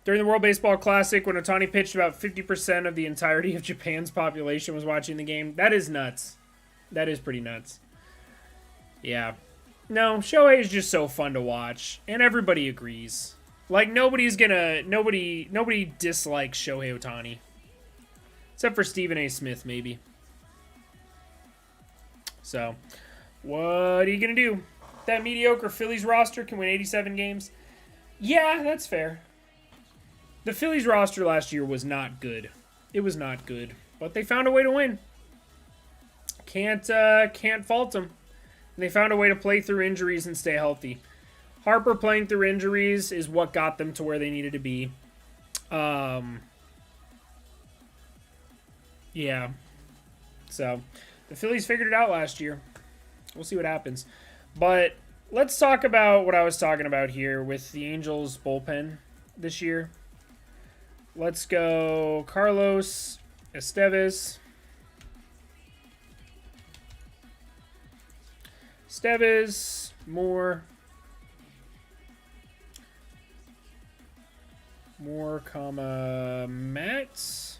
During the World Baseball Classic, when Ohtani pitched, about 50% of the entirety of Japan's population was watching the game. That is nuts. That is pretty nuts. Yeah. No, Shohei is just so fun to watch, and everybody agrees. Like, nobody dislikes Shohei Ohtani. Except for Stephen A. Smith, maybe. So, what are you going to do? That mediocre Phillies roster can win 87 games? Yeah, that's fair. The Phillies roster last year was not good. It was not good. But they found a way to win. Can't fault them. And they found a way to play through injuries and stay healthy. Harper playing through injuries is what got them to where they needed to be. Yeah. So, the Phillies figured it out last year. We'll see what happens. But let's talk about what I was talking about here with the Angels bullpen this year. Let's go Carlos Estevez. Estevez, Moore, Matt.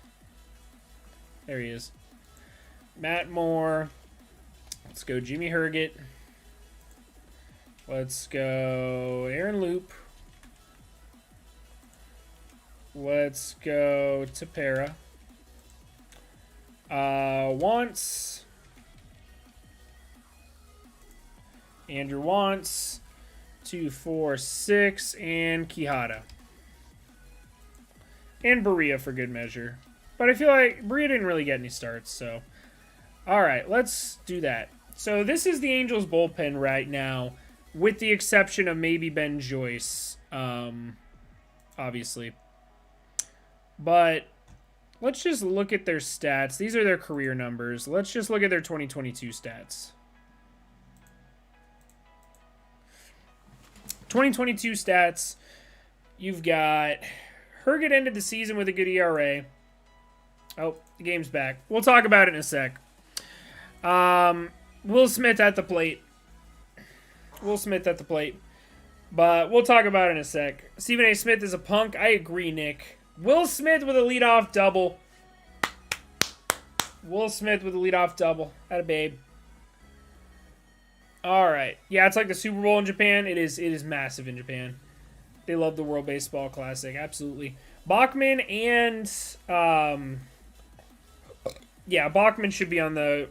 There he is. Matt Moore. Let's go Jimmy Herget. Let's go Aaron Loop. Let's go Tepera. Wants. Andrew Wants. 2, 4, 6. And Quijada. And Berea for good measure. But I feel like Berea didn't really get any starts, so. Alright, let's do that. So this is the Angels bullpen right now, with the exception of maybe Ben Joyce, obviously. But let's just look at their stats. These are their career numbers. Let's just look at their 2022 stats. 2022 stats. You've got Herget ended the season with a good ERA. Oh, the game's back. We'll talk about it in a sec. Will Smith at the plate. But we'll talk about it in a sec. Stephen A. Smith is a punk. I agree, Nick. Will Smith with a leadoff double. Atta babe. All right. Yeah, it's like the Super Bowl in Japan. It is massive in Japan. They love the World Baseball Classic. Absolutely. Bachman and... yeah, Bachman should be on the...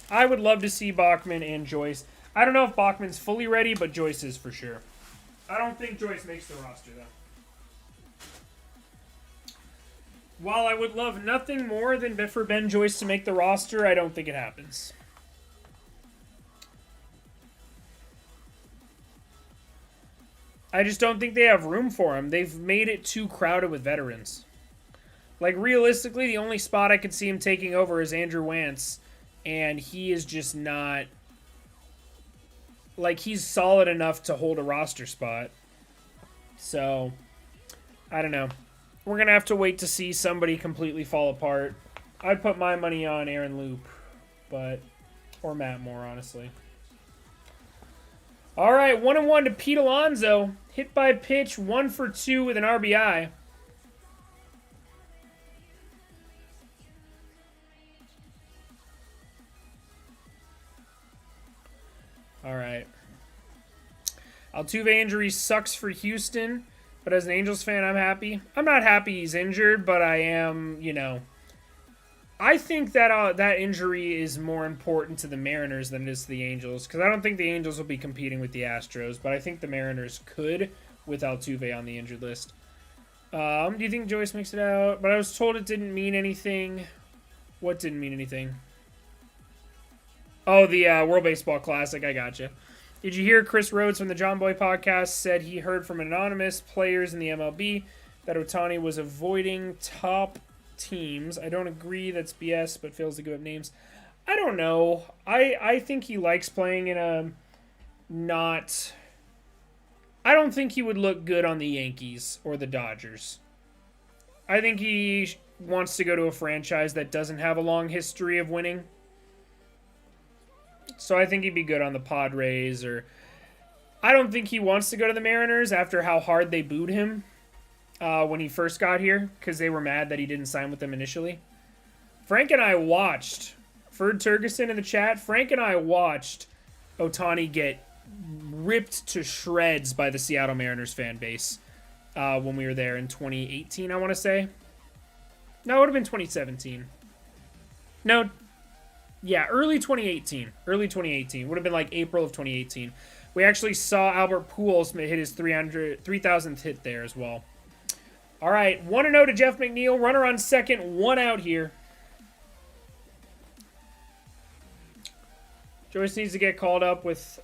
I would love to see Bachman and Joyce. I don't know if Bachman's fully ready, but Joyce is for sure. I don't think Joyce makes the roster, though. While I would love nothing more than for Ben Joyce to make the roster, I don't think it happens. I just don't think they have room for him. They've made it too crowded with veterans. Like, realistically, the only spot I could see him taking over is Andrew Wantz. And he is just not... Like, he's solid enough to hold a roster spot. So, I don't know. We're going to have to wait to see somebody completely fall apart. I'd put my money on Aaron Loop. Or Matt Moore, honestly. All right, 1-1 to Pete Alonso. Hit by pitch, 1 for 2 with an RBI. All right. Altuve injury sucks for Houston, but as an Angels fan, I'm happy. I'm not happy he's injured, but I am, you know. I think that that injury is more important to the Mariners than it is to the Angels, because I don't think the Angels will be competing with the Astros, but I think the Mariners could with Altuve on the injured list. Do you think Joyce makes it out? But I was told it didn't mean anything. What didn't mean anything? Oh, the World Baseball Classic. I gotcha. Did you hear Chris Rhodes from the John Boy podcast said he heard from anonymous players in the MLB that Ohtani was avoiding top teams? I don't agree. That's BS, but fails to give up names. I don't know. I think he likes playing in a not... I don't think he would look good on the Yankees or the Dodgers. I think he wants to go to a franchise that doesn't have a long history of winning. So I think he'd be good on the Padres, or I don't think he wants to go to the Mariners after how hard they booed him when he first got here, because they were mad that he didn't sign with them initially. Frank and I watched, Ferd Turgeson in the chat, Frank and I watched Ohtani get ripped to shreds by the Seattle Mariners fan base when we were there in 2018, I want to say. No, it would have been 2017. No, yeah, early 2018. Early 2018. Would have been like April of 2018. We actually saw Albert Pujols hit his 3,000th hit there as well. All right, 1-0 to Jeff McNeil. Runner on second, 1 out here. Joyce needs to get called up with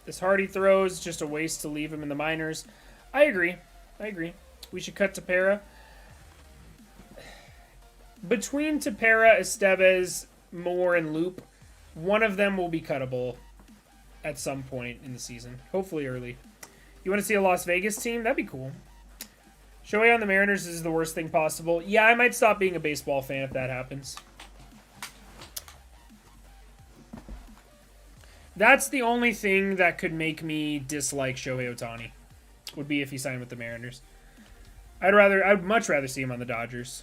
this Hardy throws. Just a waste to leave him in the minors. I agree. We should cut Tepera. Between Tepera, Estevez, Moore, and Loop, one of them will be cuttable at some point in the season. Hopefully early. You want to see a Las Vegas team? That'd be cool. Shohei on the Mariners is the worst thing possible. Yeah, I might stop being a baseball fan if that happens. That's the only thing that could make me dislike Shohei Ohtani, would be if he signed with the Mariners. I'd much rather see him on the Dodgers.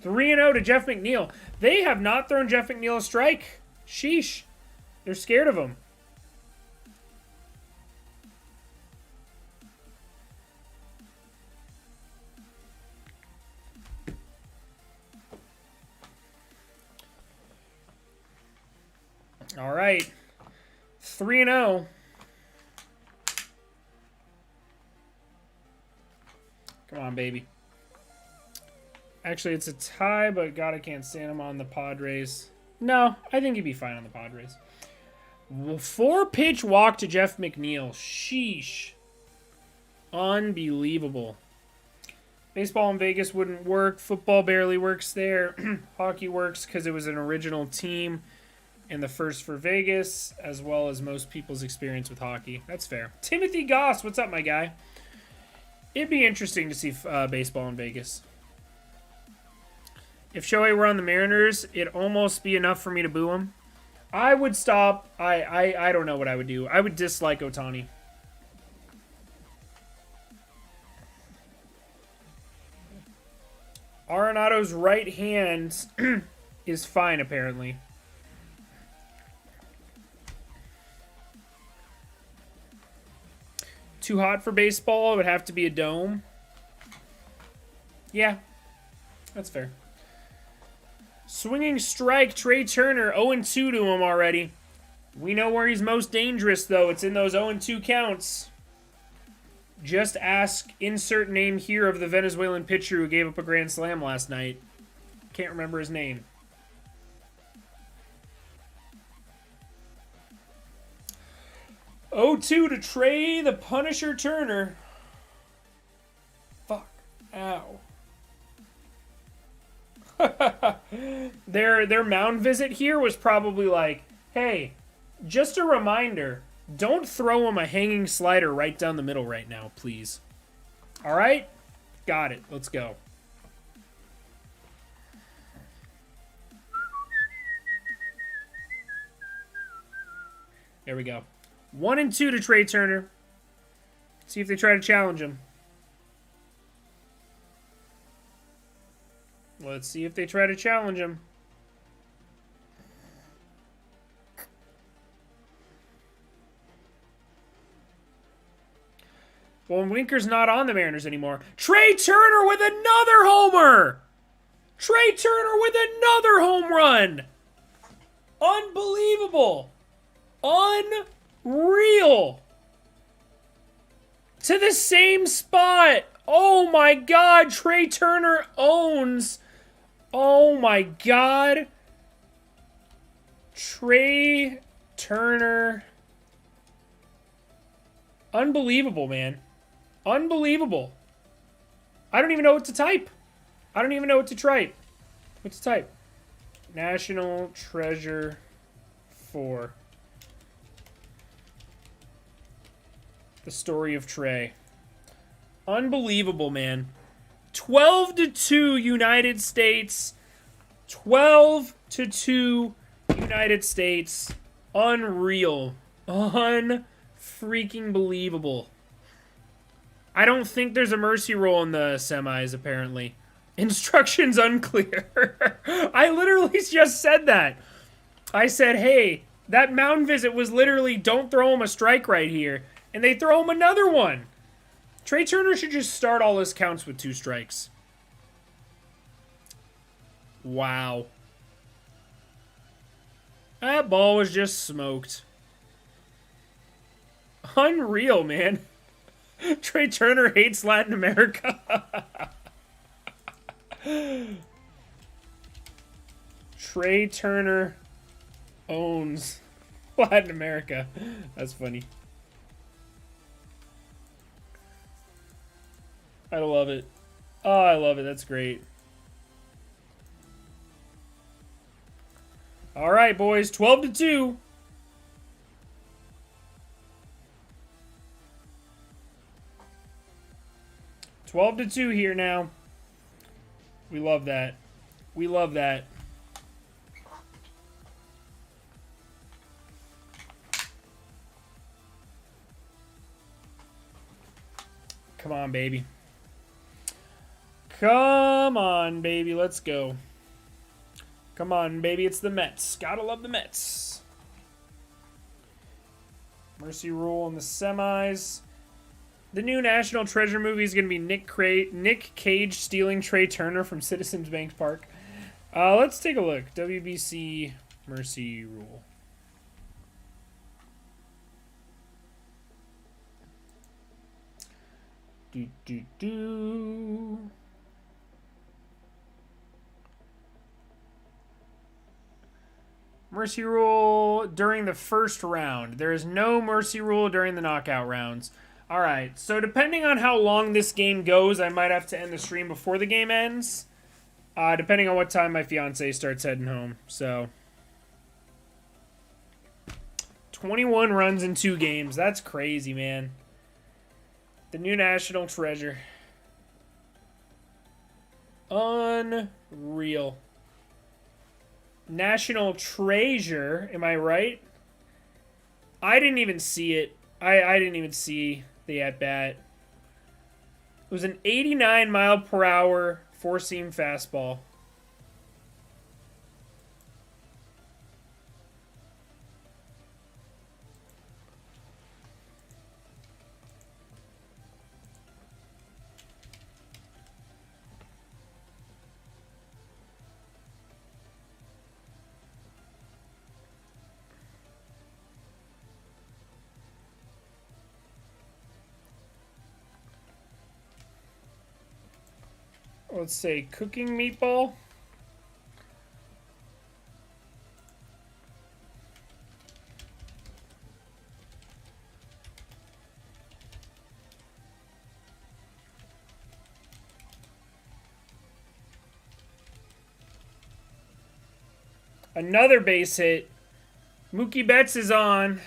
3-0 to Jeff McNeil. They have not thrown Jeff McNeil a strike. Sheesh. They're scared of him. All right. 3-0. Come on, baby. Actually, it's a tie, but God, I can't stand him on the Padres. No, I think he'd be fine on the Padres. 4-pitch walk to Jeff McNeil. Sheesh. Unbelievable. Baseball in Vegas wouldn't work. Football barely works there. Hockey works because it was an original team and the first for Vegas, as well as most people's experience with hockey. That's fair. Timothy Goss, what's up, my guy? It'd be interesting to see baseball in Vegas. If Shohei were on the Mariners, it'd almost be enough for me to boo him. I would stop. I don't know what I would do. I would dislike Ohtani. Arenado's right hand is fine, apparently. Too hot for baseball? It would have to be a dome. Yeah, that's fair. Swinging strike, Trey Turner, 0-2 to him already. We know where he's most dangerous, though. It's in those 0-2 counts. Just ask insert name here of the Venezuelan pitcher who gave up a grand slam last night. Can't remember his name. Oh, 2 to Trey the Punisher Turner. Fuck. Ow. Their mound visit here was probably like, hey, just a reminder, don't throw him a hanging slider right down the middle right now, please. All right? Got it. Let's go. There we go. 1 and 2 to Trey Turner. See if they try to challenge him. Let's see if they try to challenge him. Well, Winker's not on the Mariners anymore. Trey Turner with another homer! Trey Turner with another home run! Unbelievable! Unreal! To the same spot! Oh my god, Trey Turner owns. Oh my god. Trey Turner. Unbelievable, man. Unbelievable. I don't even know what to type. I don't even know what to type. What to type? National Treasure 4. The story of Trey. Unbelievable, man. 12-2 United States. 12-2 United States. Unreal. Unfreaking believable. I don't think there's a mercy rule in the semis, apparently. Instructions unclear. I literally just said that. I said, hey, that mound visit was literally don't throw him a strike right here. And they throw him another one. Trey Turner should just start all his counts with 2 strikes. Wow. That ball was just smoked. Unreal, man. Trey Turner hates Latin America. Trey Turner owns Latin America. That's funny. I love it. Oh, I love it. That's great. All right, boys. 12-2. (12-2) here now. We love that. We love that. Come on, baby. Come on, baby. Let's go. Come on, baby. It's the Mets. Gotta love the Mets. Mercy rule in the semis. The new National Treasure movie is going to be Nick Cage stealing Trey Turner from Citizens Bank Park. Let's take a look. WBC Mercy rule. Mercy rule during the first round. There is no mercy rule during the knockout rounds. All right, so depending on how long this game goes, I might have to end the stream before the game ends. Depending on what time my fiance starts heading home. So 21 runs in 2 games. That's crazy, man. The new National Treasure. Unreal. National Treasure, am I right? I didn't even see it. I didn't even see the at-bat. It was an 89-mile-per-hour four-seam fastball. Let's say cooking meatball. Another base hit. Mookie Betts is on.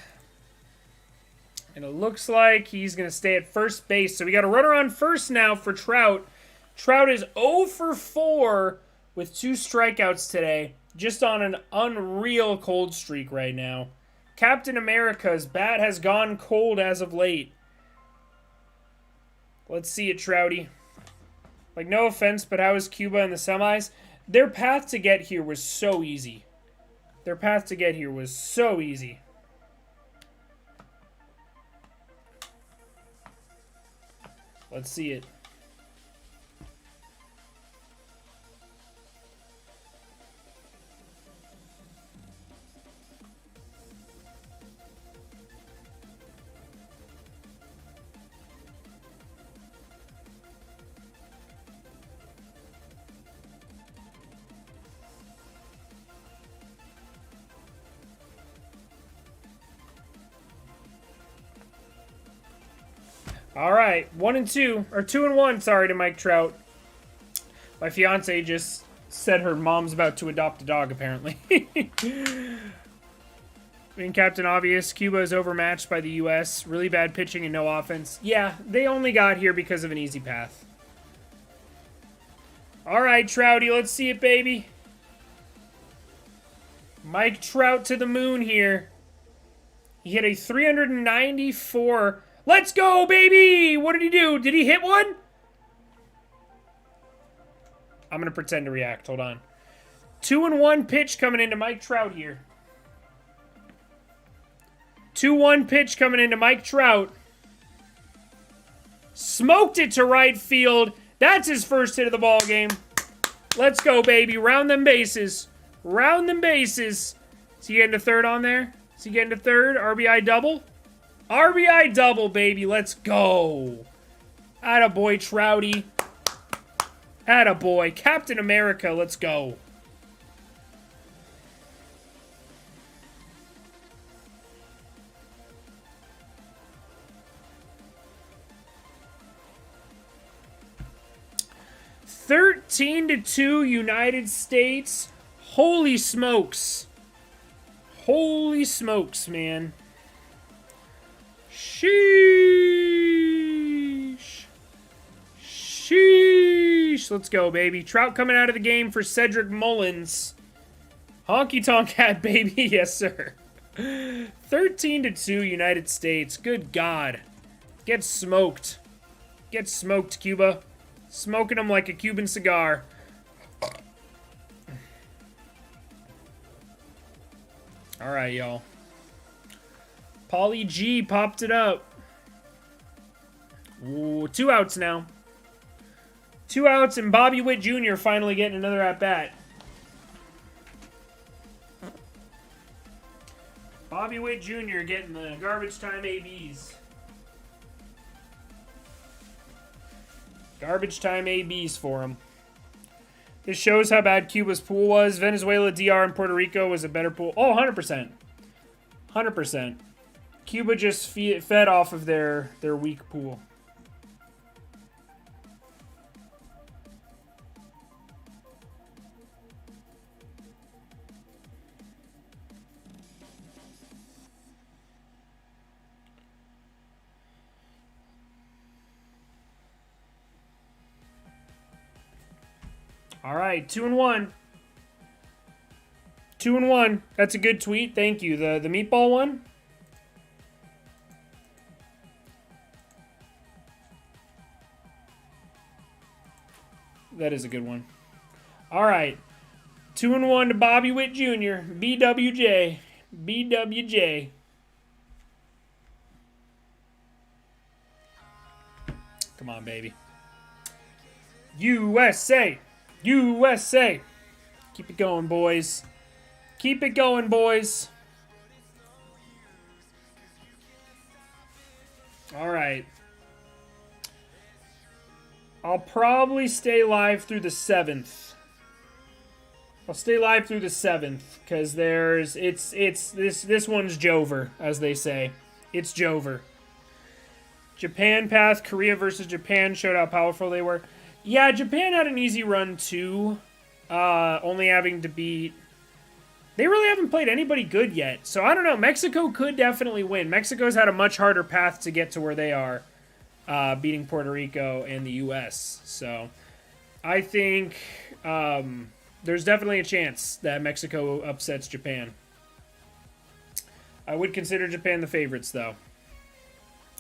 And it looks like he's going to stay at first base. So we got a runner on first now for Trout. Trout is 0 for 4 with 2 strikeouts today. Just on an unreal cold streak right now. Captain America's bat has gone cold as of late. Let's see it, Trouty. Like, no offense, but how is Cuba in the semis? Their path to get here was so easy. Their path to get here was so easy. Let's see it. All right, 1 and 2, or 2 and 1. Sorry to Mike Trout. My fiance just said her mom's about to adopt a dog. Apparently. Being Captain Obvious, Cuba is overmatched by the U.S. Really bad pitching and no offense. Yeah, they only got here because of an easy path. All right, Trouty, let's see it, baby. Mike Trout to the moon here. He hit a 394. Let's go, baby! What did he do? Did he hit one? I'm going to pretend to react. Hold on. 2-1 pitch coming into Mike Trout here. 2-1 pitch coming into Mike Trout. Smoked it to right field. That's his first hit of the ball game. Let's go, baby. Round them bases. Round them bases. Is he getting to third on there? Is he getting to third? RBI double? RBI double, baby. Let's go. Attaboy, Trouty. Attaboy. Captain America, let's go. (13-2) United States. Holy smokes. Holy smokes, man. Sheesh. Sheesh. Let's go, baby. Trout coming out of the game for Cedric Mullins. Honky tonk hat, baby. Yes, sir. 13-2 United States. Good God. Get smoked. Get smoked, Cuba. Smoking them like a Cuban cigar. All right, y'all. Paulie G popped it up. Ooh, 2 outs now. 2 outs, and Bobby Witt Jr. finally getting another at-bat. Bobby Witt Jr. getting the garbage time ABs. Garbage time ABs for him. This shows how bad Cuba's pool was. Venezuela, DR, and Puerto Rico was a better pool. Oh, 100%. 100%. Cuba just fed off of their weak pool. All right, 2-1. 2-1. That's a good tweet. Thank you. The meatball one. That is a good one. All right. 2-1 to Bobby Witt Jr. BWJ. BWJ. Come on, baby. USA. USA. Keep it going, boys. Keep it going, boys. All right. I'll probably stay live through the 7th. I'll stay live through the 7th because this one's Jover, as they say. It's Jover. Japan path, Korea versus Japan showed how powerful they were. Yeah, Japan had an easy run too. Only having to beat They really haven't played anybody good yet. So I don't know. Mexico could definitely win. Mexico's had a much harder path to get to where they are, beating Puerto Rico and the U.S. So I think there's definitely a chance that Mexico upsets Japan. I would consider Japan the favorites, though.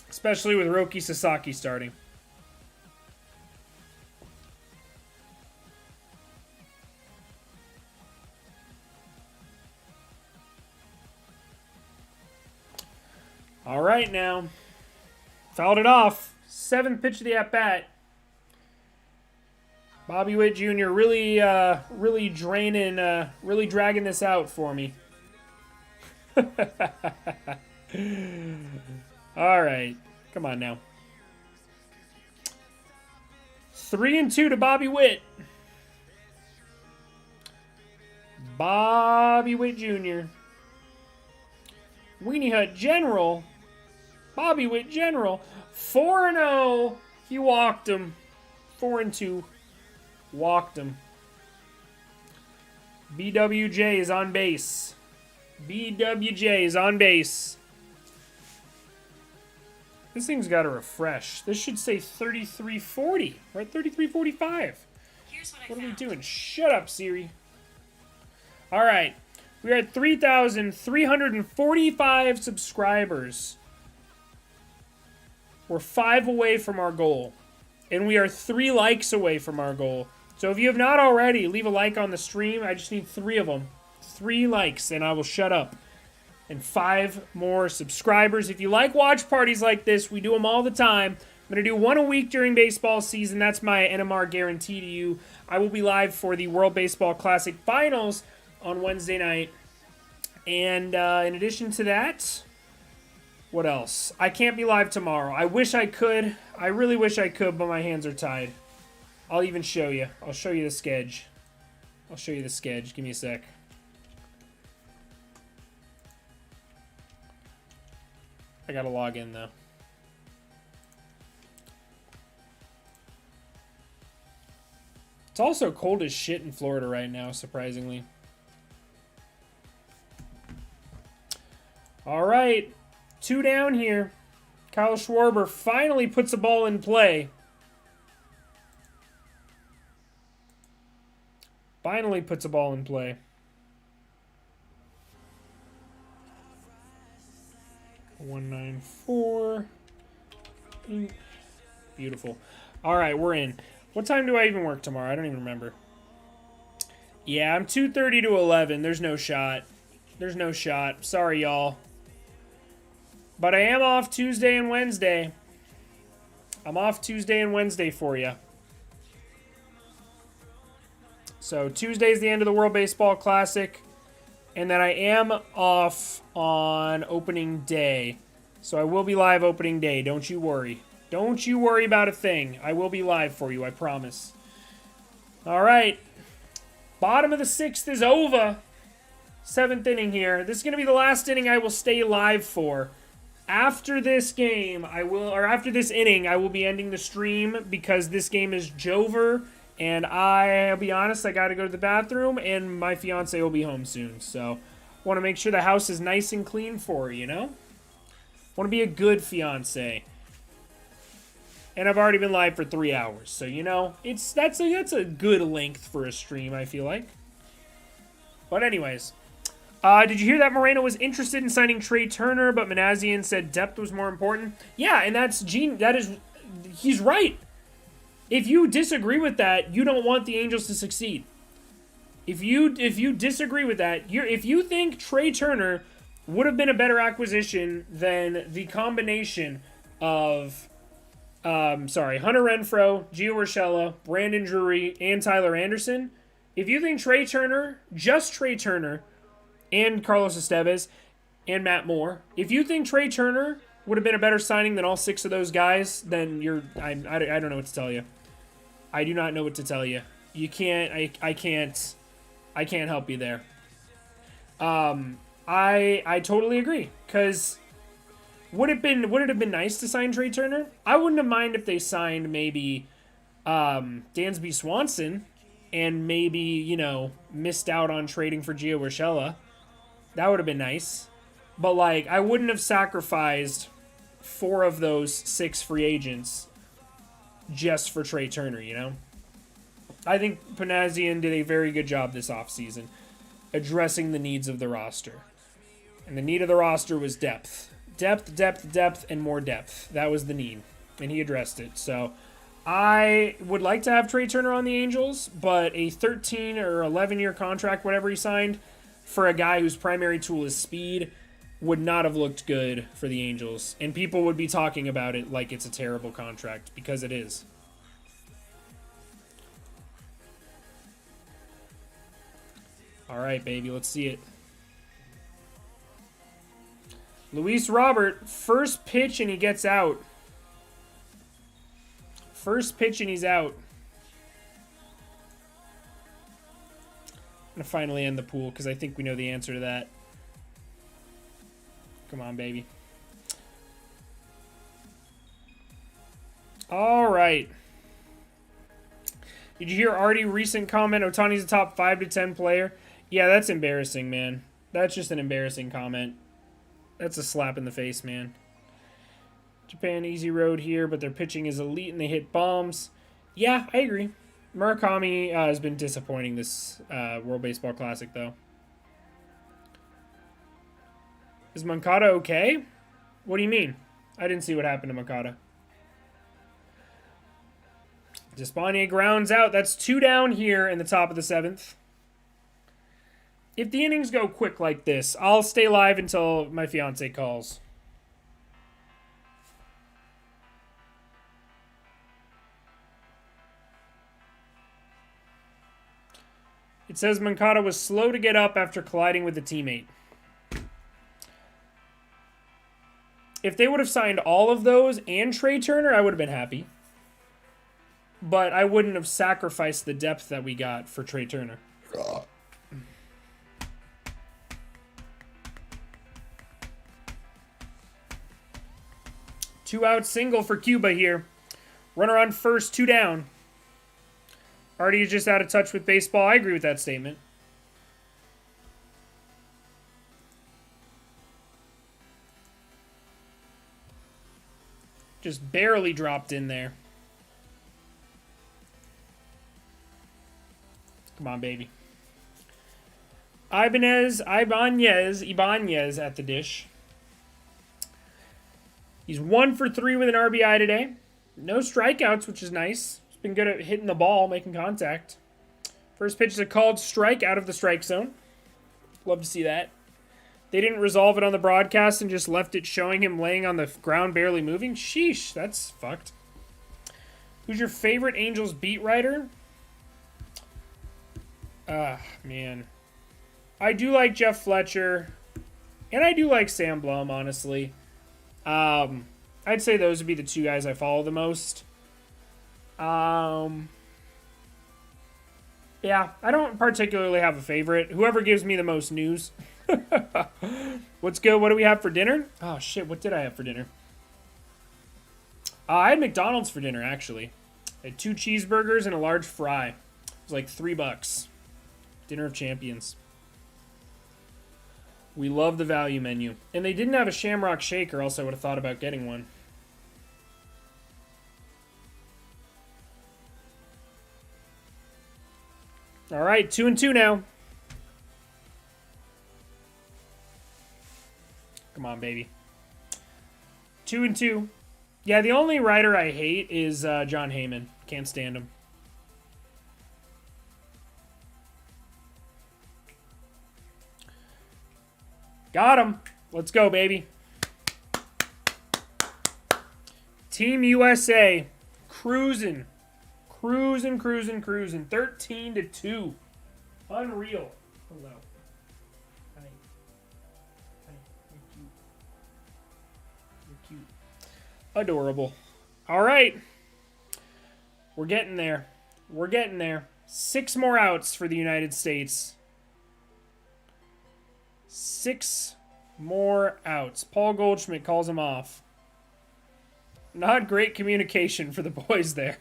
Especially with Roki Sasaki starting. All right, now. Fouled it off. 7th pitch of the at-bat. Bobby Witt Jr. really dragging this out for me. All right. Come on now. 3-2 to Bobby Witt. Bobby Witt Jr. Weenie Hut General. Bobby Witt General. 4-0. He walked him. 4-2. Walked him. BWJ is on base. BWJ is on base. This thing's got to refresh. This should say 3340. We're at 3345. What are we doing? Shut up, Siri. All right. We're at 3,345 subscribers. We're 5 away from our goal. And we are 3 likes away from our goal. So if you have not already, leave a like on the stream. I just need 3 of them. 3 likes, and I will shut up. And 5 more subscribers. If you like watch parties like this, we do them all the time. I'm going to do 1 a week during baseball season. That's my NMR guarantee to you. I will be live for the World Baseball Classic Finals on Wednesday night. And in addition to that, what else? I can't be live tomorrow. I wish I could. I really wish I could, but my hands are tied. I'll even show you. I'll show you the sketch. I'll show you the sketch. Give me a sec. I gotta log in, though. It's also cold as shit in Florida right now, surprisingly. All right. 2 down here. Kyle Schwarber finally puts a ball in play. Finally puts a ball in play. $194. Beautiful. All right, we're in. What time do I even work tomorrow? I don't even remember. Yeah, I'm 2:30 to 11. There's no shot. There's no shot. Sorry, y'all. But I am off Tuesday and Wednesday. I'm off Tuesday and Wednesday for you. So Tuesday's the end of the World Baseball Classic. And then I am off on opening day. So I will be live opening day. Don't you worry. Don't you worry about a thing. I will be live for you, I promise. All right. Bottom of the 6th is over. 7th inning here. This is going to be the last inning I will stay live for. After this game, after this inning, I will be ending the stream because this game is Jover. And I'll be honest, I got to go to the bathroom, and my fiance will be home soon. So, want to make sure the house is nice and clean for her, you know? Want to be a good fiance. And I've already been live for 3 hours, so you know, that's a good length for a stream, I feel like. But anyways, did you hear that Moreno was interested in signing Trey Turner, but Manassian said depth was more important? Yeah, and he's right. If you disagree with that, you don't want the Angels to succeed. If you disagree with that, if you think Trey Turner would have been a better acquisition than the combination of Hunter Renfroe, Gio Urshela, Brandon Drury, and Tyler Anderson, if you think Trey Turner, just Trey Turner, and Carlos Estevez, and Matt Moore, if you think Trey Turner would have been a better signing than all 6 of those guys, then I don't know what to tell you. I do not know what to tell you. You can't. I can't help you there. I totally agree. Because would it have been nice to sign Trey Turner? I wouldn't have minded if they signed maybe Dansby Swanson, and maybe missed out on trading for Gio Urshela. That would have been nice. But, like, I wouldn't have sacrificed 4 of those 6 free agents just for Trey Turner, you know? I think Panazian did a very good job this offseason addressing the needs of the roster. And the need of the roster was depth. Depth, depth, depth, and more depth. That was the need. And he addressed it. So I would like to have Trey Turner on the Angels, but a 13 or 11-year contract, whatever he signed, for a guy whose primary tool is speed would not have looked good for the Angels. And people would be talking about it like it's a terrible contract, because it is. All right, baby, let's see it. Luis Robert, first pitch and he gets out. First pitch and he's out. I'm going to finally end the pool because I think we know the answer to that. Come on, baby. All right. Did you hear Artie's recent comment? Ohtani's a top 5 to 10 player. Yeah, that's embarrassing, man. That's just an embarrassing comment. That's a slap in the face, man. Japan, easy road here, but their pitching is elite and they hit bombs. Yeah, I agree. Murakami has been disappointing this World Baseball Classic, though. Is Moncada okay? What do you mean? I didn't see what happened to Moncada. Despaigne grounds out. That's 2 down here in the top of the 7th. If the innings go quick like this, I'll stay live until my fiance calls. It says Moncada was slow to get up after colliding with a teammate. If they would have signed all of those and Trey Turner, I would have been happy. But I wouldn't have sacrificed the depth that we got for Trey Turner. 2-out single for Cuba here. Runner on first, 2 down. Artie is just out of touch with baseball. I agree with that statement. Just barely dropped in there. Come on, baby. Ibanez at the dish. He's 1 for 3 with an RBI today. No strikeouts, which is nice. He's been good at hitting the ball, making contact. First pitch is a called strike out of the strike zone. Love to see that. They didn't resolve it on the broadcast and just left it showing him laying on the ground barely moving. Sheesh, that's fucked. Who's your favorite Angels beat writer? Man. I do like Jeff Fletcher. And I do like Sam Blum, honestly. I'd say those would be the 2 guys I follow the most. Yeah, I don't particularly have a favorite. Whoever gives me the most news. What's good? What do we have for dinner? Oh, shit. What did I have for dinner? I had McDonald's for dinner, actually. I had 2 cheeseburgers and a large fry. It was like $3. Dinner of champions. We love the value menu. And they didn't have a Shamrock Shake, or else I would have thought about getting one. All right, 2-2 now. Come on, baby. 2-2. Yeah, the only writer I hate is John Heyman. Can't stand him. Got him. Let's go, baby. Team USA. Cruising. Cruising. 13-2. Unreal. Hello. Hi. You're cute. You're cute. Adorable. All right. We're getting there. 6 more outs for the United States. 6 more outs. Paul Goldschmidt calls him off. Not great communication for the boys there.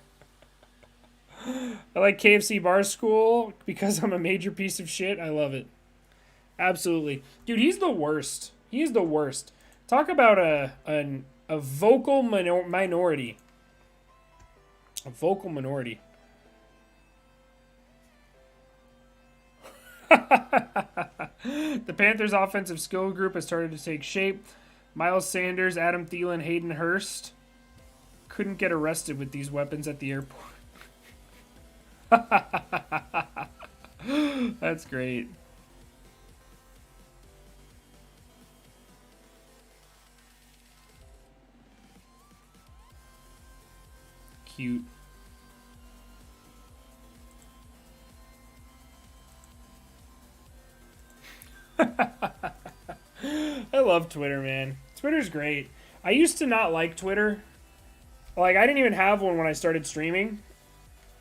I like KFC Bar School because I'm a major piece of shit. I love it. Absolutely. Dude, he's the worst. He's the worst. Talk about a vocal minority. A vocal minority. The Panthers' offensive skill group has started to take shape. Miles Sanders, Adam Thielen, Hayden Hurst couldn't get arrested with these weapons at the airport. That's great. Cute. I love Twitter, man. Twitter's great. I used to not like Twitter. Like, I didn't even have one when I started streaming.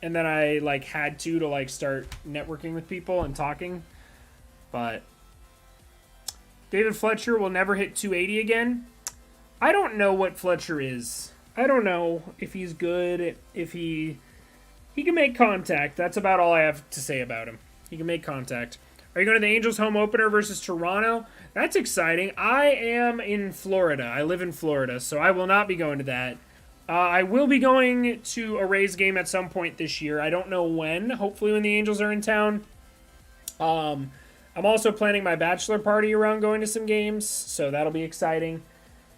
And then I, like, had to like, start networking with people and talking. But David Fletcher will never hit 280 again. I don't know what Fletcher is. I don't know if he's good, if he can make contact. That's about all I have to say about him. He can make contact. Are you going to the Angels home opener versus Toronto? That's exciting. I am in Florida. I live in Florida, so I will not be going to that. I will be going to a Rays game at some point this year. I don't know when. Hopefully when the Angels are in town. I'm also planning my bachelor party around going to some games, so that'll be exciting.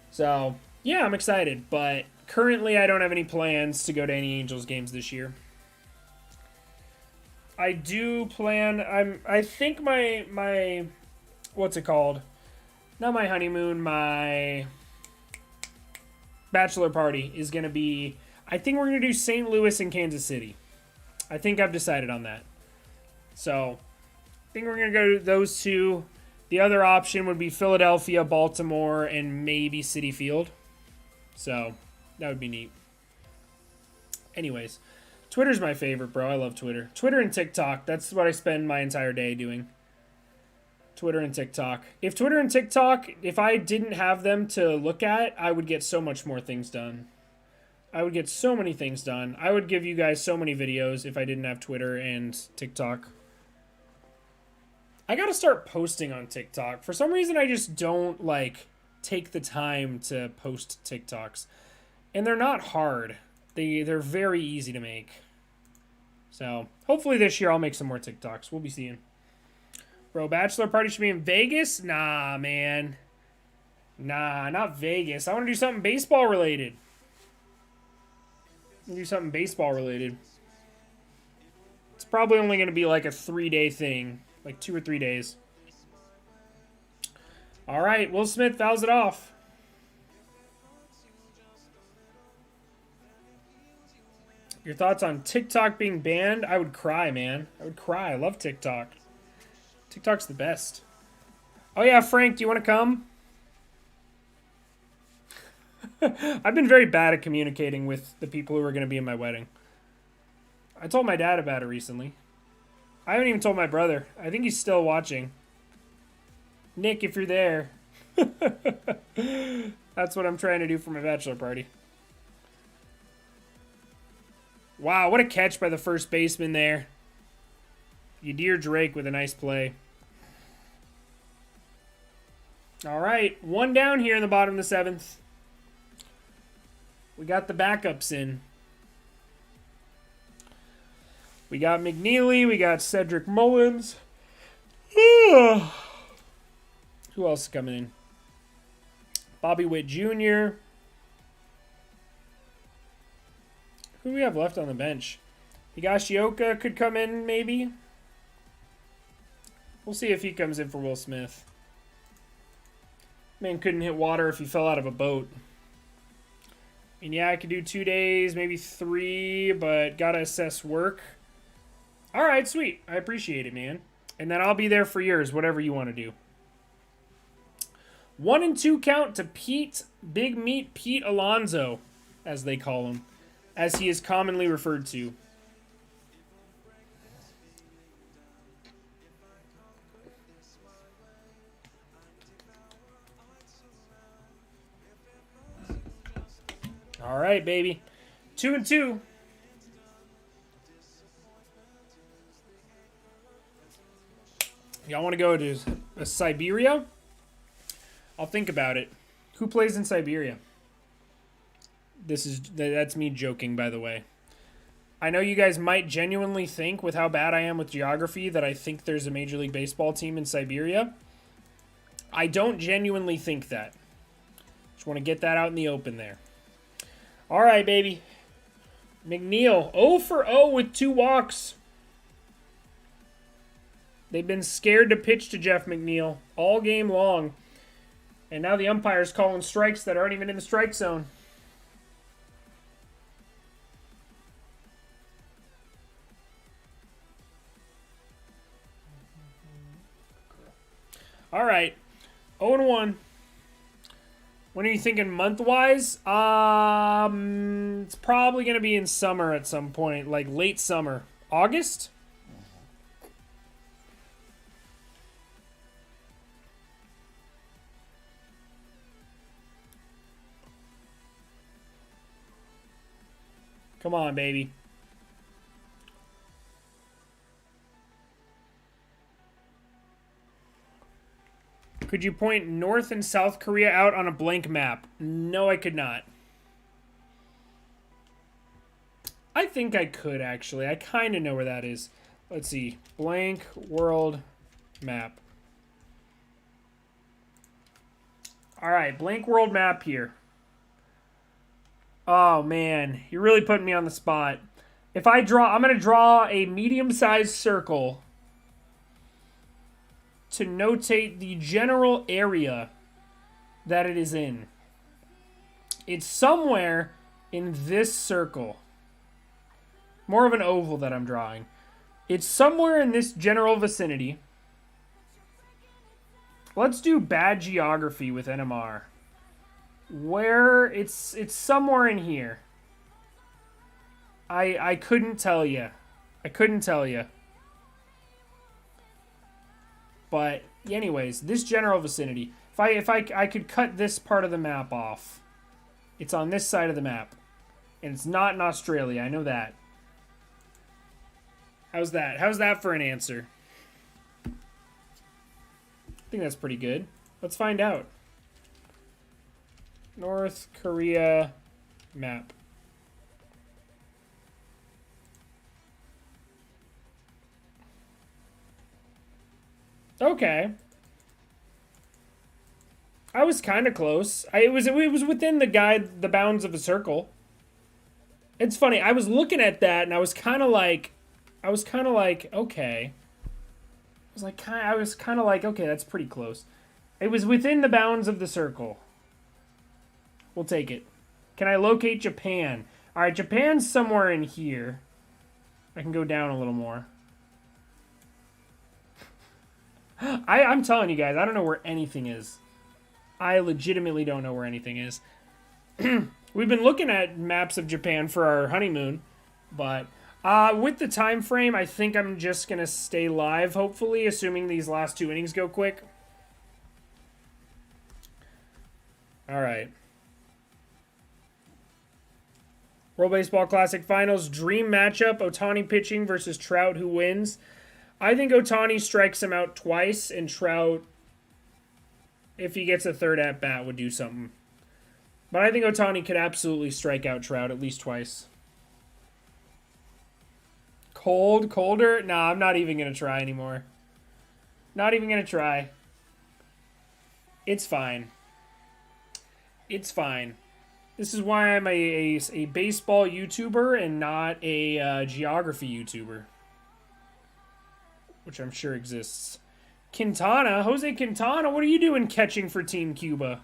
So, yeah, I'm excited, but currently I don't have any plans to go to any Angels games this year. I do plan, I think my what's it called? Not my honeymoon, my bachelor party is going to be, I think we're going to do St. Louis and Kansas City. I think I've decided on that. So, I think we're going to go to those two. The other option would be Philadelphia, Baltimore, and maybe Citi Field. So, that would be neat. Anyways, Twitter's my favorite, bro. I love Twitter. Twitter and TikTok, that's what I spend my entire day doing. Twitter and TikTok. If Twitter and TikTok, if I didn't have them to look at, I would get so much more things done. I would get so many things done. I would give you guys so many videos if I didn't have Twitter and TikTok. I gotta start posting on TikTok. For some reason, I just don't, like, take the time to post TikToks. And they're not hard. They're very easy to make. So, hopefully this year I'll make some more TikToks. We'll be seeing. Bro, bachelor party should be in Vegas? Nah, man. Nah, not Vegas. I want to do something baseball related. It's probably only going to be like a 3-day thing. Like 2 or 3 days. All right, Will Smith fouls it off. Your thoughts on TikTok being banned? I would cry, man. I would cry. I love TikTok. TikTok's the best. Oh, yeah, Frank, do you want to come? I've been very bad at communicating with the people who are going to be in my wedding. I told my dad about it recently. I haven't even told my brother. I think he's still watching. Nick, if you're there. That's what I'm trying to do for my bachelor party. Wow, what a catch by the first baseman there. Yadier Drake with a nice play. All right, 1 down here in the bottom of the 7th. We got the backups in. We got McNeely. We got Cedric Mullins. Who else is coming in? Bobby Witt Jr. Who do we have left on the bench? Higashioka could come in, maybe. We'll see if he comes in for Will Smith. Man couldn't hit water if he fell out of a boat. And yeah, I could do 2 days, maybe 3, but gotta assess work. All right, sweet. I appreciate it, man. And then I'll be there for yours, whatever you want to do. 1 and 2 count to Pete, Big Meat Pete Alonso, as they call him, as he is commonly referred to. All right, baby. 2 and 2. Y'all want to go to Siberia? I'll think about it. Who plays in Siberia? That's me joking, by the way. I know you guys might genuinely think, with how bad I am with geography, that I think there's a Major League Baseball team in Siberia. I don't genuinely think that. Just want to get that out in the open there. All right, baby. McNeil, 0 for 0 with 2 walks. They've been scared to pitch to Jeff McNeil all game long. And now the umpire's calling strikes that aren't even in the strike zone. All right. 0-1. When are you thinking month-wise? It's probably going to be in summer at some point, like late summer. August? Come on, baby. Could you point North and South Korea out on a blank map? No, I could not. I think I could, actually. I kind of know where that is. Let's see. Blank world map. All right, blank world map here. Oh, man. You're really putting me on the spot. If I draw, I'm going to draw a medium-sized circle to notate the general area that it is in. It's somewhere in this circle. More of an oval that I'm drawing. It's somewhere in this general vicinity. Let's do bad geography with NMR. Where it's somewhere in here. I couldn't tell you. I couldn't tell you. But anyways, this general vicinity. If I could cut this part of the map off. It's on this side of the map. And it's not in Australia, I know that. How's that? How's that for an answer? I think that's pretty good. Let's find out. North Korea map. Okay. I was kind of close. It was within the bounds of a circle. It's funny. I was looking at that and I was kind of like, okay. I was kind of like, okay, that's pretty close. It was within the bounds of the circle. We'll take it. Can I locate Japan? All right, Japan's somewhere in here. I can go down a little more. I'm telling you guys, I don't know where anything is. I legitimately don't know where anything is. We've been looking at maps of Japan for our honeymoon, but with the time frame, I think I'm just going to stay live, hopefully, assuming these last 2 innings go quick. All right. World Baseball Classic Finals, dream matchup, Ohtani pitching versus Trout, who wins? I think Ohtani strikes him out twice, and Trout, if he gets a third at-bat, would do something. But I think Ohtani could absolutely strike out Trout at least twice. Colder? Nah, I'm not even going to try anymore. Not even going to try. It's fine. It's fine. This is why I'm a baseball YouTuber and not a geography YouTuber. Which I'm sure exists. Quintana? Jose Quintana, what are you doing catching for Team Cuba?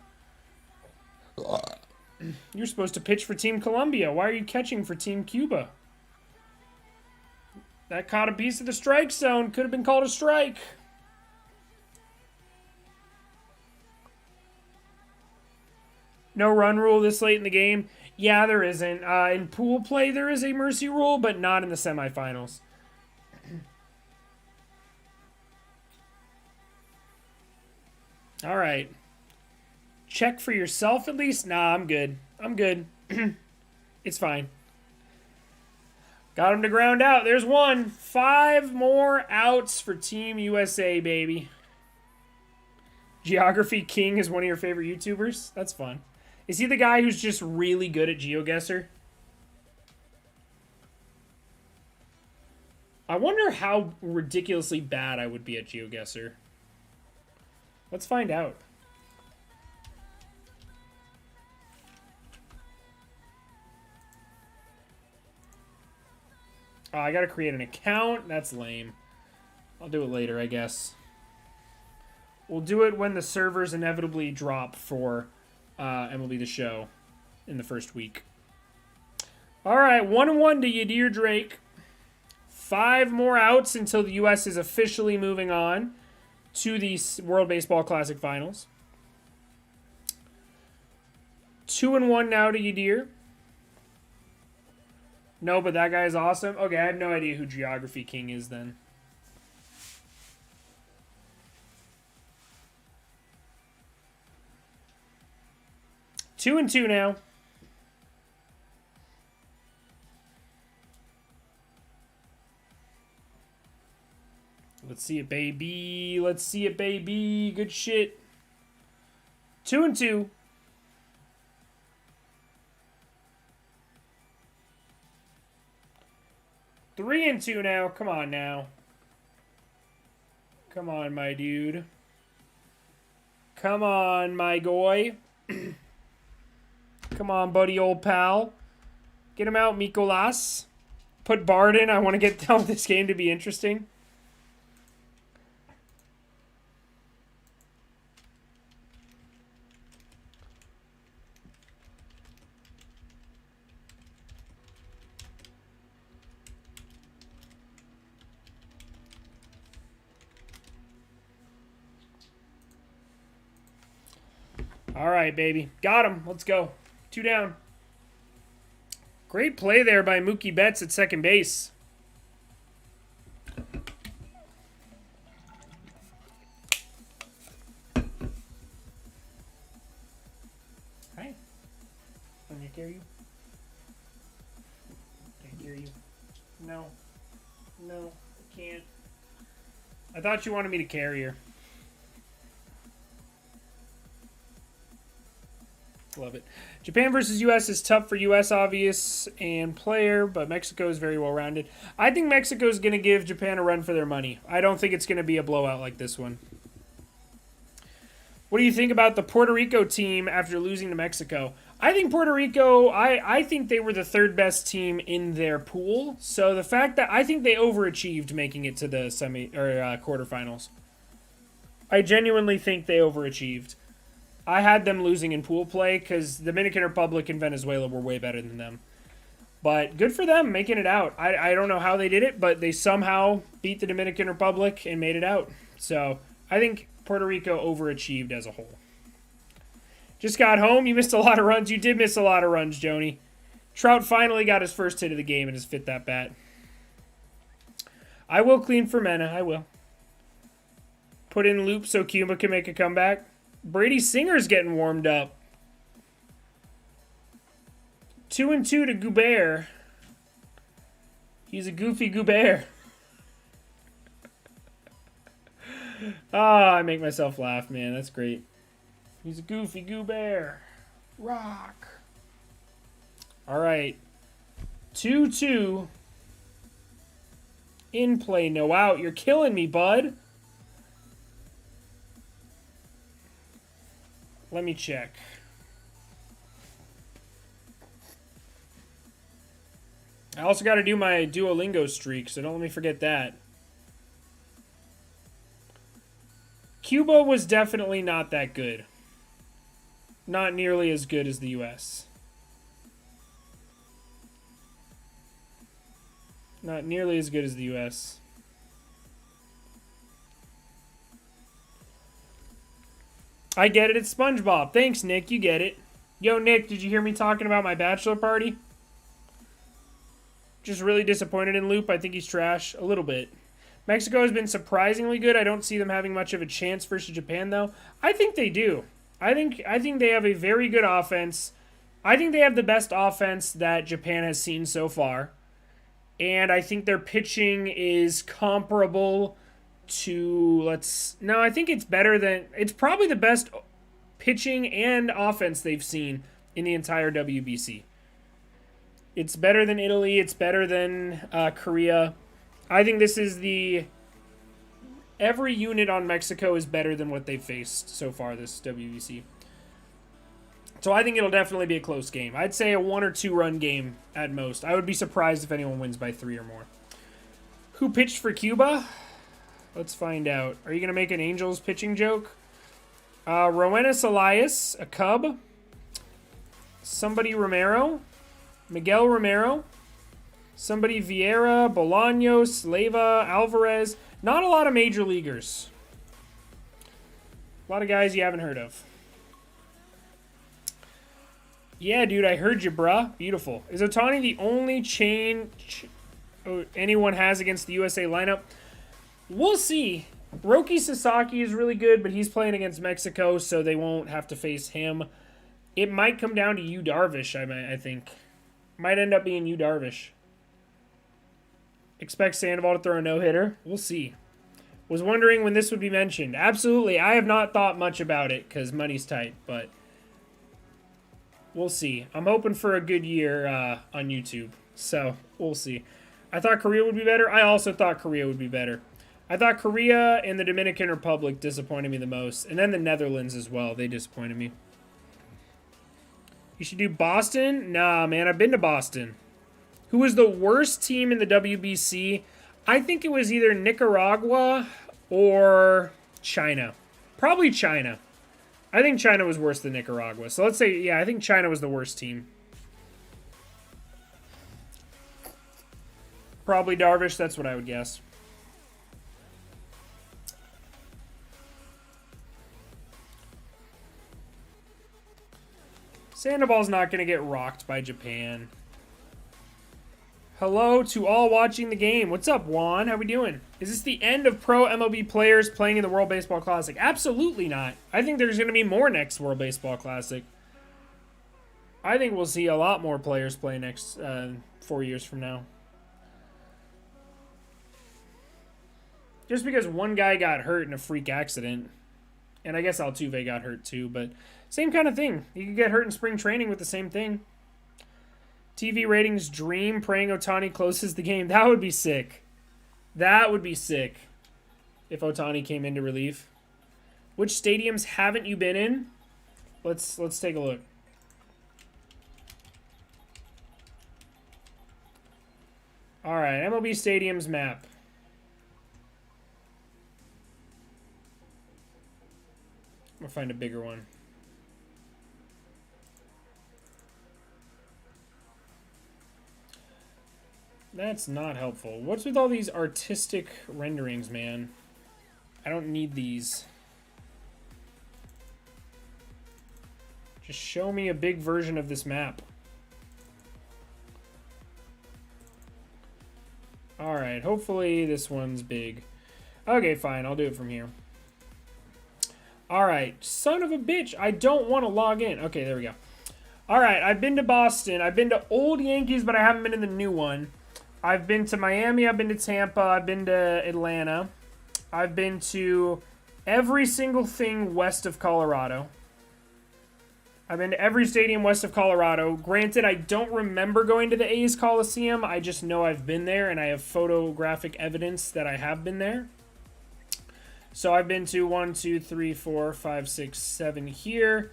You're supposed to pitch for Team Colombia. Why are you catching for Team Cuba? That caught a piece of the strike zone. Could have been called a strike. No run rule this late in the game? Yeah, there isn't. In pool play, there is a mercy rule, but not in the semifinals. All right. Check for yourself at least? Nah, I'm good. I'm good. It's fine. Got him to ground out. There's one. 5 more outs for Team USA, baby. Geography King is one of your favorite YouTubers? That's fun. Is he the guy who's just really good at GeoGuessr? I wonder how ridiculously bad I would be at GeoGuessr. Let's find out. Oh, I gotta create an account? That's lame. I'll do it later, I guess. We'll do it when the servers inevitably drop for MLB The Show in the first week. All right, 1-1 to Yadir Drake. 5 more outs until the U.S. is officially moving on to the World Baseball Classic Finals. 2-1 now to Yadir. No, but that guy is awesome. Okay, I have no idea who Geography King is then. Two and two now. Let's see it, baby. Let's see it, baby. Good shit. 2 and 2. Three and two now. Come on now. Come on, my dude. Come on, my goy. Come on, buddy, old pal. Get him out, Mikolas. Put Bard in. I want to get down with this game to be interesting. All right, baby. Got him. Let's go. 2 down. Great play there by Mookie Betts at second base. Hi. Can I carry you? Can I carry you? No. No, I can't. I thought you wanted me to carry her. Love it. Japan versus U.S. is tough for U.S. obvious and player, but Mexico is very well-rounded. I think Mexico is going to give Japan a run for their money. I don't think it's going to be a blowout like this one. What do you think about the Puerto Rico team after losing to Mexico? I think Puerto Rico, I think they were the 3rd best team in their pool. So the fact that I think they overachieved making it to the quarterfinals. I genuinely think they overachieved. I had them losing in pool play because the Dominican Republic and Venezuela were way better than them. But good for them making it out. I don't know how they did it, but they somehow beat the Dominican Republic and made it out. So I think Puerto Rico overachieved as a whole. Just got home. You missed a lot of runs. You did miss a lot of runs, Joni. Trout finally got his first hit of the game and has fit that bat. I will clean for Mena. I will. Put in loop so Cuba can make a comeback. Brady Singer's getting warmed up. 2 and 2 to Goubert. He's a goofy Goubert. I make myself laugh, man. That's great. He's a goofy Goubert. Rock. All right. 2-2. In play, no out. You're killing me, bud. Let me check. I also got to do my Duolingo streak, so don't let me forget that. Cuba was definitely not that good. Not nearly as good as the U.S. Not nearly as good as the U.S. I get it. It's SpongeBob. Thanks, Nick. You get it. Yo, Nick, did you hear me talking about my bachelor party? Just really disappointed in Loop. I think he's trash. A little bit. Mexico has been surprisingly good. I don't see them having much of a chance versus Japan, though. I think they do. I think they have a very good offense. I think they have the best offense that Japan has seen so far. And I think their pitching is comparable to, I think it's better than, it's probably the best pitching and offense they've seen in the entire WBC. It's better than Italy. It's better than Korea. I think this is every unit on Mexico is better than what they've faced so far this WBC. So I think it'll definitely be a close game. I'd say a 1 or 2 run game at most. I would be surprised if anyone wins by 3 or more. Who pitched for Cuba? Let's find out. Are you going to make an Angels pitching joke? Roenis Elias, a Cub. Somebody Romero. Miguel Romero. Somebody Vieira, Bolaños, Leyva, Alvarez. Not a lot of major leaguers. A lot of guys you haven't heard of. Yeah, dude, I heard you, bruh. Beautiful. Is Ohtani the only change anyone has against the USA lineup? We'll see. Roki Sasaki is really good, but he's playing against Mexico, so they won't have to face him. It might come down to Yu Darvish, I think. Might end up being Yu Darvish. Expect Sandoval to throw a no-hitter? We'll see. Was wondering when this would be mentioned. Absolutely. I have not thought much about it because money's tight, but we'll see. I'm hoping for a good year on YouTube, so we'll see. I thought Korea would be better. I also thought Korea would be better. I thought Korea and the Dominican Republic disappointed me the most, and then the Netherlands as well. They disappointed me. You should do Boston? Nah, man, I've been to Boston. Who was the worst team in the WBC? I think it was either Nicaragua or China. Probably China. I think China was worse than Nicaragua. So let's say, yeah, I think China was the worst team. Probably Darvish. That's what I would guess. Sandoval's not going to get rocked by Japan. Hello to all watching the game. What's up, Juan? How we doing? Is this the end of pro MLB players playing in the World Baseball Classic? Absolutely not. I think there's going to be more next World Baseball Classic. I think we'll see a lot more players play next 4 years from now. Just because one guy got hurt in a freak accident. And I guess Altuve got hurt too, but same kind of thing. You could get hurt in spring training with the same thing. TV ratings dream, praying Ohtani closes the game. That would be sick. That would be sick if Ohtani came into relief. Which stadiums haven't you been in? Let's take a look. All right, MLB stadiums map. We'll find a bigger one. That's not helpful. What's with all these artistic renderings, man? I don't need these. Just show me a big version of this map. Alright, hopefully this one's big. Okay, fine, I'll do it from here. Alright, son of a bitch, I don't want to log in. Okay, there we go. Alright, I've been to Boston. I've been to old Yankees, but I haven't been in the new one. I've been to Miami, I've been to Tampa, I've been to Atlanta. I've been to every single thing west of Colorado. I've been to every stadium west of Colorado. Granted, I don't remember going to the A's Coliseum. I just know I've been there, and I have photographic evidence that I have been there. So I've been to 1, 2, 3, 4, 5, 6, 7 here.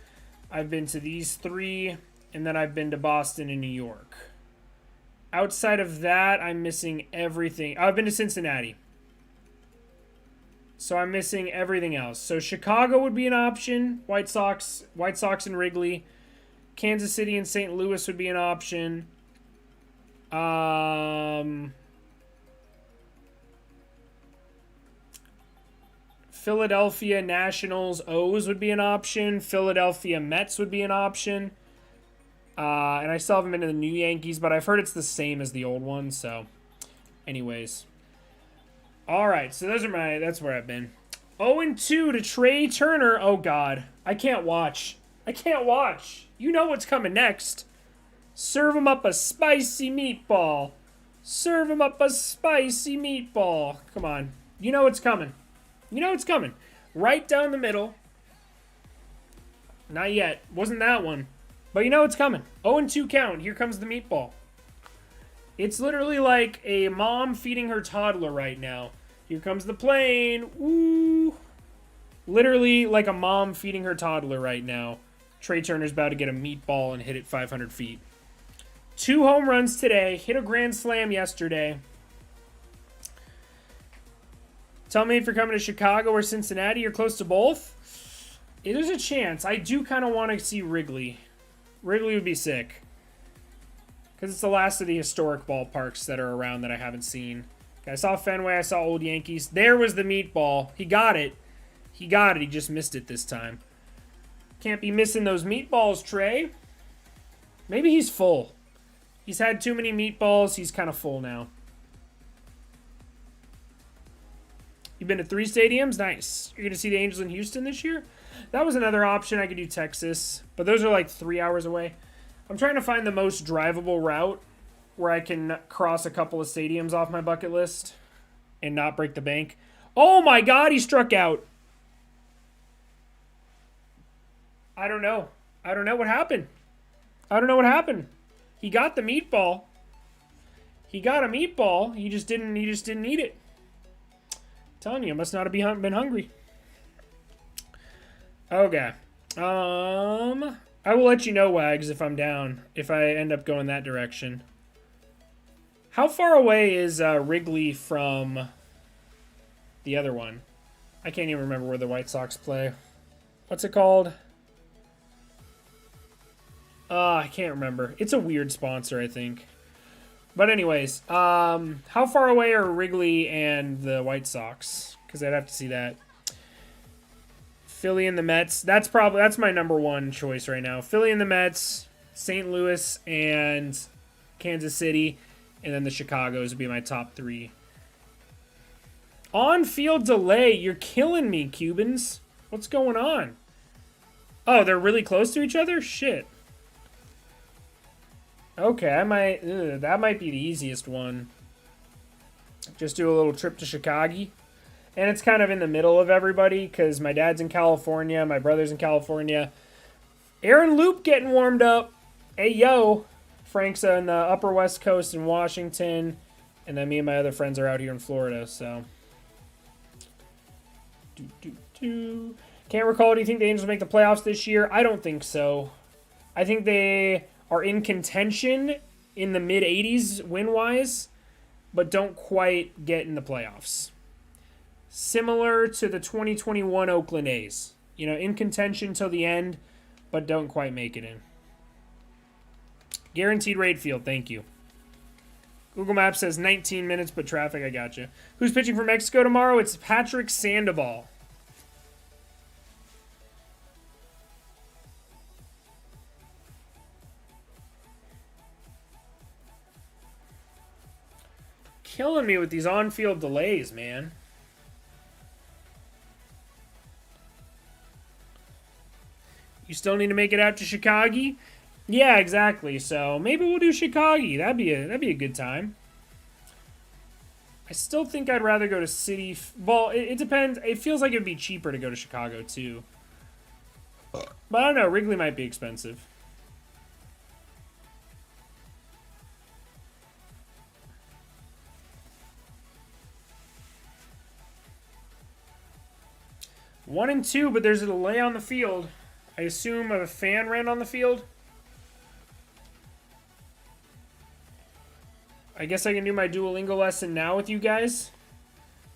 I've been to these 3, and then I've been to Boston and New York. Outside of that, I'm missing everything. I've been to Cincinnati. So I'm missing everything else. So Chicago would be an option. White Sox and Wrigley. Kansas City and St. Louis would be an option. Philadelphia Nationals O's would be an option. Philadelphia Mets would be an option. And I still haven't been to the new Yankees, but I've heard it's the same as the old one, so anyways. Alright, so that's where I've been. 0-2 to Trey Turner. Oh, God. I can't watch. You know what's coming next. Serve him up a spicy meatball. Serve him up a spicy meatball. Come on. You know it's coming. You know it's coming. Right down the middle. Not yet. Wasn't that one. But you know it's coming. 0-2 count. Here comes the meatball. It's literally like a mom feeding her toddler right now. Here comes the plane. Woo. Literally like a mom feeding her toddler right now. Trey Turner's about to get a meatball and hit it 500 feet. 2 home runs today. Hit a grand slam yesterday. Tell me if you're coming to Chicago or Cincinnati. You're close to both. There's a chance. I do kind of want to see Wrigley. Wrigley would be sick. Because it's the last of the historic ballparks that are around that I haven't seen. Okay, I saw Fenway. I saw Old Yankees. There was the meatball. He got it. He got it. He just missed it this time. Can't be missing those meatballs, Trey. Maybe he's full. He's had too many meatballs. He's kind of full now. You've been to 3 stadiums? Nice. You're going to see the Angels in Houston this year? That was another option. I could do Texas. But those are like 3 hours away. I'm trying to find the most drivable route where I can cross a couple of stadiums off my bucket list and not break the bank. Oh my God, he struck out. I don't know. I don't know what happened. I don't know what happened. He got the meatball. He got a meatball. He just didn't eat it. I'm telling you, must not have been hungry. Okay. I will let you know, Wags, if I'm down. If I end up going that direction. How far away is Wrigley from the other one? I can't even remember where the White Sox play. What's it called? I can't remember. It's a weird sponsor, I think. But anyways, how far away are Wrigley and the White Sox? Because I'd have to see that. Philly and the Mets. That's my number one choice right now. Philly and the Mets, St. Louis and Kansas City, and then the Chicagos would be my top 3. On-field delay. You're killing me, Cubans. What's going on? Oh, they're really close to each other? Shit. Okay, that might be the easiest one. Just do a little trip to Chicago. And it's kind of in the middle of everybody because my dad's in California, my brother's in California. Aaron Loop getting warmed up. Hey, yo. Frank's on the upper west coast in Washington. And then me and my other friends are out here in Florida, so. Can't recall, do you think the Angels will make the playoffs this year? I don't think so. I think they are in contention in the mid-80s win-wise, but don't quite get in the playoffs. Similar to the 2021 Oakland A's. You know, in contention till the end, but don't quite make it in. Guaranteed rate field, thank you. Google Maps says 19 minutes, but traffic, I got you. Who's pitching for Mexico tomorrow? It's Patrick Sandoval. Killing me with these on-field delays, man. You still need to make it out to Chicago? Yeah, exactly. So maybe we'll do Chicago. That'd be a good time. I still think I'd rather go to City. Well, it depends. It feels like it'd be cheaper to go to Chicago too. But I don't know. Wrigley might be expensive. One and 2, but there's a delay on the field. I assume a fan ran on the field. I guess I can do my Duolingo lesson now with you guys.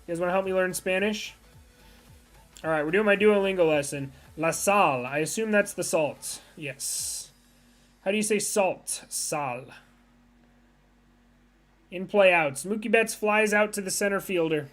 You guys want to help me learn Spanish? All right, we're doing my Duolingo lesson. La sal. I assume that's the salt. Yes. How do you say salt? Sal. In play outs. Mookie Betts flies out to the center fielder.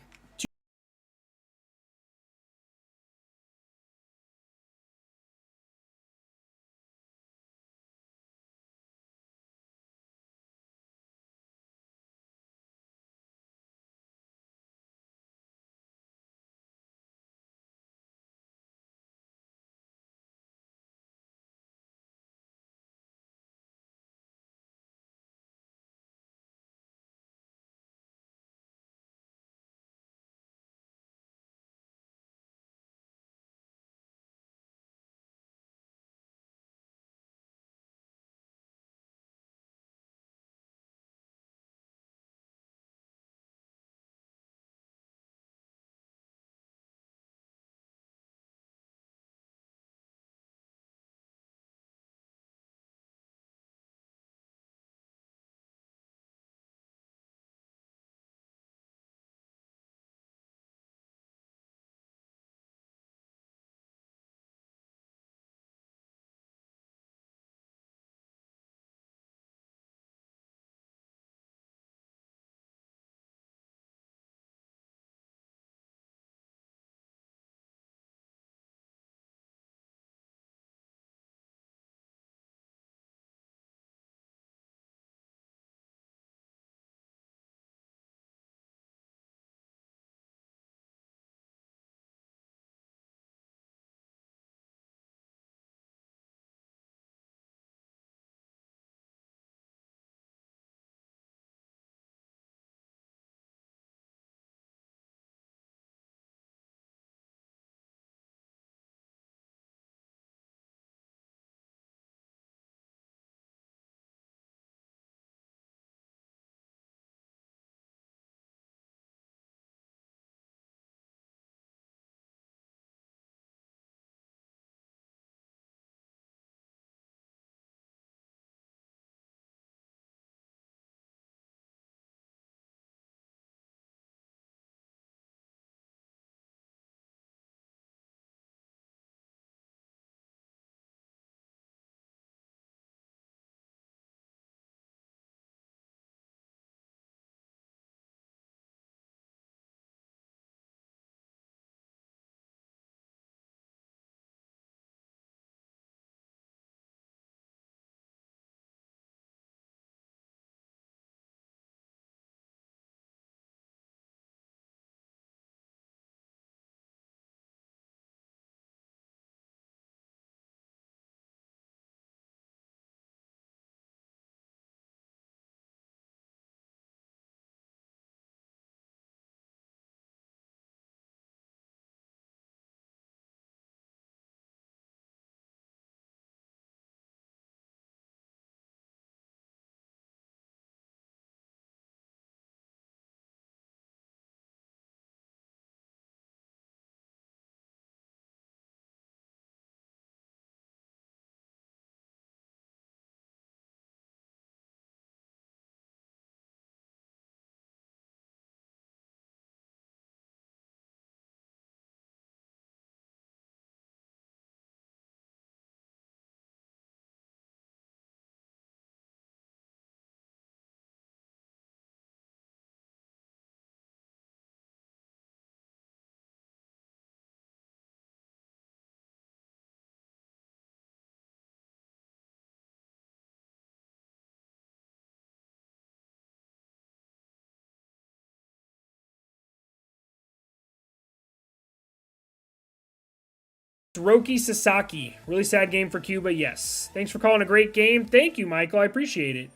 Hiroki Sasaki. Really sad game for Cuba, yes. Thanks for calling a great game. Thank you, Michael. I appreciate it.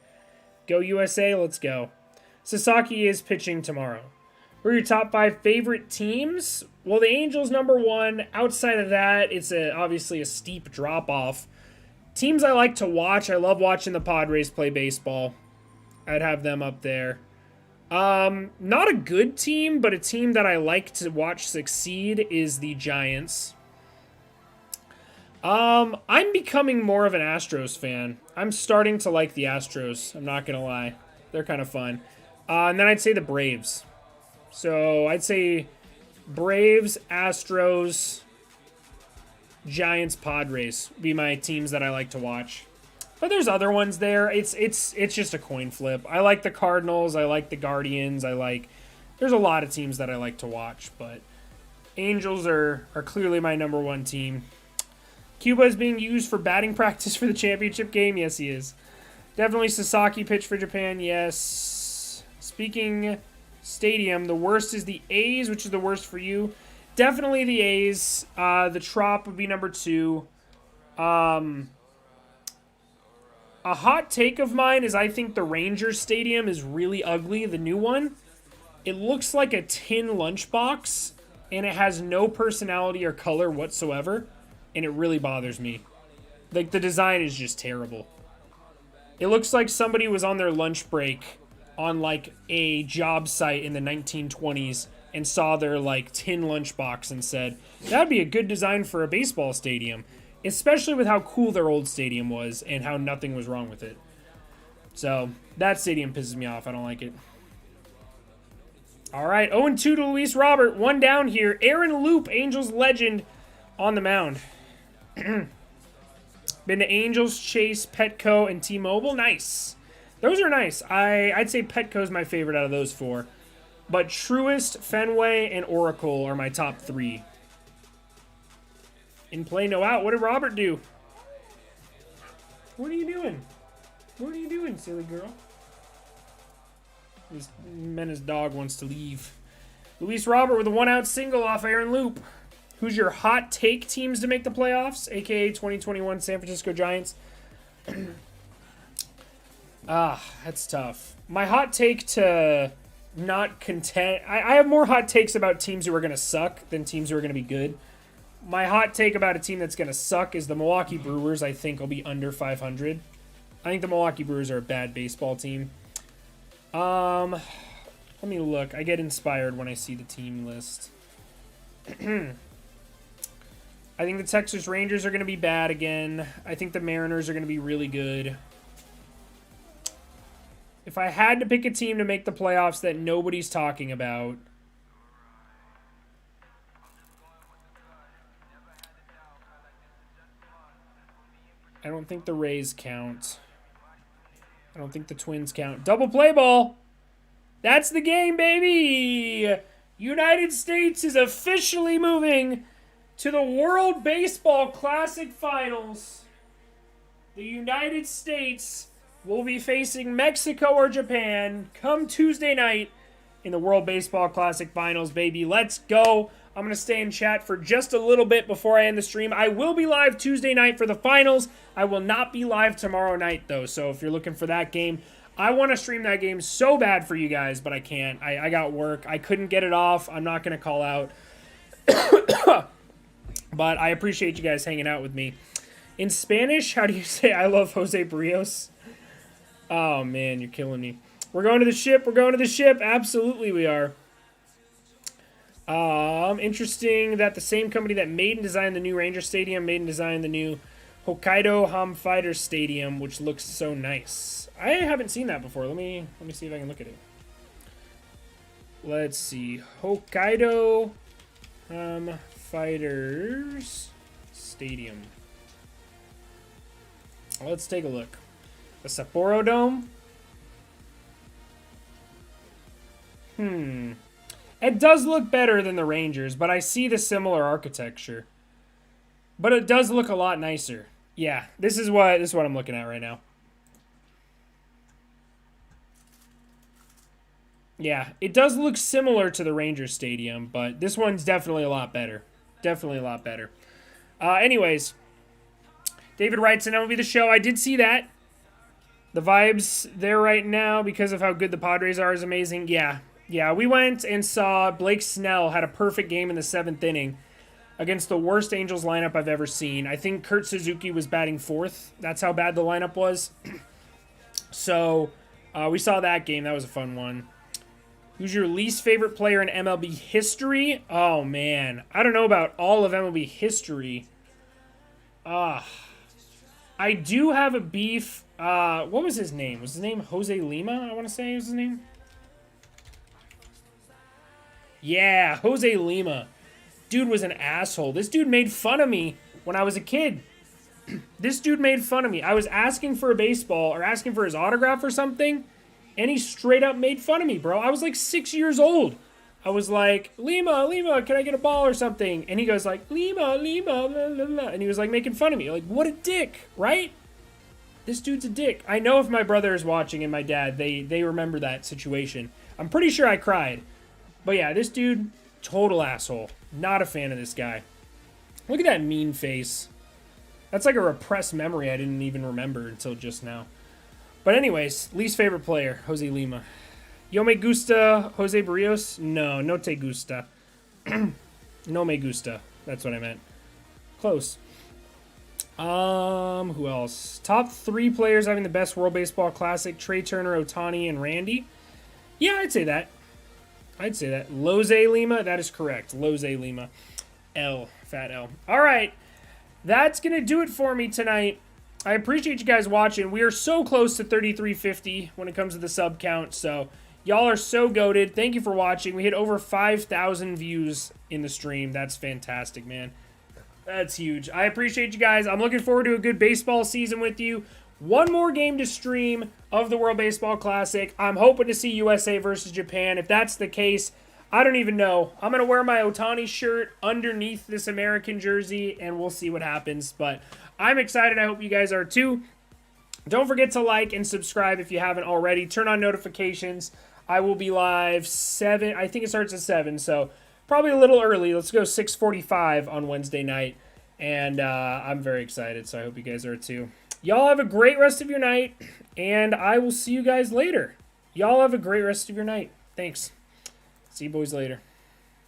Go USA, let's go. Sasaki is pitching tomorrow. Who are your top 5 favorite teams? Well, the Angels, number 1. Outside of that, it's obviously a steep drop-off. Teams I like to watch, I love watching the Padres play baseball. I'd have them up there. Not a good team, but a team that I like to watch succeed is the Giants. I'm becoming more of an Astros fan. I'm starting to like the Astros. I'm not going to lie. They're kind of fun. And then I'd say the Braves. So I'd say Braves, Astros, Giants, Padres be my teams that I like to watch. But there's other ones there. It's just a coin flip. I like the Cardinals. I like the Guardians. There's a lot of teams that I like to watch. But Angels are clearly my number 1 team. Cuba is being used for batting practice for the championship game. Yes, he is. Definitely Sasaki pitch for Japan. Yes. Speaking stadium, the worst is the A's, which is the worst for you. Definitely the A's. The Trop would be number 2. A hot take of mine is I think the Rangers Stadium is really ugly, the new one. It looks like a tin lunchbox, and it has no personality or color whatsoever, and it really bothers me. Like, the design is just terrible. It looks like somebody was on their lunch break on, like, a job site in the 1920s and saw their, like, tin lunchbox and said, that'd be a good design for a baseball stadium. Especially with how cool their old stadium was and how nothing was wrong with it. So, that stadium pisses me off. I don't like it. All right, 0-2 to Luis Robert. 1 down here. Aaron Loop, Angels legend, on the mound. Been to Angels, Chase, Petco, and T-Mobile. Nice. Those are nice. I'd say Petco's my favorite out of those 4. But Truist, Fenway, and Oracle are my top 3. In play, no out. What did Robert do? What are you doing? What are you doing, silly girl? This menace dog wants to leave. Luis Robert with a 1-out single off Aaron Loop. Who's your hot take teams to make the playoffs? AKA 2021 San Francisco Giants. That's tough. My hot take to not content... I have more hot takes about teams who are going to suck than teams who are going to be good. My hot take about a team that's going to suck is the Milwaukee Brewers, I think, will be under 500. I think the Milwaukee Brewers are a bad baseball team. Let me look. I get inspired when I see the team list. I think the Texas Rangers are going to be bad again. I think the Mariners are going to be really good. If I had to pick a team to make the playoffs that nobody's talking about... I don't think the Rays count. I don't think the Twins count. Double play ball. That's the game, baby. United States is officially moving to the World Baseball Classic Finals. The United States will be facing Mexico or Japan come Tuesday night in the World Baseball Classic Finals, baby. Let's go. I'm going to stay in chat for just a little bit before I end the stream. I will be live Tuesday night for the finals. I will not be live tomorrow night, though. So if you're looking for that game, I want to stream that game so bad for you guys, but I can't. I got work. I couldn't get it off. I'm not going to call out. But I appreciate you guys hanging out with me. In Spanish, how do you say I love Jose Barrios? Oh, man, you're killing me. We're going to the ship. We're going to the ship. Absolutely we are. Interesting that the same company that made and designed the new Ranger Stadium made and designed the new Hokkaido Ham Fighter Stadium, which looks so nice. I haven't seen that before. Let me see if I can look at it. Let's see. Hokkaido Ham Fighters Stadium. Let's take a look. The Sapporo Dome. It does look better than the Rangers, but I see the similar architecture. But it does look a lot nicer. Yeah, this is what I'm looking at right now. Yeah, it does look similar to the Rangers Stadium, but this one's definitely a lot better. Definitely a lot better. Anyways, David writes in MLB The Show. I did see that. The vibes there right now because of how good the Padres are is amazing. Yeah, we went and saw Blake Snell had a perfect game in the 7th inning against the worst Angels lineup I've ever seen. I think Kurt Suzuki was batting 4th. That's how bad the lineup was. So we saw that game. That was a fun one. Who's your least favorite player in MLB history? Oh, man. I don't know about all of MLB history. I do have a beef. What was his name? Was his name Jose Lima, I want to say was his name? Yeah, Jose Lima. Dude was an asshole. This dude made fun of me when I was a kid. This dude made fun of me. I was asking for a baseball or asking for his autograph or something, and he straight up made fun of me, bro. I was like 6 years old. I was like, Lima, can I get a ball or something? And he goes like, Lima, blah, blah, blah. And he was like making fun of me. Like, what a dick, right? This dude's a dick. I know if my brother is watching and my dad, they remember that situation. I'm pretty sure I cried. But yeah, this dude, total asshole. Not a fan of this guy. Look at that mean face. That's like a repressed memory I didn't even remember until just now. But anyways, least favorite player, Jose Lima. Yo me gusta Jose Barrios? No te gusta. No me gusta. That's what I meant. Close. Who else? Top 3 players having the best World Baseball Classic: Trey Turner, Ohtani, and Randy. Yeah, I'd say that. Lose Lima, that is correct. Lose Lima. Fat L. All right. That's going to do it for me tonight. I appreciate you guys watching. We are so close to 3350 when it comes to the sub count, so y'all are so goated. Thank you for watching. We hit over 5,000 views in the stream. That's fantastic, man. That's huge. I appreciate you guys. I'm looking forward to a good baseball season with you. One more game to stream of the World Baseball Classic. I'm hoping to see USA versus Japan. If that's the case, I don't even know. I'm going to wear my Ohtani shirt underneath this American jersey, and we'll see what happens. But I'm excited. I hope you guys are too. Don't forget to like and subscribe if you haven't already. Turn on notifications. I will be live 7. I think it starts at 7, so probably a little early. Let's go 6:45 on Wednesday night. And I'm very excited, so I hope you guys are too. Y'all have a great rest of your night, and I will see you guys later. Y'all have a great rest of your night. Thanks. See you boys later.